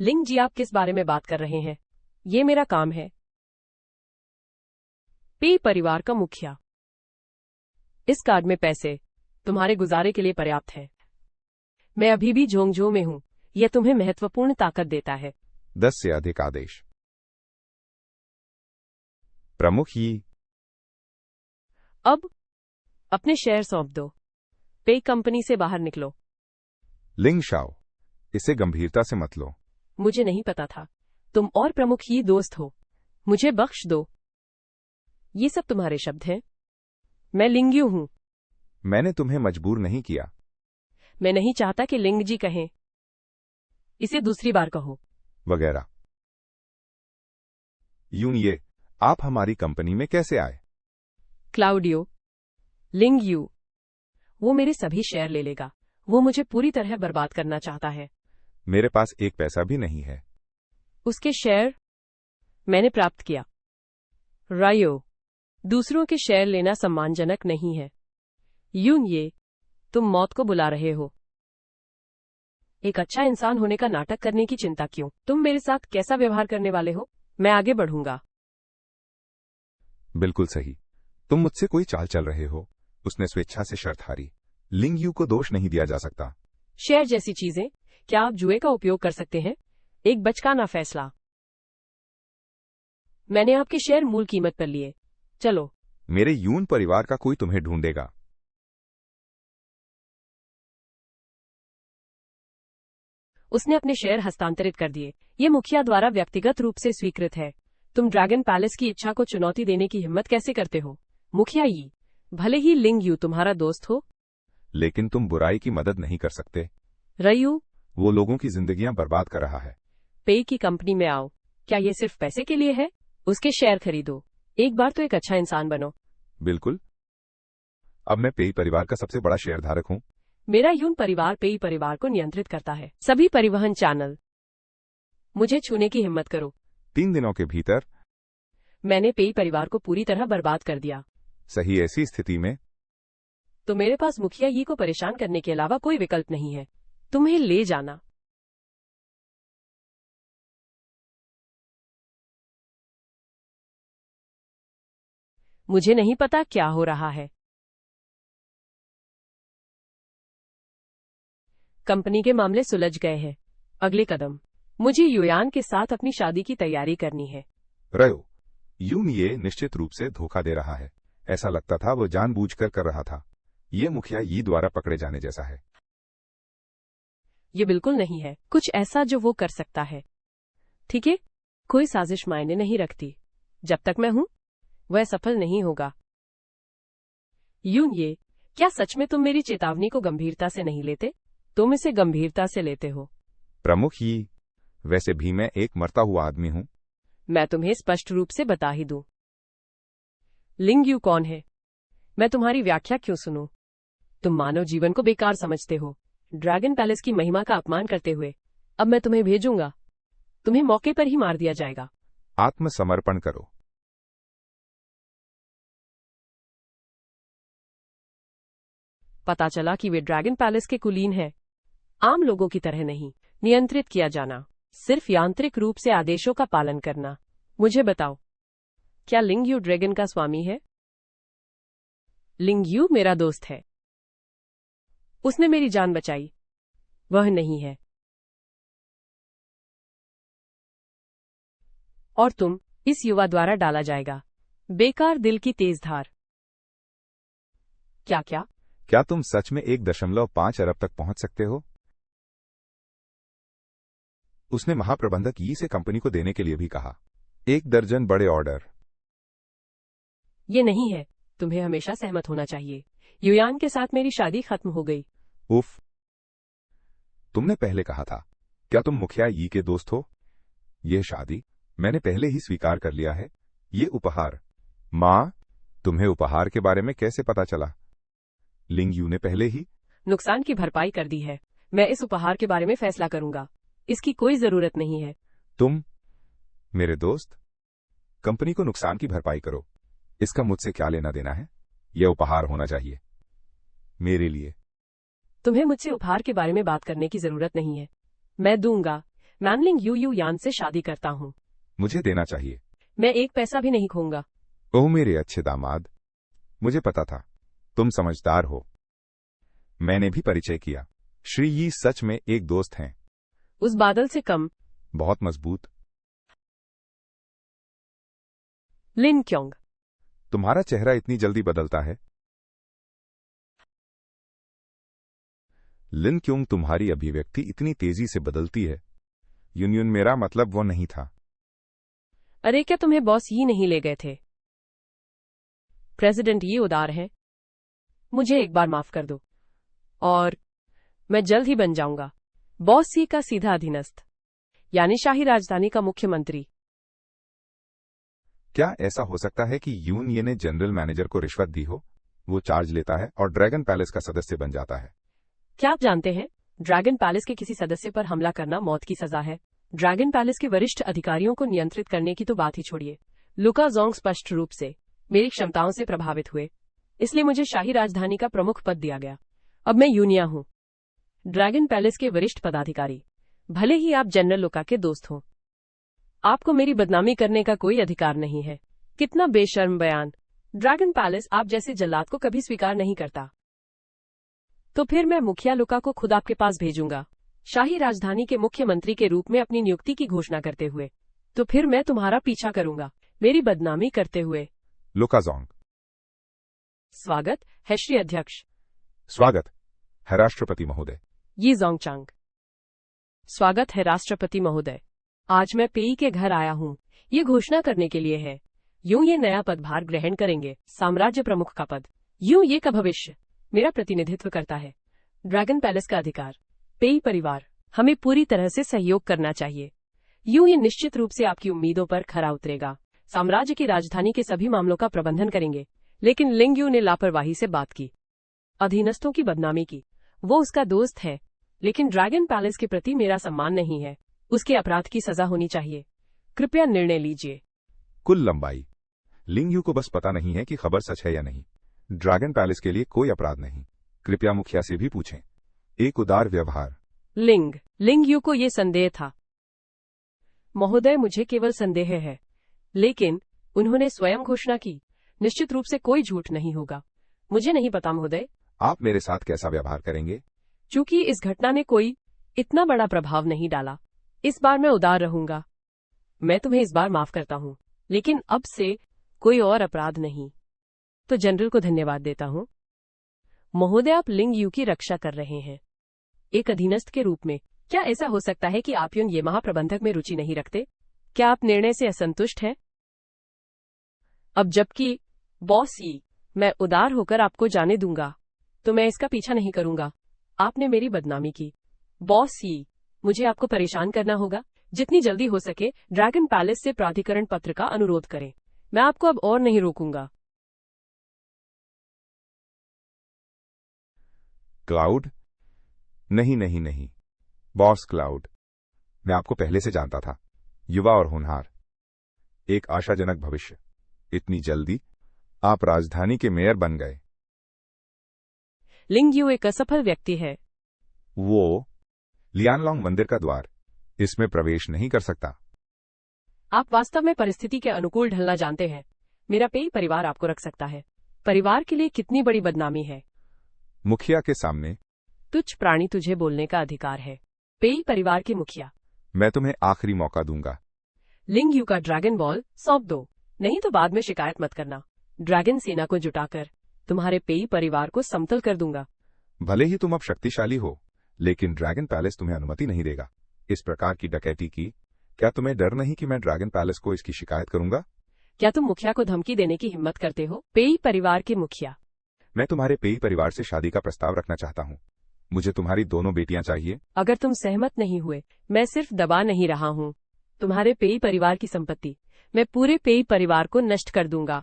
लिंग जी, आप किस बारे में बात कर रहे हैं? ये मेरा काम है। पेई परिवार का मुखिया। इस कार्ड में पैसे तुम्हारे गुजारे के लिए पर्याप्त है। मैं अभी भी झोंगझो में हूँ। यह तुम्हें महत्वपूर्ण ताकत देता है। 10 से अधिक आदेश। प्रमुख ही। अब अपने शेयर सौंप दो। पे कंपनी से बाहर निकलो। लिंग शाओ, इसे गंभीरता से मत लो। मुझे नहीं पता था तुम और प्रमुख ही दोस्त हो। मुझे बख्श दो। ये सब तुम्हारे शब्द हैं। मैं लिंग्यू हूं। मैंने तुम्हें मजबूर नहीं किया। मैं नहीं चाहता कि लिंग जी कहें। इसे दूसरी बार कहो। वगैरह। यूं ये आप हमारी कंपनी में कैसे आए? क्लाउडियो, लिंग यू, वो मेरे सभी शेयर ले लेगा। वो मुझे पूरी तरह बर्बाद करना चाहता है। मेरे पास एक पैसा भी नहीं है। उसके शेयर मैंने प्राप्त किया। रायो, दूसरों के शेयर लेना सम्मानजनक नहीं है। यूं ये तुम मौत को बुला रहे हो। एक अच्छा इंसान होने का नाटक करने की चिंता क्यों? तुम मेरे साथ कैसा व्यवहार करने वाले हो? मैं आगे बढ़ूंगा। बिल्कुल सही। तुम मुझसे कोई चाल चल रहे हो। उसने स्वेच्छा से शर्त हारी। लिंग यू को दोष नहीं दिया जा सकता। शेयर जैसी चीजें क्या आप जुए का उपयोग कर सकते हैं? एक बचकाना फैसला। मैंने आपके शेयर मूल कीमत पर लिए। चलो। मेरे यून परिवार का कोई तुम्हें ढूंढेगा। उसने अपने शेयर हस्तांतरित कर दिए। ये मुखिया द्वारा व्यक्तिगत रूप से स्वीकृत है। तुम ड्रैगन पैलेस की इच्छा को चुनौती देने की हिम्मत कैसे करते हो? मुखिया यी, भले ही लिंग यू तुम्हारा दोस्त हो, लेकिन तुम बुराई की मदद नहीं कर सकते। रयू, वो लोगों की जिंदगियां बर्बाद कर रहा है। पे की कंपनी में आओ। क्या ये सिर्फ पैसे के लिए है? उसके शेयर खरीदो। एक बार तो एक अच्छा इंसान बनो। बिल्कुल। अब मैं पेई परिवार का सबसे बड़ा शेयरधारक हूं। मेरा यून परिवार पेई परिवार को नियंत्रित करता है। सभी परिवहन चैनल, मुझे छूने की हिम्मत करो। 3 दिनों के भीतर। मैंने पेई परिवार को पूरी तरह बर्बाद कर दिया। सही, ऐसी स्थिति में तो मेरे पास मुखिया यी को परेशान करने के अलावा कोई विकल्प नहीं है। तुम्हें ले जाना। मुझे नहीं पता क्या हो रहा है। कंपनी के मामले सुलझ गए हैं। अगले कदम, मुझे युयान के साथ अपनी शादी की तैयारी करनी है। रयो, यून ये निश्चित रूप से धोखा दे रहा है। ऐसा लगता था वो जानबूझकर कर रहा था। ये मुखिया यी द्वारा पकड़े जाने जैसा है। ये बिल्कुल नहीं है कुछ ऐसा जो वो कर सकता है। ठीक है, कोई साजिश मायने नहीं रखती। जब तक मैं हूं, वह सफल नहीं होगा। यून ये, क्या सच में तुम मेरी चेतावनी को गंभीरता से नहीं लेते? तुम इसे गंभीरता से लेते हो। प्रमुख यी, वैसे भी मैं एक मरता हुआ आदमी हूं। मैं तुम्हें स्पष्ट रूप से बता ही दूं। लिंग यू कौन है? मैं तुम्हारी व्याख्या क्यों सुनूं? तुम मानव जीवन को बेकार समझते हो, ड्रैगन पैलेस की महिमा का अपमान करते हुए। अब मैं तुम्हें भेजूंगा। तुम्हें मौके पर ही मार दिया जाएगा। आत्मसमर्पण करो। पता चला कि वे ड्रैगन पैलेस के कुलीन हैं। आम लोगों की तरह नहीं। नियंत्रित किया जाना, सिर्फ यांत्रिक रूप से आदेशों का पालन करना। मुझे बताओ, क्या लिंग यू ड्रैगन का स्वामी है? लिंग यू मेरा दोस्त है। उसने मेरी जान बचाई। वह नहीं है। और तुम इस युवा द्वारा डाला जाएगा। बेकार दिल की तेज धार। क्या क्या? क्या तुम सच में 1.5 अरब तक पहुंच सकते हो? उसने महाप्रबंधक यी से कंपनी को देने के लिए भी कहा। 1 दर्जन बड़े ऑर्डर। ये नहीं है। तुम्हें हमेशा सहमत होना चाहिए। युयान के साथ मेरी शादी खत्म हो गई। उफ, तुमने पहले कहा था। क्या तुम मुखिया यी के दोस्त हो? यह शादी मैंने पहले ही स्वीकार कर लिया है। ये उपहार। माँ, तुम्हें उपहार के बारे में कैसे पता चला? लिंग यू ने पहले ही नुकसान की भरपाई कर दी है। मैं इस उपहार के बारे में फैसला करूंगा। इसकी कोई जरूरत नहीं है। तुम मेरे दोस्त, कंपनी को नुकसान की भरपाई करो। इसका मुझसे क्या लेना देना है? यह उपहार होना चाहिए मेरे लिए। तुम्हें मुझसे उपहार के बारे में बात करने की जरूरत नहीं है। मैं दूंगा। मैनलिंग यू यान से शादी करता हूँ। मुझे देना चाहिए। मैं एक पैसा भी नहीं खोऊंगा। ओह मेरे अच्छे दामाद, मुझे पता था तुम समझदार हो। मैंने भी परिचय किया। श्री यी सच में एक दोस्त हैं। उस बादल से कम। बहुत मजबूत। लिन क्योंग, तुम्हारा चेहरा इतनी जल्दी बदलता है। लिन क्योंग, तुम्हारी अभिव्यक्ति इतनी तेजी से बदलती है। यूनियन, मेरा मतलब वो नहीं था। अरे क्या तुम्हें बॉस ही नहीं ले गए थे? प्रेसिडेंट ये उदार है। मुझे एक बार माफ कर दो। और मैं जल्द ही बन जाऊंगा बॉस सी का सीधा अधीनस्थ, यानी शाही राजधानी का मुख्यमंत्री। क्या ऐसा हो सकता है कि यून ये ने जनरल मैनेजर को रिश्वत दी हो? वो चार्ज लेता है और ड्रैगन पैलेस का सदस्य बन जाता है। क्या आप जानते हैं, ड्रैगन पैलेस के किसी सदस्य पर हमला करना मौत की सजा है। ड्रैगन पैलेस के वरिष्ठ अधिकारियों को नियंत्रित करने की तो बात ही छोड़िए। लुका जोंग स्पष्ट रूप से मेरी क्षमताओं से प्रभावित हुए, इसलिए मुझे शाही राजधानी का प्रमुख पद दिया गया। अब मैं यूनिया हूं, ड्रैगन पैलेस के वरिष्ठ पदाधिकारी, भले ही आप जनरल लुका के दोस्त हों। आपको मेरी बदनामी करने का कोई अधिकार नहीं है। कितना बेशर्म बयान। ड्रैगन पैलेस आप जैसे जल्लाद को कभी स्वीकार नहीं करता। तो फिर मैं मुखिया लुका को खुद आपके पास भेजूंगा, शाही राजधानी के मुख्यमंत्री के रूप में अपनी नियुक्ति की घोषणा करते हुए। तो फिर मैं तुम्हारा पीछा करूंगा, मेरी बदनामी करते हुए। लुका जोंग। स्वागत है श्री अध्यक्ष। स्वागत है राष्ट्रपति महोदय। ये जोंग चांग। स्वागत है राष्ट्रपति महोदय। आज मैं पेई के घर आया हूँ, ये घोषणा करने के लिए है, यूं ये नया पदभार ग्रहण करेंगे, साम्राज्य प्रमुख का पद। यूं ये का भविष्य मेरा प्रतिनिधित्व करता है। ड्रैगन पैलेस का अधिकार, पेई परिवार, हमें पूरी तरह से सहयोग करना चाहिए। यूं ये निश्चित रूप से आपकी उम्मीदों पर खरा उतरेगा। साम्राज्य की राजधानी के सभी मामलों का प्रबंधन करेंगे। लेकिन लिंग यू ने लापरवाही से बात की, अधीनस्थों की बदनामी की। वो उसका दोस्त है, लेकिन ड्रैगन पैलेस के प्रति मेरा सम्मान नहीं है। उसके अपराध की सजा होनी चाहिए। कृपया निर्णय लीजिए। कुल लंबाई। लिंग यू को बस पता नहीं है कि खबर सच है या नहीं। ड्रैगन पैलेस के लिए कोई अपराध नहीं। कृपया मुखिया से भी पूछें। एक उदार व्यवहार। लिंग यू को ये संदेह था। महोदय, मुझे केवल संदेह है, लेकिन उन्होंने स्वयं घोषणा की। निश्चित रूप से कोई झूठ नहीं होगा। मुझे नहीं पता महोदय। आप मेरे साथ कैसा व्यवहार करेंगे? चूंकि इस घटना ने कोई इतना बड़ा प्रभाव नहीं डाला, इस बार मैं उदार रहूंगा। मैं तुम्हें इस बार माफ करता हूं, लेकिन अब से कोई और अपराध नहीं। तो जनरल को धन्यवाद देता हूं। महोदय, आप लिंग यू की रक्षा कर रहे हैं एक अधीनस्थ के रूप में। क्या ऐसा हो सकता है कि आप यूं ये महाप्रबंधक में रुचि नहीं रखते? क्या आप निर्णय से असंतुष्ट हैं? अब जबकि बॉस ई, मैं उदार होकर आपको जाने दूंगा, तो मैं इसका पीछा नहीं करूंगा। आपने मेरी बदनामी की। बॉस ई, मुझे आपको परेशान करना होगा। जितनी जल्दी हो सके ड्रैगन पैलेस से प्राधिकरण पत्र का अनुरोध करें। मैं आपको अब और नहीं रोकूंगा। क्लाउड? नहीं नहीं नहीं, बॉस क्लाउड, मैं आपको पहले से जानता था। युवा और होनहार, एक आशाजनक भविष्य। इतनी जल्दी आप राजधानी के मेयर बन गए। लिंग यू एक असफल व्यक्ति है। वो लियानलोंग मंदिर का द्वार, इसमें प्रवेश नहीं कर सकता। आप वास्तव में परिस्थिति के अनुकूल ढलना जानते हैं। मेरा पेई परिवार आपको रख सकता है। परिवार के लिए कितनी बड़ी बदनामी है। मुखिया के सामने तुच्छ प्राणी, तुझे बोलने का अधिकार है। पेई परिवार के मुखिया, मैं तुम्हें आखिरी मौका दूंगा। लिंग यू का ड्रैगन बॉल सौंप दो, नहीं तो बाद में शिकायत मत करना। ड्रैगन सेना को जुटाकर तुम्हारे पेई परिवार को समतल कर दूंगा। भले ही तुम अब शक्तिशाली हो, लेकिन ड्रैगन पैलेस तुम्हें अनुमति नहीं देगा इस प्रकार की डकैती की। क्या तुम्हें डर नहीं कि मैं ड्रैगन पैलेस को इसकी शिकायत करूंगा? क्या तुम मुखिया को धमकी देने की हिम्मत करते हो? पेई परिवार के मुखिया, मैं तुम्हारे पेई परिवार से शादी का प्रस्ताव रखना चाहता हूँ। मुझे तुम्हारी दोनों बेटियां चाहिए। अगर तुम सहमत नहीं हुए, मैं सिर्फ दबा नहीं रहा हूँ। तुम्हारे पेई परिवार की संपत्ति मैं पूरे पेई परिवार को नष्ट कर दूंगा,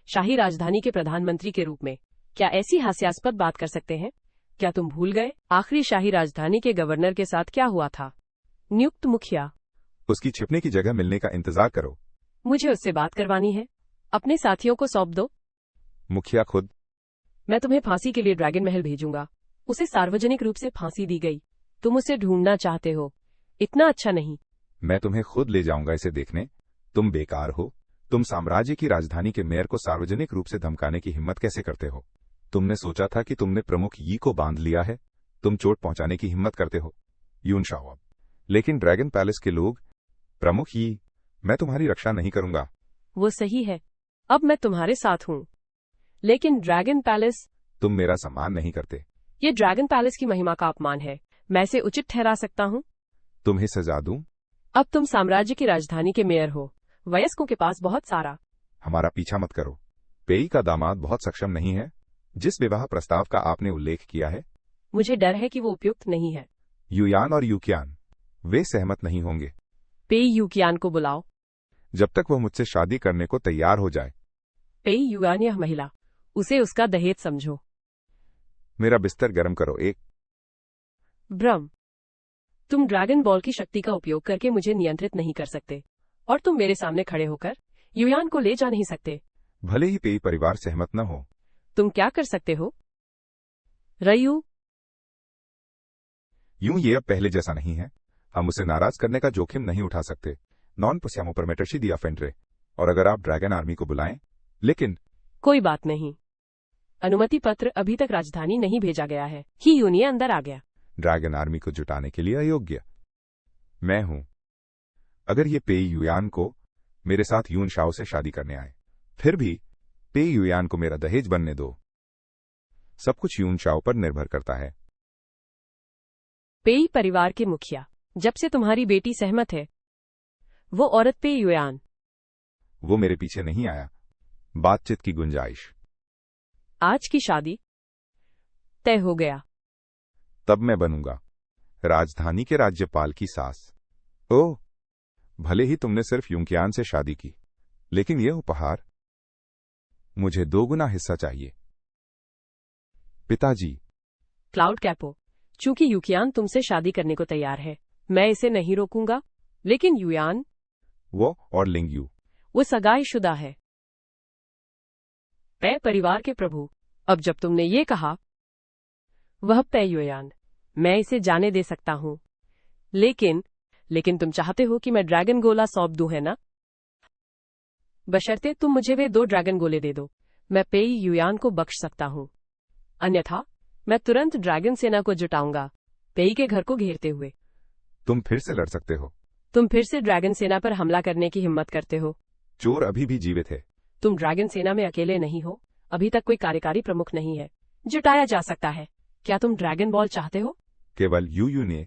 शाही राजधानी के प्रधानमंत्री के रूप में। क्या ऐसी हास्यास्पद बात कर सकते हैं? क्या तुम भूल गए आखिरी शाही राजधानी के गवर्नर के साथ क्या हुआ था? नियुक्त मुखिया, उसकी छिपने की जगह मिलने का इंतजार करो। मुझे उससे बात करवानी है। अपने साथियों को सौंप दो। मुखिया खुद। मैं तुम्हें फांसी के लिए ड्रैगन महल भेजूंगा। उसे सार्वजनिक रूप से फांसी दी गई। तुम उसे ढूंढना चाहते हो, इतना अच्छा नहीं। मैं तुम्हें खुद ले जाऊंगा इसे देखने। तुम बेकार हो। तुम साम्राज्य की राजधानी के मेयर को सार्वजनिक रूप से धमकाने की हिम्मत कैसे करते हो? तुमने सोचा था कि तुमने प्रमुख यी को बांध लिया है। तुम चोट पहुंचाने की हिम्मत करते हो, यून शाओ। लेकिन ड्रैगन पैलेस के लोग, प्रमुख यी, मैं तुम्हारी रक्षा नहीं करूंगा। वो सही है, अब मैं तुम्हारे साथ हूँ। लेकिन ड्रैगन पैलेस, तुम मेरा सम्मान नहीं करते। ये ड्रैगन पैलेस की महिमा का अपमान है। मैं इसे उचित ठहरा सकता हूँ। तुम्हें सजा दूं? अब तुम साम्राज्य की राजधानी के मेयर हो। वयस्कों के पास बहुत सारा। हमारा पीछा मत करो। पेई का दामाद बहुत सक्षम नहीं है। जिस विवाह प्रस्ताव का आपने उल्लेख किया है, मुझे डर है कि वो उपयुक्त नहीं है। युयान और यूकियान, वे सहमत नहीं होंगे। पेई यूकियान को बुलाओ। जब तक वह मुझसे शादी करने को तैयार हो जाए। पेई युआन, यह महिला, उसे उसका दहेज समझो। मेरा बिस्तर गर्म करो। एक ब्रह्म, तुम ड्रैगन बॉल की शक्ति का उपयोग करके मुझे नियंत्रित नहीं कर सकते, और तुम मेरे सामने खड़े होकर युयान को ले जा नहीं सकते। भले ही पेई परिवार सहमत न हो। तुम क्या कर सकते हो? रयू, यूं ये अब पहले जैसा नहीं है। हम उसे नाराज करने का जोखिम नहीं उठा सकते। Non possiamo permetterci di offendere। और अगर आप ड्रैगन आर्मी को बुलाएं, लेकिन कोई बात नहीं। अनुमति पत्र अभी तक राजधानी नहीं भेजा गया है। ही यूनिय अंदर आ गया। ड्रैगन आर्मी को जुटाने के लिए अयोग्य मैं हूं। अगर ये पेई युयान को मेरे साथ यून शाओ से शादी करने आए, फिर भी पेई युयान को मेरा दहेज बनने दो। सब कुछ यून शाओ पर निर्भर करता है। पेई परिवार के मुखिया, जब से तुम्हारी बेटी सहमत है, वो औरत पेई युयान। वो मेरे पीछे नहीं आया। बातचीत की गुंजाइश। आज की शादी तय हो गया। तब मैं बनूंगा राजधानी के राज्यपाल की सास। ओह, भले ही तुमने सिर्फ यूंकियान से शादी की, लेकिन यह उपहार, मुझे 2 गुना हिस्सा चाहिए। पिताजी। क्लाउड कैपो, चूंकि यूकियान तुमसे शादी करने को तैयार है, मैं इसे नहीं रोकूंगा, लेकिन युयान, वो और लिंग यू, वो सगाईशुदा है। पे परिवार के प्रभु, अब जब तुमने ये कहा, वह पे युयान, मैं इसे जाने दे सकता हूं, लेकिन तुम चाहते हो कि मैं ड्रैगन गोला सौंप दूं, है ना? बशर्ते तुम मुझे वे 2 ड्रैगन गोले दे दो, मैं पेई युयान को बख्श सकता हूं। अन्यथा मैं तुरंत ड्रैगन सेना को जुटाऊंगा, पेई के घर को घेरते हुए। तुम फिर से लड़ सकते हो। तुम फिर से ड्रैगन सेना पर हमला करने की हिम्मत करते हो। चोर अभी भी जीवित है। तुम ड्रैगन सेना में अकेले नहीं हो। अभी तक कोई कार्यकारी प्रमुख नहीं है। जुटाया जा सकता है। क्या तुम ड्रैगन बॉल चाहते हो? केवल यू ने।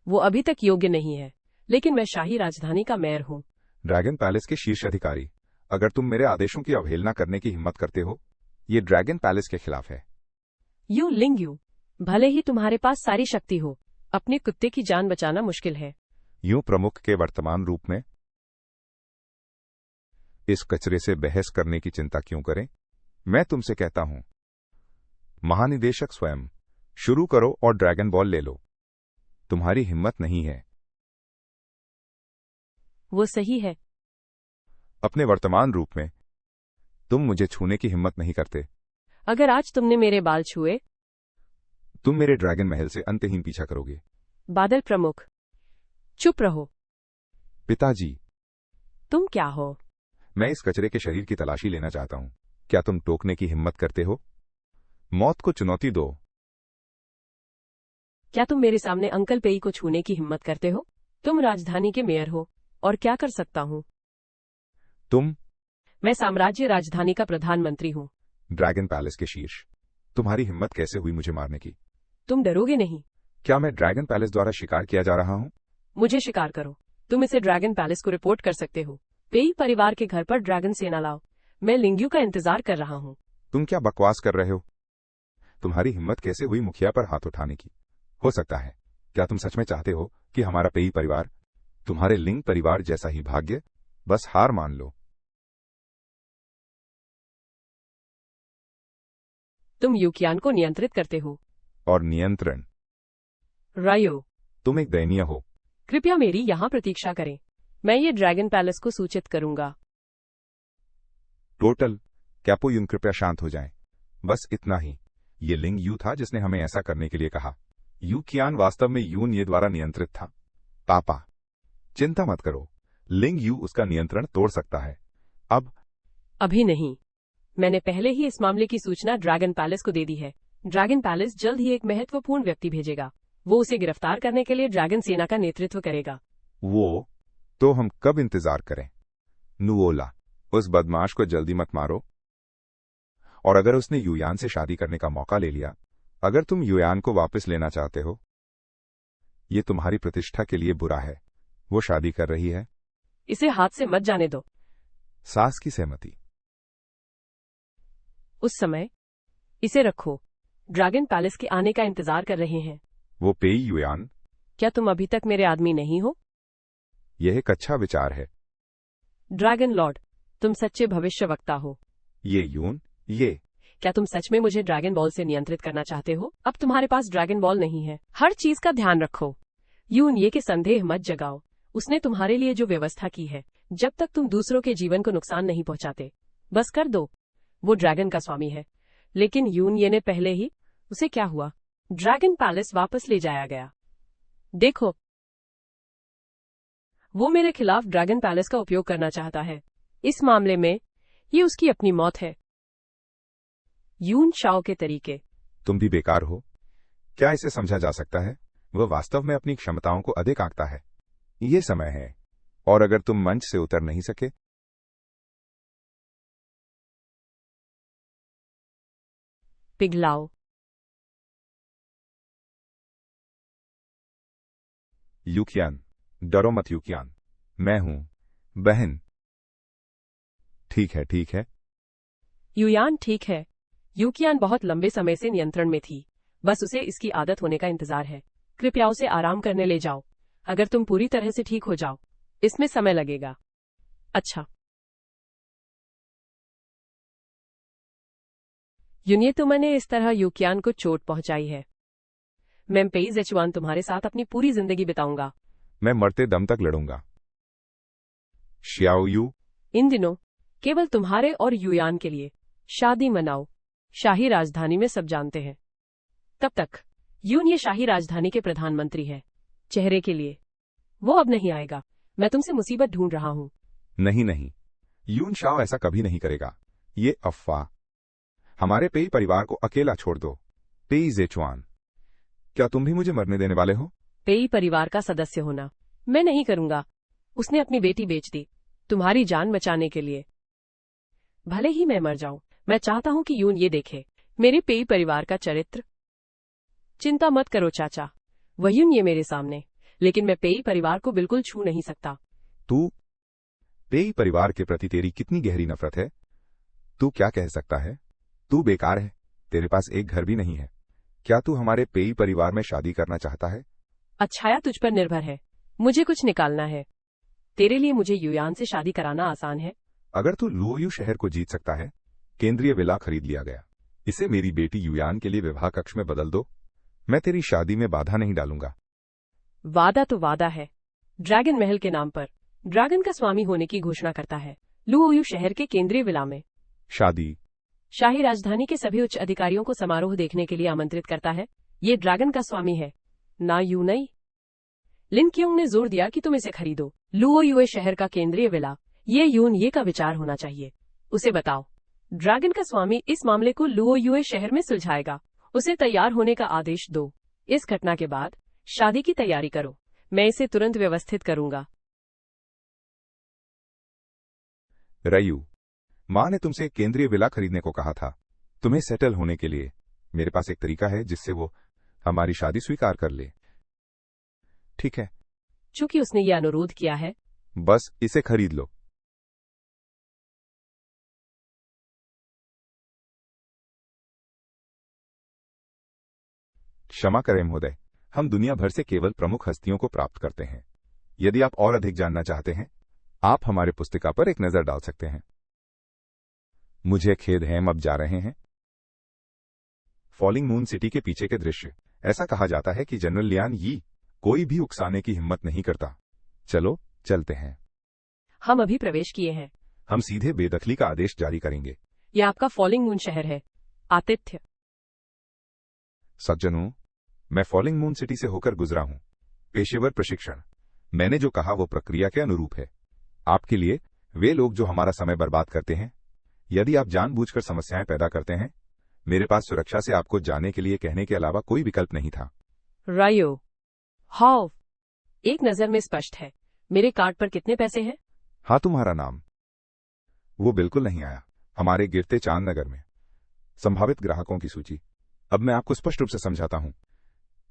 वो अभी तक योग्य नहीं है, लेकिन मैं शाही राजधानी का मेयर हूँ। ड्रैगन पैलेस के शीर्ष अधिकारी, अगर तुम मेरे आदेशों की अवहेलना करने की हिम्मत करते हो, ये ड्रैगन पैलेस के खिलाफ है। यू लिंग यू, भले ही तुम्हारे पास सारी शक्ति हो, अपने कुत्ते की जान बचाना मुश्किल है। यूं प्रमुख के वर्तमान रूप में इस कचरे से बहस करने की चिंता क्यों करें? मैं तुमसे कहता हूं, महानिदेशक स्वयं, शुरू करो और ड्रैगन बॉल ले लो। तुम्हारी हिम्मत नहीं है। वो सही है। अपने वर्तमान रूप में तुम मुझे छूने की हिम्मत नहीं करते। अगर आज तुमने मेरे बाल छुए, तुम मेरे ड्रैगन महल से अंतहीन पीछा करोगे। बादल प्रमुख, चुप रहो। पिताजी। तुम क्या हो? मैं इस कचरे के शरीर की तलाशी लेना चाहता हूं। क्या तुम टोकने की हिम्मत करते हो? मौत को चुनौती दो। क्या तुम मेरे सामने अंकल पेई को छूने की हिम्मत करते हो? तुम राजधानी के मेयर हो, और क्या कर सकता हूँ? मैं साम्राज्य राजधानी का प्रधानमंत्री हूँ। ड्रैगन पैलेस के शीर्ष, तुम्हारी हिम्मत कैसे हुई मुझे मारने की? तुम डरोगे नहीं। क्या मैं ड्रैगन पैलेस द्वारा शिकार किया जा रहा हूँ? मुझे शिकार करो। तुम इसे ड्रैगन पैलेस को रिपोर्ट कर सकते हो। पेई परिवार के घर पर ड्रैगन सेना लाओ। मैं लिंग्यू का इंतजार कर रहा हूँ। तुम क्या बकवास कर रहे हो? तुम्हारी हिम्मत कैसे हुई मुखिया पर हाथ उठाने की? हो सकता है, क्या तुम सच में चाहते हो कि हमारा पेई परिवार तुम्हारे लिंग परिवार जैसा ही भाग्य? बस हार मान लो। तुम यूकियान को नियंत्रित करते हो। और नियंत्रण। रायो, तुम एक दयनीय हो। कृपया मेरी यहाँ प्रतीक्षा करें। मैं ये ड्रैगन पैलेस को सूचित करूंगा। टोटल कैपो यून, कृपया शांत हो जाएं। बस इतना ही। ये लिंग यू था जिसने हमें ऐसा करने के लिए कहा। यूकियान वास्तव में यून ये द्वारा नियंत्रित था। पापा, चिंता मत करो, लिंग यू उसका नियंत्रण तोड़ सकता है। अभी नहीं। मैंने पहले ही इस मामले की सूचना ड्रैगन पैलेस को दे दी है। ड्रैगन पैलेस जल्द ही एक महत्वपूर्ण व्यक्ति भेजेगा। वो उसे गिरफ्तार करने के लिए ड्रैगन सेना का नेतृत्व करेगा। वो तो हम कब इंतजार करें? नुओला, उस बदमाश को जल्दी मत मारो। और अगर उसने युयान से शादी करने का मौका ले लिया, अगर तुम युयान को वापस लेना चाहते हो, ये तुम्हारी प्रतिष्ठा के लिए बुरा है। वो शादी कर रही है। इसे हाथ से मत जाने दो। सास की सहमति। उस समय इसे रखो। ड्रैगन पैलेस के आने का इंतजार कर रहे हैं। वो पेई युयान, क्या तुम अभी तक मेरे आदमी नहीं हो? यह एक अच्छा विचार है। ड्रैगन लॉर्ड, तुम सच्चे भविष्यवक्ता हो। ये यून, ये क्या तुम सच में मुझे ड्रैगन बॉल से नियंत्रित करना चाहते हो? अब तुम्हारे पास ड्रैगन बॉल नहीं है। हर चीज का ध्यान रखो। यून, ये के संदेह मत जगाओ। उसने तुम्हारे लिए जो व्यवस्था की है, जब तक तुम दूसरों के जीवन को नुकसान नहीं पहुंचाते, बस कर दो। वो ड्रैगन का स्वामी है। लेकिन यून ये ने पहले ही, उसे क्या हुआ? ड्रैगन पैलेस वापस ले जाया गया। देखो, वो मेरे खिलाफ ड्रैगन पैलेस का उपयोग करना चाहता है। इस मामले में ये उसकी अपनी मौत है। यून शाओ के तरीके। तुम भी बेकार हो। क्या इसे समझा जा सकता है? वह वास्तव में अपनी क्षमताओं को अधिक आंकता है। ये समय है, और अगर तुम मंच से उतर नहीं सके, पिघलाओ। यूकियान, डरो मत यूकियान, मैं हूं, बहन। ठीक है, ठीक है। युयान, ठीक है। यूकियान बहुत लंबे समय से नियंत्रण में थी। बस उसे इसकी आदत होने का इंतजार है। कृपया उसे आराम करने ले जाओ। अगर तुम पूरी तरह से ठीक हो जाओ, इसमें समय लगेगा। अच्छा। यूनिये, तुमने इस तरह यूकियान को चोट पहुंचाई है। मैं पेई जेचुआन तुम्हारे साथ अपनी पूरी जिंदगी बिताऊंगा। मैं मरते दम तक लड़ूंगा। शियाओ यू, इन दिनों केवल तुम्हारे और युयान के लिए शादी मनाओ। शाही राजधानी में सब जानते हैं। तब तक यून ये शाही राजधानी के प्रधानमंत्री है। चेहरे के लिए वो अब नहीं आएगा। मैं तुमसे मुसीबत ढूंढ रहा हूं। नहीं नहीं, यून शाओ ऐसा कभी नहीं करेगा। ये अफवाह। हमारे पेई परिवार को अकेला छोड़ दो। पेई जेचुआन, क्या तुम भी मुझे मरने देने वाले हो? पेई परिवार का सदस्य होना मैं नहीं करूंगा। उसने अपनी बेटी बेच दी तुम्हारी जान बचाने के लिए। भले ही मैं मर जाऊं, मैं चाहता हूं कि यून ये देखे मेरे पेई परिवार का चरित्र। चिंता मत करो चाचा, वह यून ये मेरे सामने, लेकिन मैं पेई परिवार को बिल्कुल छू नहीं सकता। तू, पेई परिवार के प्रति तेरी कितनी गहरी नफरत है? तू क्या कह सकता है? तू बेकार है। तेरे पास एक घर भी नहीं है। क्या तू हमारे पेई परिवार में शादी करना चाहता है? अच्छाया तुझ पर निर्भर है। मुझे कुछ निकालना है। तेरे लिए मुझे युयान से शादी कराना आसान है। अगर तू लुओयू शहर को जीत सकता है, केंद्रीय विला खरीद लिया गया। इसे मेरी बेटी युयान के लिए विवाह कक्ष में बदल दो। मैं तेरी शादी में बाधा नहीं डालूंगा। वादा तो वादा है। ड्रैगन महल के नाम पर ड्रैगन का स्वामी होने की घोषणा करता है। लुओयू शहर के केंद्रीय विला में शादी। शाही राजधानी के सभी उच्च अधिकारियों को समारोह देखने के लिए आमंत्रित करता है। ये ड्रैगन का स्वामी है, ना यू नहीं। लिन क्योंग ने जोर दिया कि तुम इसे खरीदो। लुओयू शहर का केंद्रीय विला, ये यून ये का विचार होना चाहिए। उसे बताओ, ड्रैगन का स्वामी इस मामले को लुओयू शहर में सुलझाएगा। उसे तैयार होने का आदेश दो। इस घटना के बाद शादी की तैयारी करो। मैं इसे तुरंत व्यवस्थित करूंगा। रयू, मां ने तुमसे केंद्रीय विला खरीदने को कहा था। तुम्हें सेटल होने के लिए मेरे पास एक तरीका है जिससे वो हमारी शादी स्वीकार कर ले। ठीक है? चूंकि उसने ये अनुरोध किया है, बस इसे खरीद लो। क्षमा करें महोदय, हम दुनिया भर से केवल प्रमुख हस्तियों को प्राप्त करते हैं। यदि आप और अधिक जानना चाहते हैं, आप हमारे पुस्तिका पर एक नजर डाल सकते हैं। मुझे खेद है, हम अब जा रहे हैं। फॉलिंग मून सिटी के पीछे के दृश्य। ऐसा कहा जाता है कि जनरल लियान यी कोई भी उकसाने की हिम्मत नहीं करता। चलो चलते हैं। हम अभी प्रवेश किए हैं। हम सीधे बेदखली का आदेश जारी करेंगे। यह आपका फॉलिंग मून शहर है। आतिथ्य। सज्जनों, मैं फॉलिंग मून सिटी से होकर गुजरा हूं। पेशेवर प्रशिक्षण। मैंने जो कहा वो प्रक्रिया के अनुरूप है। आपके लिए वे लोग जो हमारा समय बर्बाद करते हैं, यदि आप जानबूझकर समस्याएं पैदा करते हैं, मेरे पास सुरक्षा से आपको जाने के लिए कहने के अलावा कोई विकल्प नहीं था। रायो, हाउ, एक नजर में स्पष्ट है। मेरे कार्ड पर कितने पैसे हैं? हाँ, तुम्हारा नाम। वो बिल्कुल नहीं आया। हमारे गिरते चांद नगर में संभावित ग्राहकों की सूची। अब मैं आपको स्पष्ट रूप से समझाता हूं।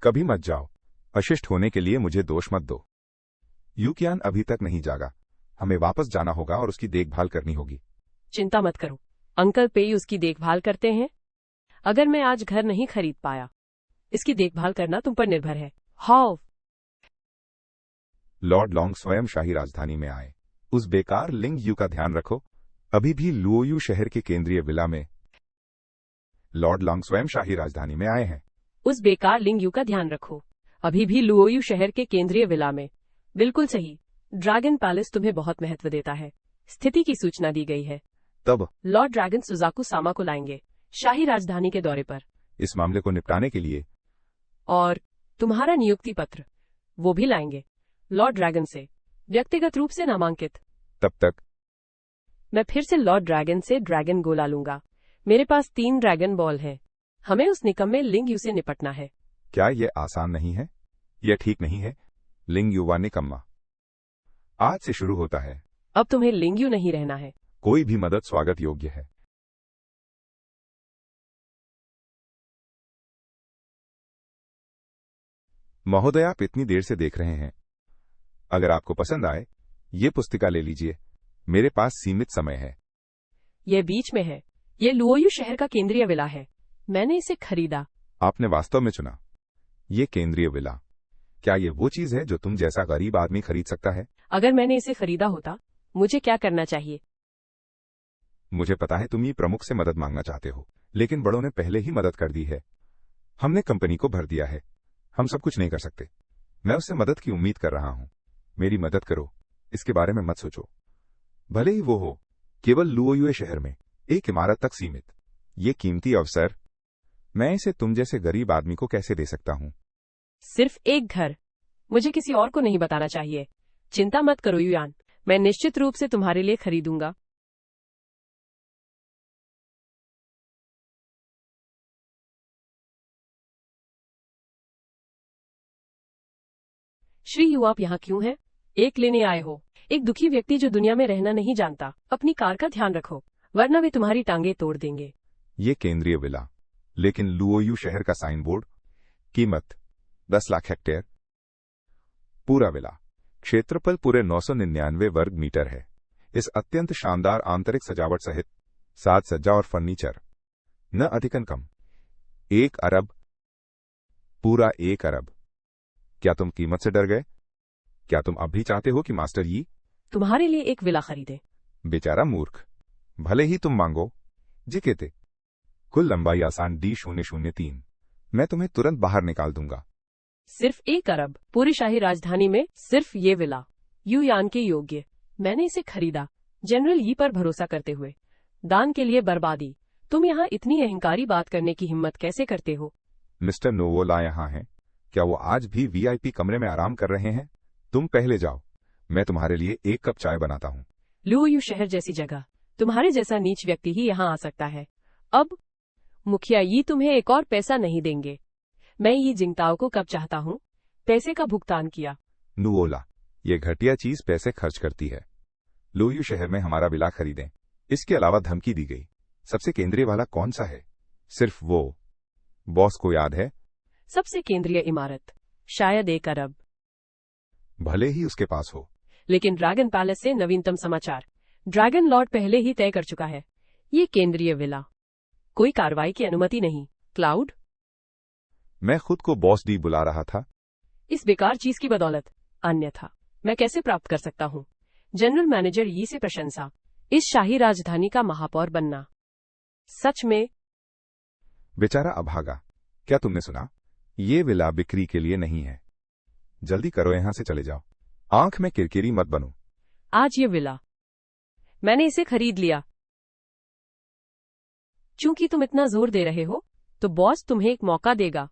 कभी मत जाओ। अशिष्ट होने के लिए मुझे दोष मत दो। यूकियान अभी तक नहीं जागा। हमें वापस जाना होगा और उसकी देखभाल करनी होगी। चिंता मत करो, अंकल पेई उसकी देखभाल करते हैं। अगर मैं आज घर नहीं खरीद पाया, इसकी देखभाल करना तुम पर निर्भर है। हाउ? लॉर्ड लॉन्ग स्वयं शाही राजधानी में आए। उस बेकार लिंग यू का ध्यान रखो, अभी भी लुओयू शहर के केंद्रीय विला में। लॉर्ड लॉन्ग स्वयं शाही राजधानी में आए हैं। उस बेकार लिंग यू का ध्यान रखो, अभी भी लुओयू शहर के केंद्रीय विला में। बिल्कुल सही। ड्रैगन पैलेस तुम्हें बहुत महत्व देता है। स्थिति की सूचना दी गई है। तब लॉर्ड ड्रैगन सुजाकू सामा को लाएंगे शाही राजधानी के दौरे पर, इस मामले को निपटाने के लिए। और तुम्हारा नियुक्ति पत्र वो भी लाएंगे लॉर्ड ड्रैगन से, व्यक्तिगत रूप से नामांकित। तब तक मैं फिर से लॉर्ड ड्रैगन से ड्रैगन गोला लूंगा। मेरे पास 3 ड्रैगन बॉल हैं। हमें उस निकम्मे लिंग यू से निपटना है। क्या यह आसान नहीं है? यह ठीक नहीं है। लिंग युवा निकम्मा। आज से शुरू होता है। अब तुम्हें लिंग यू नहीं रहना है। कोई भी मदद स्वागत योग्य है। महोदय, आप इतनी देर से देख रहे हैं। अगर आपको पसंद आए, ये पुस्तिका ले लीजिए। मेरे पास सीमित समय है। यह बीच में है। यह लुओयू शहर का केंद्रीय विला है। मैंने इसे खरीदा। आपने वास्तव में चुना। ये केंद्रीय विला। क्या ये वो चीज है जो तुम जैसा गरीब आदमी खरीद सकता है? अगर मैंने इसे खरीदा होता, मुझे क्या करना चाहिए? मुझे पता है तुम ये प्रमुख से मदद मांगना चाहते हो, लेकिन बड़ों ने पहले ही मदद कर दी है। हमने कंपनी को भर दिया है। हम सब कुछ नहीं कर सकते। मैं उससे मदद की उम्मीद कर रहा हूं। मेरी मदद करो। इसके बारे में मत सोचो। भले ही वो हो केवल लुओयू शहर में एक इमारत तक सीमित। ये कीमती अवसर, मैं इसे तुम जैसे गरीब आदमी को कैसे दे सकता हूं? सिर्फ एक घर। मुझे किसी और को नहीं बताना चाहिए। चिंता मत करो युयान, मैं निश्चित रूप से तुम्हारे लिए खरीदूंगा। श्री यू, आप यहाँ क्यों हैं? एक लेने आए हो। एक दुखी व्यक्ति जो दुनिया में रहना नहीं जानता। अपनी कार का ध्यान रखो, वरना वे तुम्हारी टांगे तोड़ देंगे। ये केंद्रीय विला, लेकिन लुओयू शहर का साइन बोर्ड। कीमत 10 लाख हेक्टेयर। पूरा विला। क्षेत्रफल पूरे 999 वर्ग मीटर है। इस अत्यंत शानदार आंतरिक सजावट सहित साज सज्जा और फर्नीचर न अधिकन कम 1 अरब। पूरा 1 अरब। क्या तुम कीमत से डर गए? क्या तुम अब भी चाहते हो कि मास्टर यी तुम्हारे लिए एक विला खरीदे? बेचारा मूर्ख। भले ही तुम मांगो। जी कहते कुल लंबाई आसान D003। मैं तुम्हें तुरंत बाहर निकाल दूंगा। सिर्फ 1 अरब। पूरी शाही राजधानी में सिर्फ ये विला युयान के योग्य। मैंने इसे खरीदा जनरल यी पर भरोसा करते हुए। दान के लिए बर्बादी। तुम यहाँ इतनी अहंकारी बात करने की हिम्मत कैसे करते हो? मिस्टर नोवोला यहाँ हैं। क्या वो आज भी VIP कमरे में आराम कर रहे हैं? तुम पहले जाओ, मैं तुम्हारे लिए 1 कप चाय बनाता हूँ। लुओयू शहर जैसी जगह तुम्हारे जैसा नीच व्यक्ति ही यहाँ आ सकता है। अब मुखिया यी तुम्हें एक और पैसा नहीं देंगे। मैं यी जिंगताओ को कब चाहता हूँ पैसे का भुगतान किया। नुओला, ये घटिया चीज पैसे खर्च करती है। लुओयू शहर में हमारा विला खरीदें। इसके अलावा धमकी दी गई। सबसे केंद्रीय वाला कौन सा है? सिर्फ वो। बॉस को याद है? सबसे केंद्रीय इमारत शायद 1 अरब। भले ही उसके पास हो। लेकिन ड्रैगन पैलेस से नवीनतम समाचार। ड्रैगन लॉर्ड पहले ही तय कर चुका है। ये केंद्रीय विला। कोई कार्रवाई की अनुमति नहीं। क्लाउड, मैं खुद को बॉस डी बुला रहा था। इस बेकार चीज की बदौलत। अन्यथा मैं कैसे प्राप्त कर सकता हूँ जनरल मैनेजर यी से प्रशंसा? इस शाही राजधानी का महापौर बनना। सच में बेचारा अभागा। क्या तुमने सुना? ये विला बिक्री के लिए नहीं है। जल्दी करो, यहां से चले जाओ। आंख में किरकिरी मत बनो। आज ये विला मैंने इसे खरीद लिया। चूंकि तुम इतना जोर दे रहे हो, तो बॉस तुम्हें एक मौका देगा,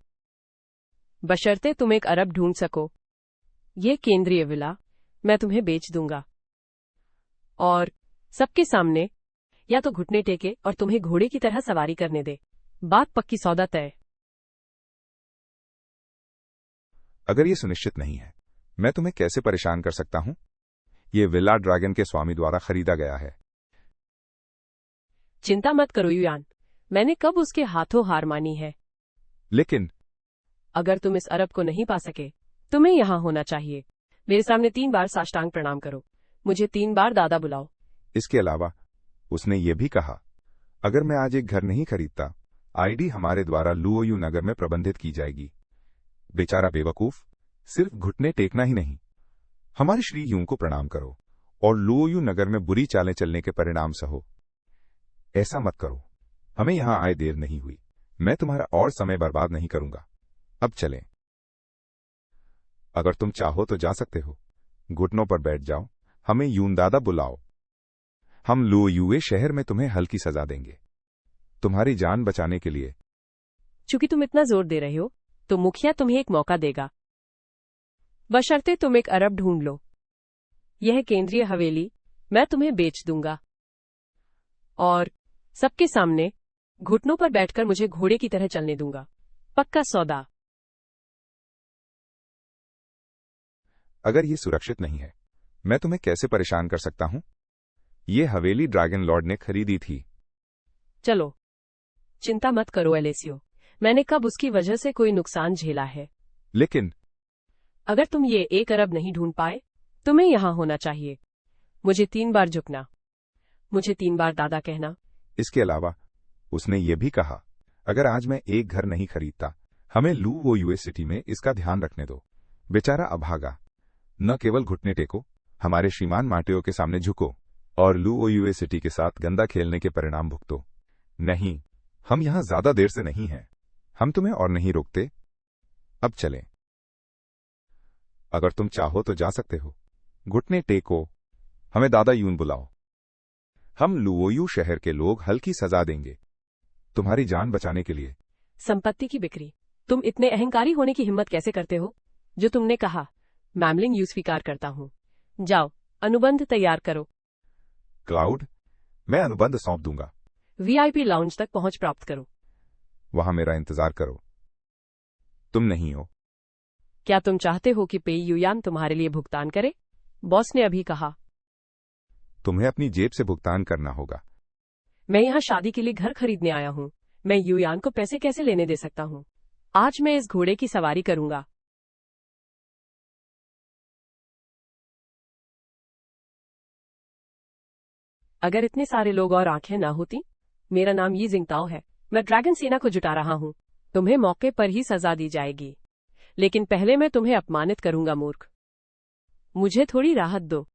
बशर्ते तुम 1 अरब ढूंढ सको। ये केंद्रीय विला मैं तुम्हें बेच दूंगा, और सबके सामने, या तो घुटने टेके और तुम्हें घोड़े की तरह सवारी करने दे। बात पक्की, सौदा तय। अगर ये सुनिश्चित नहीं है, मैं तुम्हें कैसे परेशान कर सकता हूं? ये विला ड्रैगन के स्वामी द्वारा खरीदा गया है। चिंता मत करो युयान, मैंने कब उसके हाथों हार मानी है। लेकिन अगर तुम इस अरब को नहीं पा सके, तुम्हें यहां होना चाहिए। मेरे सामने 3 बार साष्टांग प्रणाम करो। मुझे 3 बार दादा बुलाओ। इसके अलावा उसने ये भी कहा, अगर मैं आज एक घर नहीं खरीदता, आईडी हमारे द्वारा लुओयू नगर में प्रबंधित की जाएगी। बेचारा बेवकूफ, सिर्फ घुटने टेकना ही नहीं, हमारे श्री यूं को प्रणाम करो और लुओयू नगर में बुरी चालें चलने के परिणाम सहो। ऐसा मत करो, हमें यहां आए देर नहीं हुई, मैं तुम्हारा और समय बर्बाद नहीं करूंगा। अब चलें। अगर तुम चाहो तो जा सकते हो, घुटनों पर बैठ जाओ, हमें यून दादा बुलाओ। हम लुओयूए शहर में तुम्हें हल्की सजा देंगे, तुम्हारी जान बचाने के लिए। चूंकि तुम इतना जोर दे रहे हो तो मुखिया तुम्हें एक मौका देगा, बशर्ते तुम एक अरब ढूंढ लो। यह केंद्रीय हवेली मैं तुम्हें बेच दूंगा और सबके सामने घुटनों पर बैठकर मुझे घोड़े की तरह चलने दूंगा। पक्का सौदा। अगर ये सुरक्षित नहीं है, मैं तुम्हें कैसे परेशान कर सकता हूं? ये हवेली ड्रैगन लॉर्ड ने खरीदी थी। चलो, चिंता मत करो एलेसियो, मैंने कब उसकी वजह से कोई नुकसान झेला है। लेकिन अगर तुम ये 1 अरब नहीं ढूंढ पाए, तुम्हें यहां होना चाहिए। मुझे 3 बार झुकना, मुझे 3 बार दादा कहना। इसके अलावा उसने ये भी कहा, अगर आज मैं एक घर नहीं खरीदता, हमें लुओयूए सिटी में इसका ध्यान रखने दो। बेचारा अभागा, न केवल घुटने टेको, हमारे श्रीमान माटेओ के सामने झुको और लुओयूए सिटी के साथ गंदा खेलने के परिणाम भुगतो। नहीं, हम यहां ज्यादा देर से नहीं हैं, हम तुम्हें और नहीं रोकते। अब चलें। अगर तुम चाहो तो जा सकते हो, घुटने टेको, हमें दादा यून बुलाओ। हम लुओयू शहर के लोग हल्की सजा देंगे, तुम्हारी जान बचाने के लिए। संपत्ति की बिक्री, तुम इतने अहंकारी होने की हिम्मत कैसे करते हो? जो तुमने कहा, मैमलिंग यू स्वीकार करता हूं। जाओ, अनुबंध तैयार करो। क्लाउड, मैं अनुबंध सौंप दूंगा। वीआईपी लाउंज तक पहुंच प्राप्त करो। वहां मेरा इंतजार करो। तुम नहीं हो। क्या तुम चाहते हो कि पेई युयान तुम्हारे लिए भुगतान करे? बॉस ने अभी कहा। तुम्हें अपनी जेब से भुगतान करना होगा। मैं यहाँ शादी के लिए घर खरीदने आया हूँ, मैं युयान को पैसे कैसे लेने दे सकता हूँ? आज मैं इस घोड़े की सवारी करूंगा। अगर इतने सारे लोग और आंखें ना होती। मेरा नाम यी जिंगताओ है, मैं ड्रैगन सेना को जुटा रहा हूँ। तुम्हें मौके पर ही सजा दी जाएगी, लेकिन पहले मैं तुम्हें अपमानित करूंगा मूर्ख। मुझे थोड़ी राहत दो।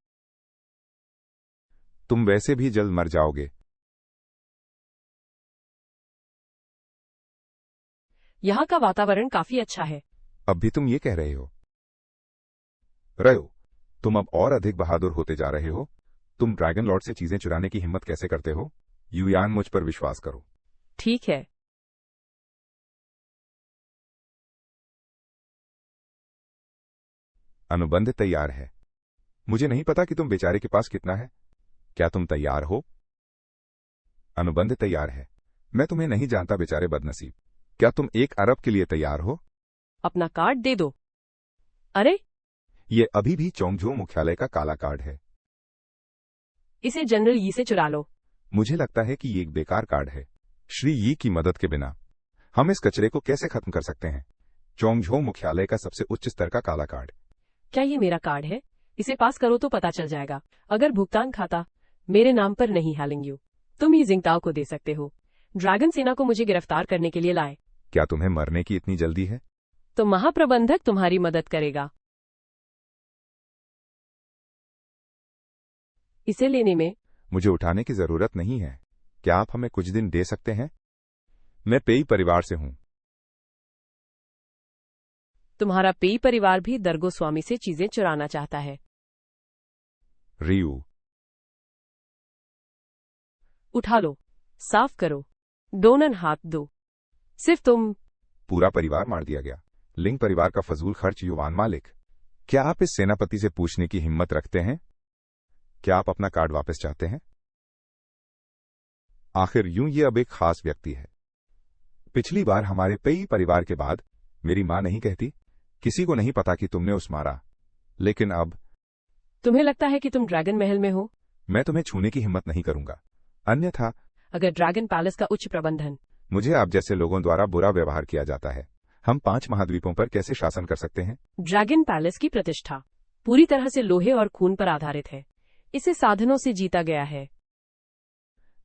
तुम वैसे भी जल्द मर जाओगे। यहाँ का वातावरण काफी अच्छा है। अब भी तुम ये कह रहे हो? रयो, तुम अब और अधिक बहादुर होते जा रहे हो। तुम ड्रैगन लॉर्ड से चीजें चुराने की हिम्मत कैसे करते हो? युयान, मुझ पर विश्वास करो। ठीक है। अनुबंध तैयार है। मुझे नहीं पता कि तुम बेचारे के पास कितना है। क्या तुम तैयार हो? अनुबंध तैयार है। मैं तुम्हें नहीं जानता बेचारे बदनसीब। क्या तुम 1 अरब के लिए तैयार हो? अपना कार्ड दे दो। अरे, ये अभी भी चोंगझो मुख्यालय का काला कार्ड है। इसे जनरल यी से चुरा लो। मुझे लगता है कि ये एक बेकार कार्ड है। श्री यी की मदद के बिना हम इस कचरे को कैसे खत्म कर सकते हैं? चोंगझो मुख्यालय का सबसे उच्च स्तर का काला कार्ड। क्या ये मेरा कार्ड है? इसे पास करो तो पता चल जाएगा। अगर भुगतान खाता मेरे नाम पर नहीं हालेंगे, तुम ही जिंगताओ को दे सकते हो। ड्रैगन सेना को मुझे गिरफ्तार करने के लिए लाए। क्या तुम्हें मरने की इतनी जल्दी है? तो महाप्रबंधक तुम्हारी मदद करेगा। इसे लेने में मुझे उठाने की जरूरत नहीं है। क्या आप हमें कुछ दिन दे सकते हैं? मैं पेई परिवार से हूं। तुम्हारा पेई परिवार भी दरगो स्वामी से चीजें चुराना चाहता है। रियू, उठा लो, साफ करो, दोनों हाथ दो। सिर्फ तुम। पूरा परिवार मार दिया गया। लिंग परिवार का फजूल खर्च। युवान मालिक, क्या आप इस सेनापति से पूछने की हिम्मत रखते हैं? क्या आप अपना कार्ड वापस चाहते हैं? आखिर यूं ये अब एक खास व्यक्ति है। पिछली बार हमारे पेई परिवार के बाद मेरी मां नहीं कहती, किसी को नहीं पता कि तुमने उस मारा। लेकिन अब तुम्हें लगता है कि तुम ड्रैगन महल में हो? मैं तुम्हें छूने की हिम्मत नहीं करूंगा। अन्यथा अगर ड्रैगन पैलेस का उच्च प्रबंधन मुझे आप जैसे लोगों द्वारा बुरा व्यवहार किया जाता है, हम 5 महाद्वीपों पर कैसे शासन कर सकते हैं? ड्रैगन पैलेस की प्रतिष्ठा पूरी तरह से लोहे और खून पर आधारित है। इसे साधनों से जीता गया है।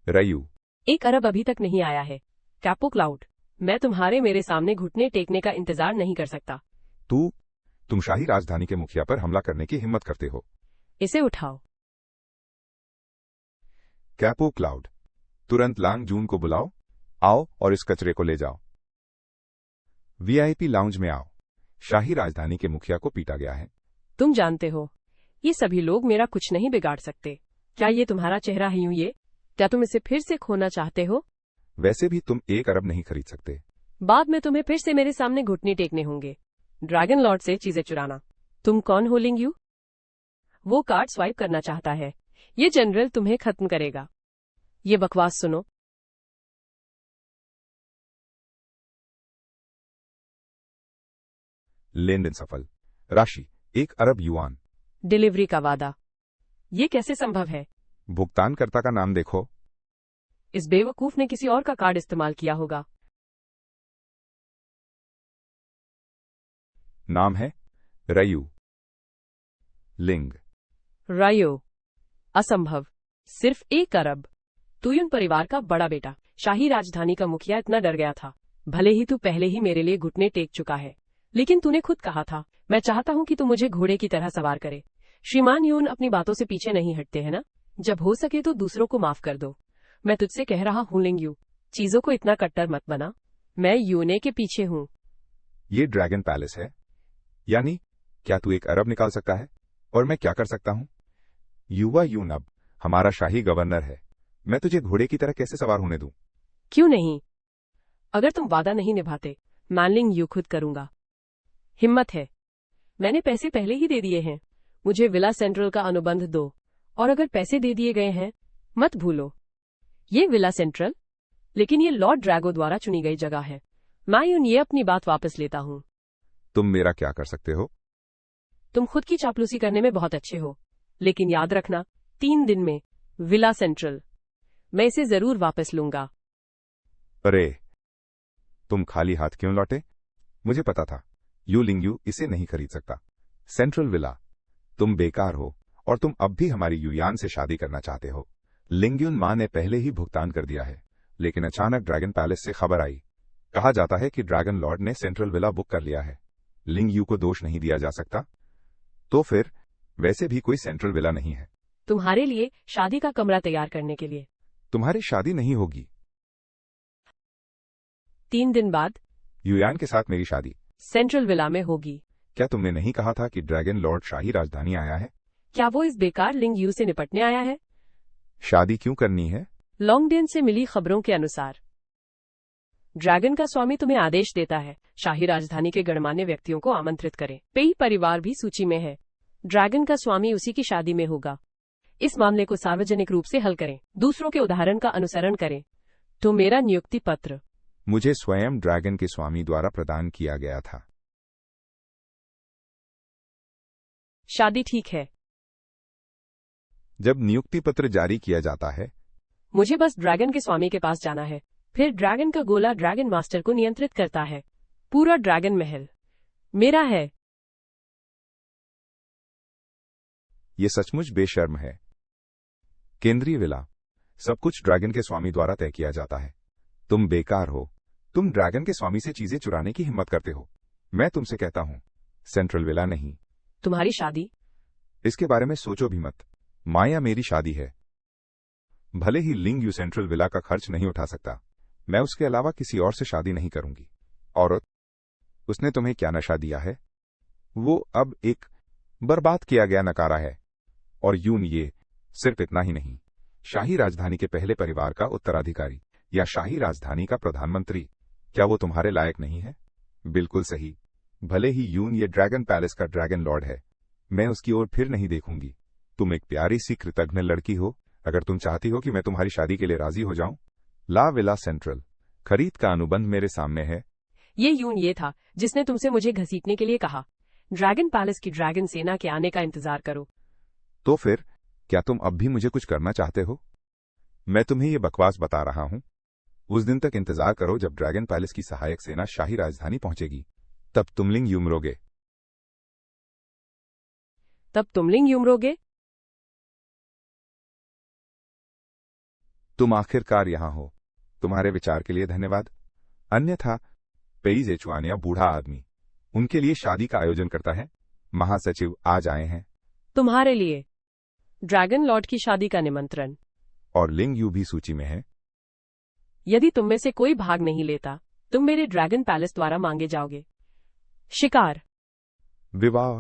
रयू, 1 अरब अभी तक नहीं आया है। कैपो क्लाउड, मैं तुम्हारे मेरे सामने घुटने टेकने का इंतजार नहीं कर सकता। तुम शाही राजधानी के मुखिया पर हमला करने की हिम्मत करते हो। इसे उठाओ। कैपो क्लाउड, तुरंत लांग जून को बुलाओ। आओ और इस कचरे को ले जाओ। वीआईपी लाउंज में आओ। शाही राजधानी के मुखिया को पीटा गया है। तुम जानते हो, ये सभी लोग मेरा कुछ नहीं बिगाड़ सकते। क्या ये तुम्हारा चेहरा है यूं ये? क्या तुम इसे फिर से खोना चाहते हो? वैसे भी तुम 1 अरब नहीं खरीद सकते। बाद में तुम्हें फिर से मेरे सामने घुटने टेकने होंगे। ड्रैगन लॉर्ड से चीजें चुराना। तुम कौन हो लिंग यू? वो कार्ड स्वाइप करना चाहता है। ये जनरल तुम्हें खत्म करेगा। ये बकवास सुनो। लेन देन सफल। राशि 1 अरब युआन। डिलीवरी का वादा। ये कैसे संभव है? भुगतानकर्ता का नाम देखो। इस बेवकूफ ने किसी और का कार्ड इस्तेमाल किया होगा। नाम है रयू। लिंग। रायो। असंभव। सिर्फ 1 अरब। तुयुन परिवार का बड़ा बेटा, शाही राजधानी का मुखिया इतना डर गया था। भले ही तू पहले ही मेरे लिए घुटने टेक चुका है, लेकिन तूने खुद कहा था, मैं चाहता हूं कि तू मुझे घोड़े की तरह सवार करे। श्रीमान यून अपनी बातों से पीछे नहीं हटते हैं ना? जब हो सके तो दूसरों को माफ कर दो। मैं तुझसे कह रहा हूं लिंग यू, चीजों को इतना कट्टर मत बना। मैं यूने के पीछे हूं। ये ड्रैगन पैलेस है। यानी क्या तू 1 अरब निकाल सकता है? और मैं क्या कर सकता हूं? युवा यून अब हमारा शाही गवर्नर है। मैं तुझे घोड़े की तरह कैसे सवार होने दूं? क्यों नहीं? अगर तुम वादा नहीं निभाते, मैं लिंग यू खुद करूंगा। हिम्मत है। मैंने पैसे पहले ही दे दिए हैं। मुझे विला सेंट्रल का अनुबंध दो। और अगर पैसे दे दिए गए हैं, मत भूलो, ये विला सेंट्रल, लेकिन ये लॉर्ड ड्रैगो द्वारा चुनी गई जगह है। मैं ये अपनी बात वापस लेता हूं। तुम मेरा क्या कर सकते हो? तुम खुद की चापलूसी करने में बहुत अच्छे हो, लेकिन याद रखना, 3 दिन में विला सेंट्रल, मैं इसे जरूर वापस लूंगा। अरे, तुम खाली हाथ क्यों लौटे? मुझे पता था यू लिंग यू इसे नहीं खरीद सकता। सेंट्रल विला, तुम बेकार हो और तुम अब भी हमारी युयान से शादी करना चाहते हो। लिंग्यून मां ने पहले ही भुगतान कर दिया है, लेकिन अचानक ड्रैगन पैलेस से खबर आई। कहा जाता है कि ड्रैगन लॉर्ड ने सेंट्रल विला बुक कर लिया है। लिंग यू को दोष नहीं दिया जा सकता। तो फिर वैसे भी कोई सेंट्रल विला नहीं है। तुम्हारे लिए शादी का कमरा तैयार करने के लिए। तुम्हारी शादी नहीं होगी। 3 दिन बाद युयान के साथ मेरी शादी सेंट्रल विला में होगी। क्या तुमने नहीं कहा था कि ड्रैगन लॉर्ड शाही राजधानी आया है? क्या वो इस बेकार लिंग यू से निपटने आया है? शादी क्यों करनी है? लॉन्गडेन से मिली खबरों के अनुसार ड्रैगन का स्वामी तुम्हें आदेश देता है, शाही राजधानी के गणमान्य व्यक्तियों को आमंत्रित करें। पेई परिवार भी सूची में है। ड्रैगन का स्वामी उसी की शादी में होगा। इस मामले को सार्वजनिक रूप से हल करें, दूसरों के उदाहरण का अनुसरण करें। तो मेरा नियुक्ति पत्र मुझे स्वयं ड्रैगन के स्वामी द्वारा प्रदान किया गया था। शादी ठीक है। जब नियुक्ति पत्र जारी किया जाता है, मुझे बस ड्रैगन के स्वामी के पास जाना है। फिर ड्रैगन का गोला ड्रैगन मास्टर को नियंत्रित करता है। पूरा ड्रैगन महल मेरा है। ये सचमुच बेशर्म है। केंद्रीय विला, सब कुछ ड्रैगन के स्वामी द्वारा तय किया जाता है। तुम बेकार हो। तुम ड्रैगन के स्वामी से चीजें चुराने की हिम्मत करते हो। मैं तुमसे कहता हूं, सेंट्रल विला नहीं। तुम्हारी शादी? इसके बारे में सोचो भी मत। माया मेरी शादी है। भले ही लिंग यू सेंट्रल विला का खर्च नहीं उठा सकता, मैं उसके अलावा किसी और से शादी नहीं करूंगी। औरत, उसने तुम्हें क्या नशा दिया है? वो अब एक बर्बाद किया गया नकारा है। और यून ये सिर्फ इतना ही नहीं, शाही राजधानी के पहले परिवार का उत्तराधिकारी या शाही राजधानी का प्रधानमंत्री, क्या वो तुम्हारे लायक नहीं है? बिल्कुल सही। भले ही यून ये ड्रैगन पैलेस का ड्रैगन लॉर्ड है, मैं उसकी ओर फिर नहीं देखूंगी। तुम एक प्यारी सी कृतज्ञ लड़की हो। अगर तुम चाहती हो कि मैं तुम्हारी शादी के लिए राजी हो जाऊं, ला विला सेंट्रल खरीद का अनुबंध मेरे सामने है। ये यून ये था जिसने तुमसे मुझे घसीटने के लिए कहा। ड्रैगन पैलेस की ड्रैगन सेना के आने का इंतजार करो। तो फिर क्या तुम अब भी मुझे कुछ करना चाहते हो? मैं तुम्हें ये बकवास बता रहा हूं। उस दिन तक इंतजार करो जब ड्रैगन पैलेस की सहायक सेना शाही राजधानी पहुंचेगी। तब तुम लिंग यू मरोगे। तब तुम लिंग यू मरोगे? तुम आखिरकार यहां हो। तुम्हारे विचार के लिए धन्यवाद। अन्यथा पेई जेचुआनिया बूढ़ा आदमी उनके लिए शादी का आयोजन करता है। महासचिव आज आए हैं। तुम्हारे लिए ड्रैगन लॉर्ड की शादी का निमंत्रण। और लिंग यू भी सूची में है। यदि तुम में से कोई भाग नहीं लेता, तुम मेरे ड्रैगन पैलेस द्वारा मांगे जाओगे। शिकार। विवाह,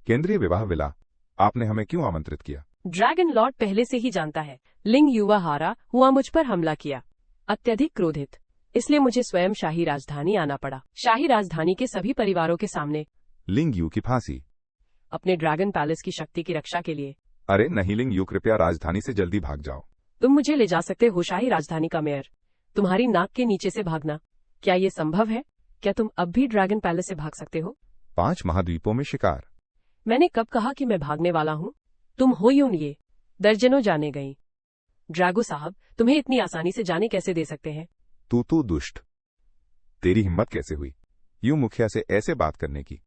केंद्रीय विवाह विला। आपने हमें क्यों आमंत्रित किया? ड्रैगन लॉर्ड पहले से ही जानता है लिंग युवा हारा हुआ मुझ पर हमला किया, अत्यधिक क्रोधित, इसलिए मुझे स्वयं शाही राजधानी आना पड़ा। शाही राजधानी के सभी परिवारों के सामने लिंग यू की फांसी। अपने ड्रैगन पैलेस की शक्ति की रक्षा के लिए। अरे नहीं लिंग यू, कृपया राजधानी से जल्दी भाग जाओ। तुम मुझे ले जा सकते हो शाही राजधानी का मेयर, तुम्हारी नाक के नीचे से भागना, क्या ये संभव है? क्या तुम अब भी ड्रैगन पैलेस से भाग सकते हो? 5 महाद्वीपों में शिकार। मैंने कब कहा कि मैं भागने वाला हूँ? तुम हो यूं ये दर्जनों जाने गई। ड्रैगो साहब तुम्हें इतनी आसानी से जाने कैसे दे सकते हैं? तू दुष्ट, तेरी हिम्मत कैसे हुई यूं मुखिया से ऐसे बात करने की?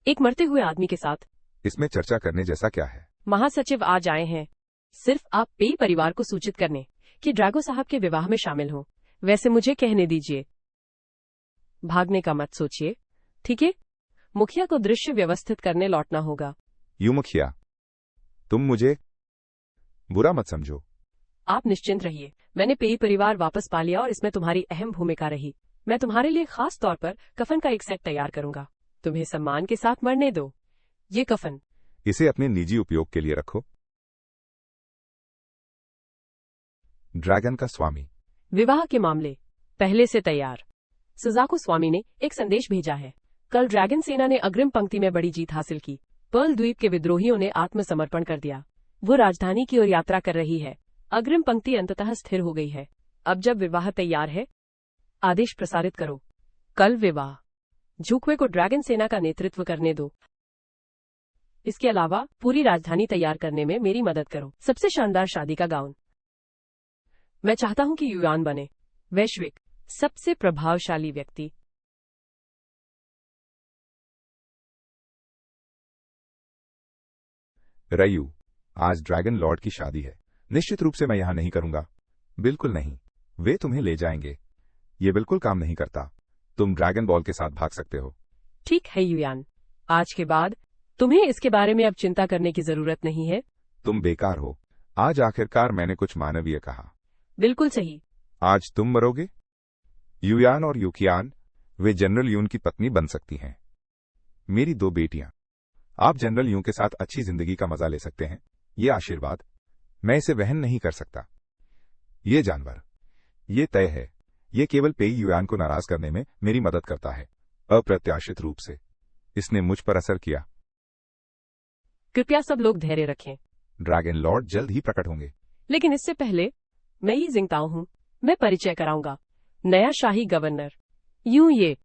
एक मरते हुए आदमी के साथ इसमें चर्चा करने जैसा क्या है? महासचिव आज आए हैं सिर्फ आप पेई परिवार को सूचित करने कि ड्रैगो साहब के विवाह में शामिल हो। वैसे मुझे कहने दीजिए, भागने का मत सोचिए, ठीक है? मुखिया को दृश्य व्यवस्थित करने लौटना होगा। यूं मुखिया, तुम मुझे बुरा मत समझो। आप निश्चिंत रहिए, मैंने पेई परिवार वापस पा लिया और इसमें तुम्हारी अहम भूमिका रही। मैं तुम्हारे लिए खास तौर पर कफन का एक सेट तैयार करूंगा। तुम्हें सम्मान के साथ मरने दो। ये कफन इसे अपने निजी उपयोग के लिए रखो। ड्रैगन का स्वामी। विवाह के मामले पहले से तैयार। सुजाको स्वामी ने एक संदेश भेजा है। कल ड्रैगन सेना ने अग्रिम पंक्ति में बड़ी जीत हासिल की। पर्ल द्वीप के विद्रोहियों ने आत्मसमर्पण कर दिया। वो राजधानी की ओर यात्रा कर रही है। अग्रिम पंक्ति अंततः स्थिर हो गई है। अब जब विवाह तैयार है, आदेश प्रसारित करो। कल विवाह। झुकवे को ड्रैगन सेना का नेतृत्व करने दो। इसके अलावा पूरी राजधानी तैयार करने में मेरी मदद करो। सबसे शानदार शादी का गाउन। मैं चाहता हूं कि युआन बने वैश्विक सबसे प्रभावशाली व्यक्ति। रयू, आज ड्रैगन लॉर्ड की शादी है। निश्चित रूप से मैं यहां नहीं करूंगा। बिल्कुल नहीं, वे तुम्हें ले जाएंगे। ये बिल्कुल काम नहीं करता। तुम ड्रैगन बॉल के साथ भाग सकते हो। ठीक है युआन, आज के बाद तुम्हें इसके बारे में अब चिंता करने की जरूरत नहीं है। तुम बेकार हो। आज आखिरकार मैंने कुछ मानवीय कहा। बिल्कुल सही। आज तुम मरोगे। युयान और युकियान, वे जनरल यून की पत्नी बन सकती हैं। मेरी 2 बेटियां। आप जनरल यून के साथ अच्छी जिंदगी का मजा ले सकते हैं। ये आशीर्वाद मैं इसे वहन नहीं कर सकता। ये जानवर, ये तय है, ये केवल पेई युआन को नाराज करने में मेरी मदद करता है। अप्रत्याशित रूप से इसने मुझ पर असर किया। कृपया सब लोग धैर्य रखें। ड्रैगन लॉर्ड जल्द ही प्रकट होंगे। लेकिन इससे पहले मैं ही जिंगताओ हूं। मैं परिचय कराऊंगा। नया शाही गवर्नर यूं ये।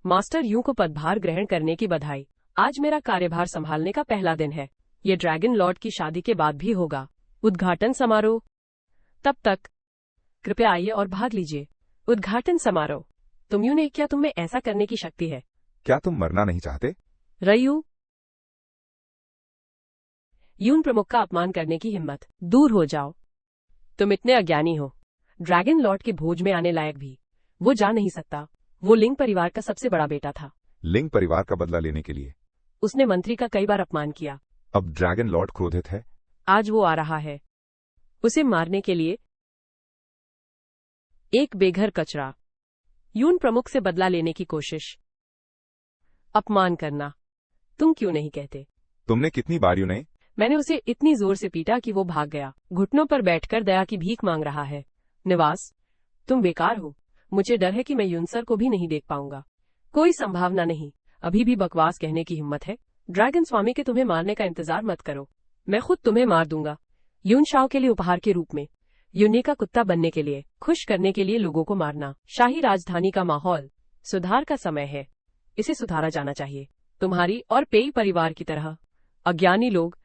मास्टर यूं को पदभार ग्रहण करने की बधाई। आज मेरा कार्यभार संभालने का पहला दिन है। ये ड्रैगन लॉर्ड की शादी के बाद भी होगा। उद्घाटन समारोह। तब तक कृपया आइए और भाग लीजिए। उद्घाटन समारोह। तुम यूं ने, क्या तुम में ऐसा करने की शक्ति है? क्या तुम मरना नहीं चाहते? रयू, यून प्रमुख का अपमान करने की हिम्मत, दूर हो जाओ। तुम इतने अज्ञानी हो। ड्रैगन लॉर्ड के भोज में आने लायक भी वो जा नहीं सकता। वो लिंग परिवार का सबसे बड़ा बेटा था। लिंग परिवार का बदला लेने के लिए उसने मंत्री का कई बार अपमान किया। अब ड्रैगन लॉर्ड क्रोधित है। आज वो आ रहा है उसे मारने के लिए। एक बेघर कचरा। यून प्रमुख से बदला लेने की कोशिश। अपमान करना। तुम क्यों नहीं कहते? तुमने कितनी बार यूं नहीं? मैंने उसे इतनी जोर से पीटा कि वो भाग गया। घुटनों पर बैठकर दया की भीख मांग रहा है। निवास, तुम बेकार हो। मुझे डर है कि मैं यूनसर को भी नहीं देख पाऊंगा। कोई संभावना नहीं। अभी भी बकवास कहने की हिम्मत है? ड्रैगन स्वामी के तुम्हें मारने का इंतजार मत करो। मैं खुद तुम्हें मार दूंगा। यून शाओ के लिए उपहार के रूप में, यूने का कुत्ता बनने के लिए, खुश करने के लिए लोगों को मारना। शाही राजधानी का माहौल सुधार का समय है। इसे सुधारा जाना चाहिए। तुम्हारी और पेई परिवार की तरह अज्ञानी लोग।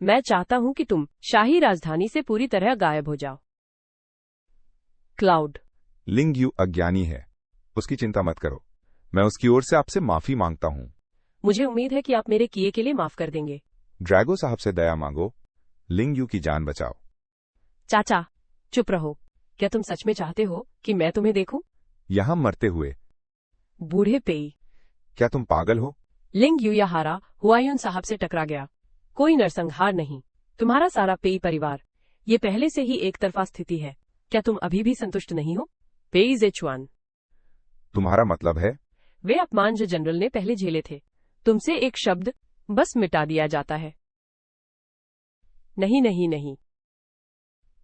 मैं चाहता हूं कि तुम शाही राजधानी से पूरी तरह गायब हो जाओ। क्लाउड, लिंग यू अज्ञानी है, उसकी चिंता मत करो। मैं उसकी ओर से आपसे माफी मांगता हूं। मुझे उम्मीद है कि आप मेरे किए के लिए माफ कर देंगे। ड्रैगो साहब से दया मांगो, लिंग यू की जान बचाओ। चाचा चुप रहो। क्या तुम सच में चाहते हो कि मैं तुम्हें देखूं? यहां मरते हुए। बूढ़े पेई। क्या तुम पागल हो? लिंग यू या हारा हुआयून साहब से टकरा गया। कोई नरसंहार नहीं, तुम्हारा सारा पेई परिवार। ये पहले से ही एक तरफा स्थिति है। क्या तुम अभी भी संतुष्ट नहीं हो? पेई जेचुआन। तुम्हारा मतलब है? वे अपमान जो जनरल ने पहले झेले थे, तुमसे एक शब्द बस मिटा दिया जाता है। नहीं नहीं नहीं,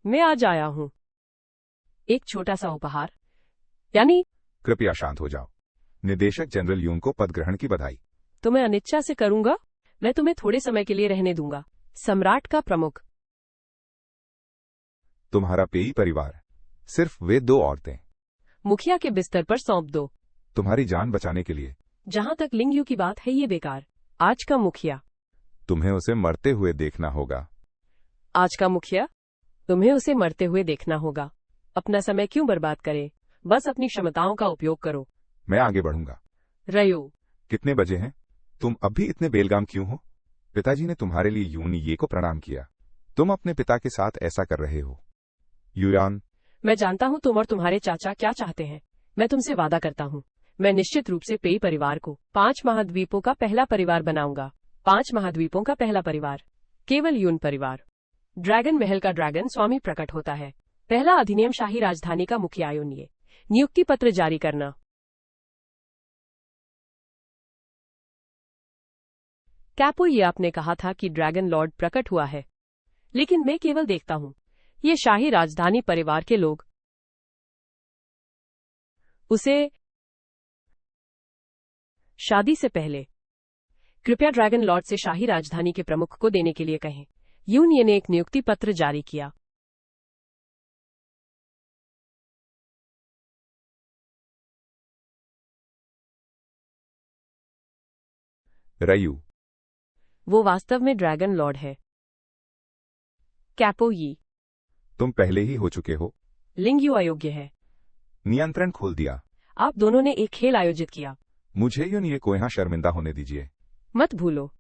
मैं आज आया हूं एक छोटा सा उपहार, यानी। कृपया शांत हो जाओ। निदेशक जनरल यून को पद ग्रहण की बधाई। तो मैं अनिच्छा से करूंगा। मैं तुम्हें थोड़े समय के लिए रहने दूंगा। सम्राट का प्रमुख। तुम्हारा पेई परिवार, सिर्फ वे 2 औरतें। मुखिया के बिस्तर पर सौंप दो। तुम्हारी जान बचाने के लिए। जहां तक लिंग यू की बात है, ये बेकार। आज का मुखिया। तुम्हें उसे मरते हुए देखना होगा। आज का मुखिया, तुम्हें उसे मरते हुए देखना होगा। अपना समय क्यों बर्बाद करे, बस अपनी क्षमताओं का उपयोग करो। मैं आगे बढ़ूंगा। रयो। कितने बजे हैं? तुम अब भी इतने बेलगाम क्यों हो? पिताजी ने तुम्हारे लिए यून ये को प्रणाम किया। तुम अपने पिता के साथ ऐसा कर रहे हो। यूयान। मैं जानता हूं तुम और तुम्हारे चाचा क्या चाहते हैं। मैं तुमसे वादा करता हूं, मैं निश्चित रूप से पेई परिवार को 5 महाद्वीपों का पहला परिवार बनाऊंगा। 5 महाद्वीपों का पहला परिवार, केवल यून परिवार। ड्रैगन महल का ड्रैगन स्वामी प्रकट होता है। पहला अधिनियम शाही राजधानी का मुखियायन। ये नियुक्ति पत्र जारी करना। कैपो, ये आपने कहा था कि ड्रैगन लॉर्ड प्रकट हुआ है, लेकिन मैं केवल देखता हूं। ये शाही राजधानी परिवार के लोग उसे शादी से पहले कृपया ड्रैगन लॉर्ड से शाही राजधानी के प्रमुख को देने के लिए कहें। यूनियन ने एक नियुक्ति पत्र जारी किया। रयू। वो वास्तव में ड्रैगन लॉर्ड है। कैपो, यी। तुम पहले ही हो चुके हो। लिंग यू अयोग्य है। नियंत्रण खोल दिया। आप दोनों ने एक खेल आयोजित किया। मुझे यून ये को यहां शर्मिंदा होने दीजिए। मत भूलो,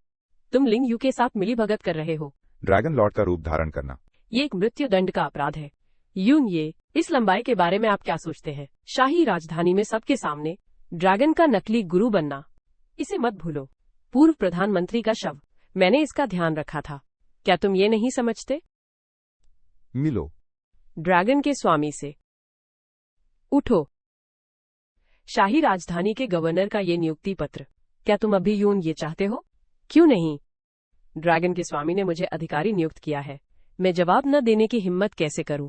तुम लिंग यू के साथ मिलीभगत कर रहे हो। ड्रैगन लॉर्ड का रूप धारण करना, ये एक मृत्यु दंड का अपराध है। यून ये, इस लंबाई के बारे में आप क्या सोचते हैं? शाही राजधानी में सबके सामने ड्रैगन का नकली गुरु बनना, इसे मत भूलो। पूर्व प्रधानमंत्री का शव, मैंने इसका ध्यान रखा था। क्या तुम ये नहीं समझते? मिलो। ड्रैगन के स्वामी से उठो। शाही राजधानी के गवर्नर का ये नियुक्ति पत्र। क्या तुम अभी यून ये चाहते हो? क्यों नहीं? ड्रैगन के स्वामी ने मुझे अधिकारी नियुक्त किया है। मैं जवाब न देने की हिम्मत कैसे करूं?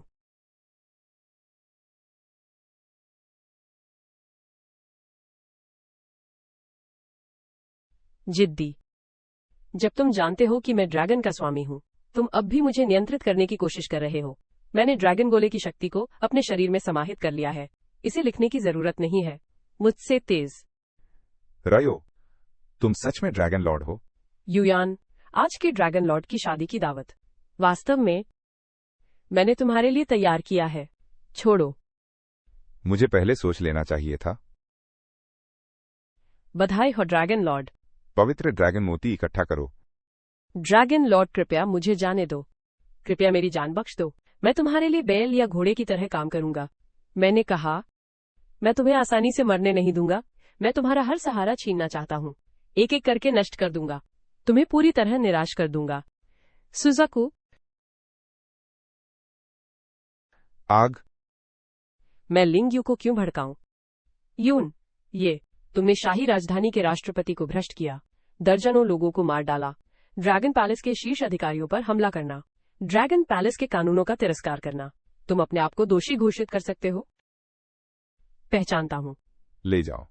जिद्दी। जब तुम जानते हो कि मैं ड्रैगन का स्वामी हूं, तुम अब भी मुझे नियंत्रित करने की कोशिश कर रहे हो। मैंने ड्रैगन गोले की शक्ति को अपने शरीर में समाहित कर लिया है। इसे लिखने की जरूरत नहीं है। मुझसे तेज। रयो, तुम सच में ड्रैगन लॉर्ड हो? यूयान, आज के ड्रैगन लॉर्ड की शादी की दावत वास्तव में मैंने तुम्हारे लिए तैयार किया है। छोड़ो। मुझे पहले सोच लेना चाहिए था। बधाई हो ड्रैगन लॉर्ड। पवित्र ड्रैगन मोती इकट्ठा करो। ड्रैगन लॉर्ड, कृपया मुझे जाने दो। कृपया मेरी जान बख्श दो। मैं तुम्हारे लिए बैल या घोड़े की तरह काम करूंगा। मैंने कहा, मैं तुम्हें आसानी से मरने नहीं दूंगा। मैं तुम्हारा हर सहारा छीनना चाहता हूं। एक एक करके नष्ट कर दूंगा। तुम्हें पूरी तरह निराश कर दूंगा। सुजाकू। आग। मैं लिंग यू को क्यों भड़काऊं? यून, ये तुमने शाही राजधानी के राष्ट्रपति को भ्रष्ट किया, दर्जनों लोगों को मार डाला, ड्रैगन पैलेस के शीर्ष अधिकारियों पर हमला करना, ड्रैगन पैलेस के कानूनों का तिरस्कार करना। तुम अपने आप को दोषी घोषित कर सकते हो? पहचानता हूं। ले जाओ।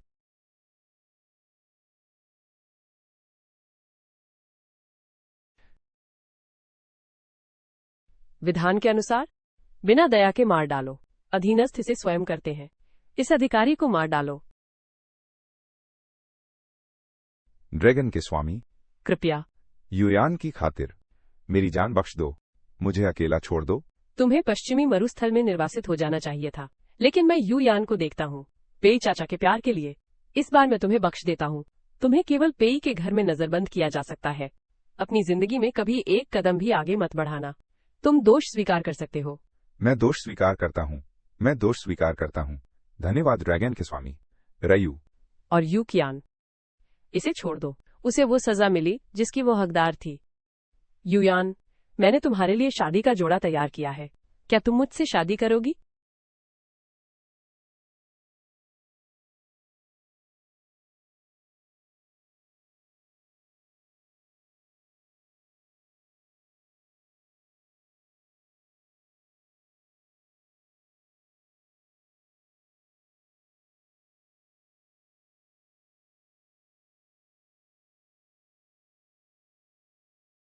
विधान के अनुसार बिना दया के मार डालो। अधीनस्थ इसे स्वयं करते हैं। इस अधिकारी को मार डालो। ड्रैगन के स्वामी, कृपया यूयान की खातिर मेरी जान बख्श दो। मुझे अकेला छोड़ दो। तुम्हें पश्चिमी मरुस्थल में निर्वासित हो जाना चाहिए था, लेकिन मैं यूयान को देखता हूँ। पेई चाचा के प्यार के लिए इस बार मैं तुम्हें बख्श देता हूँ। तुम्हें केवल पेई के घर में नजरबंद किया जा सकता है। अपनी जिंदगी में कभी एक कदम भी आगे मत बढ़ाना। तुम दोष स्वीकार कर सकते हो। मैं दोष स्वीकार करता हूँ। मैं दोष स्वीकार करता हूँ। धन्यवाद ड्रैगन के स्वामी। रयू। और यू कियान, इसे छोड़ दो। उसे वो सजा मिली जिसकी वो हकदार थी। युयान, मैंने तुम्हारे लिए शादी का जोड़ा तैयार किया है। क्या तुम मुझसे शादी करोगी?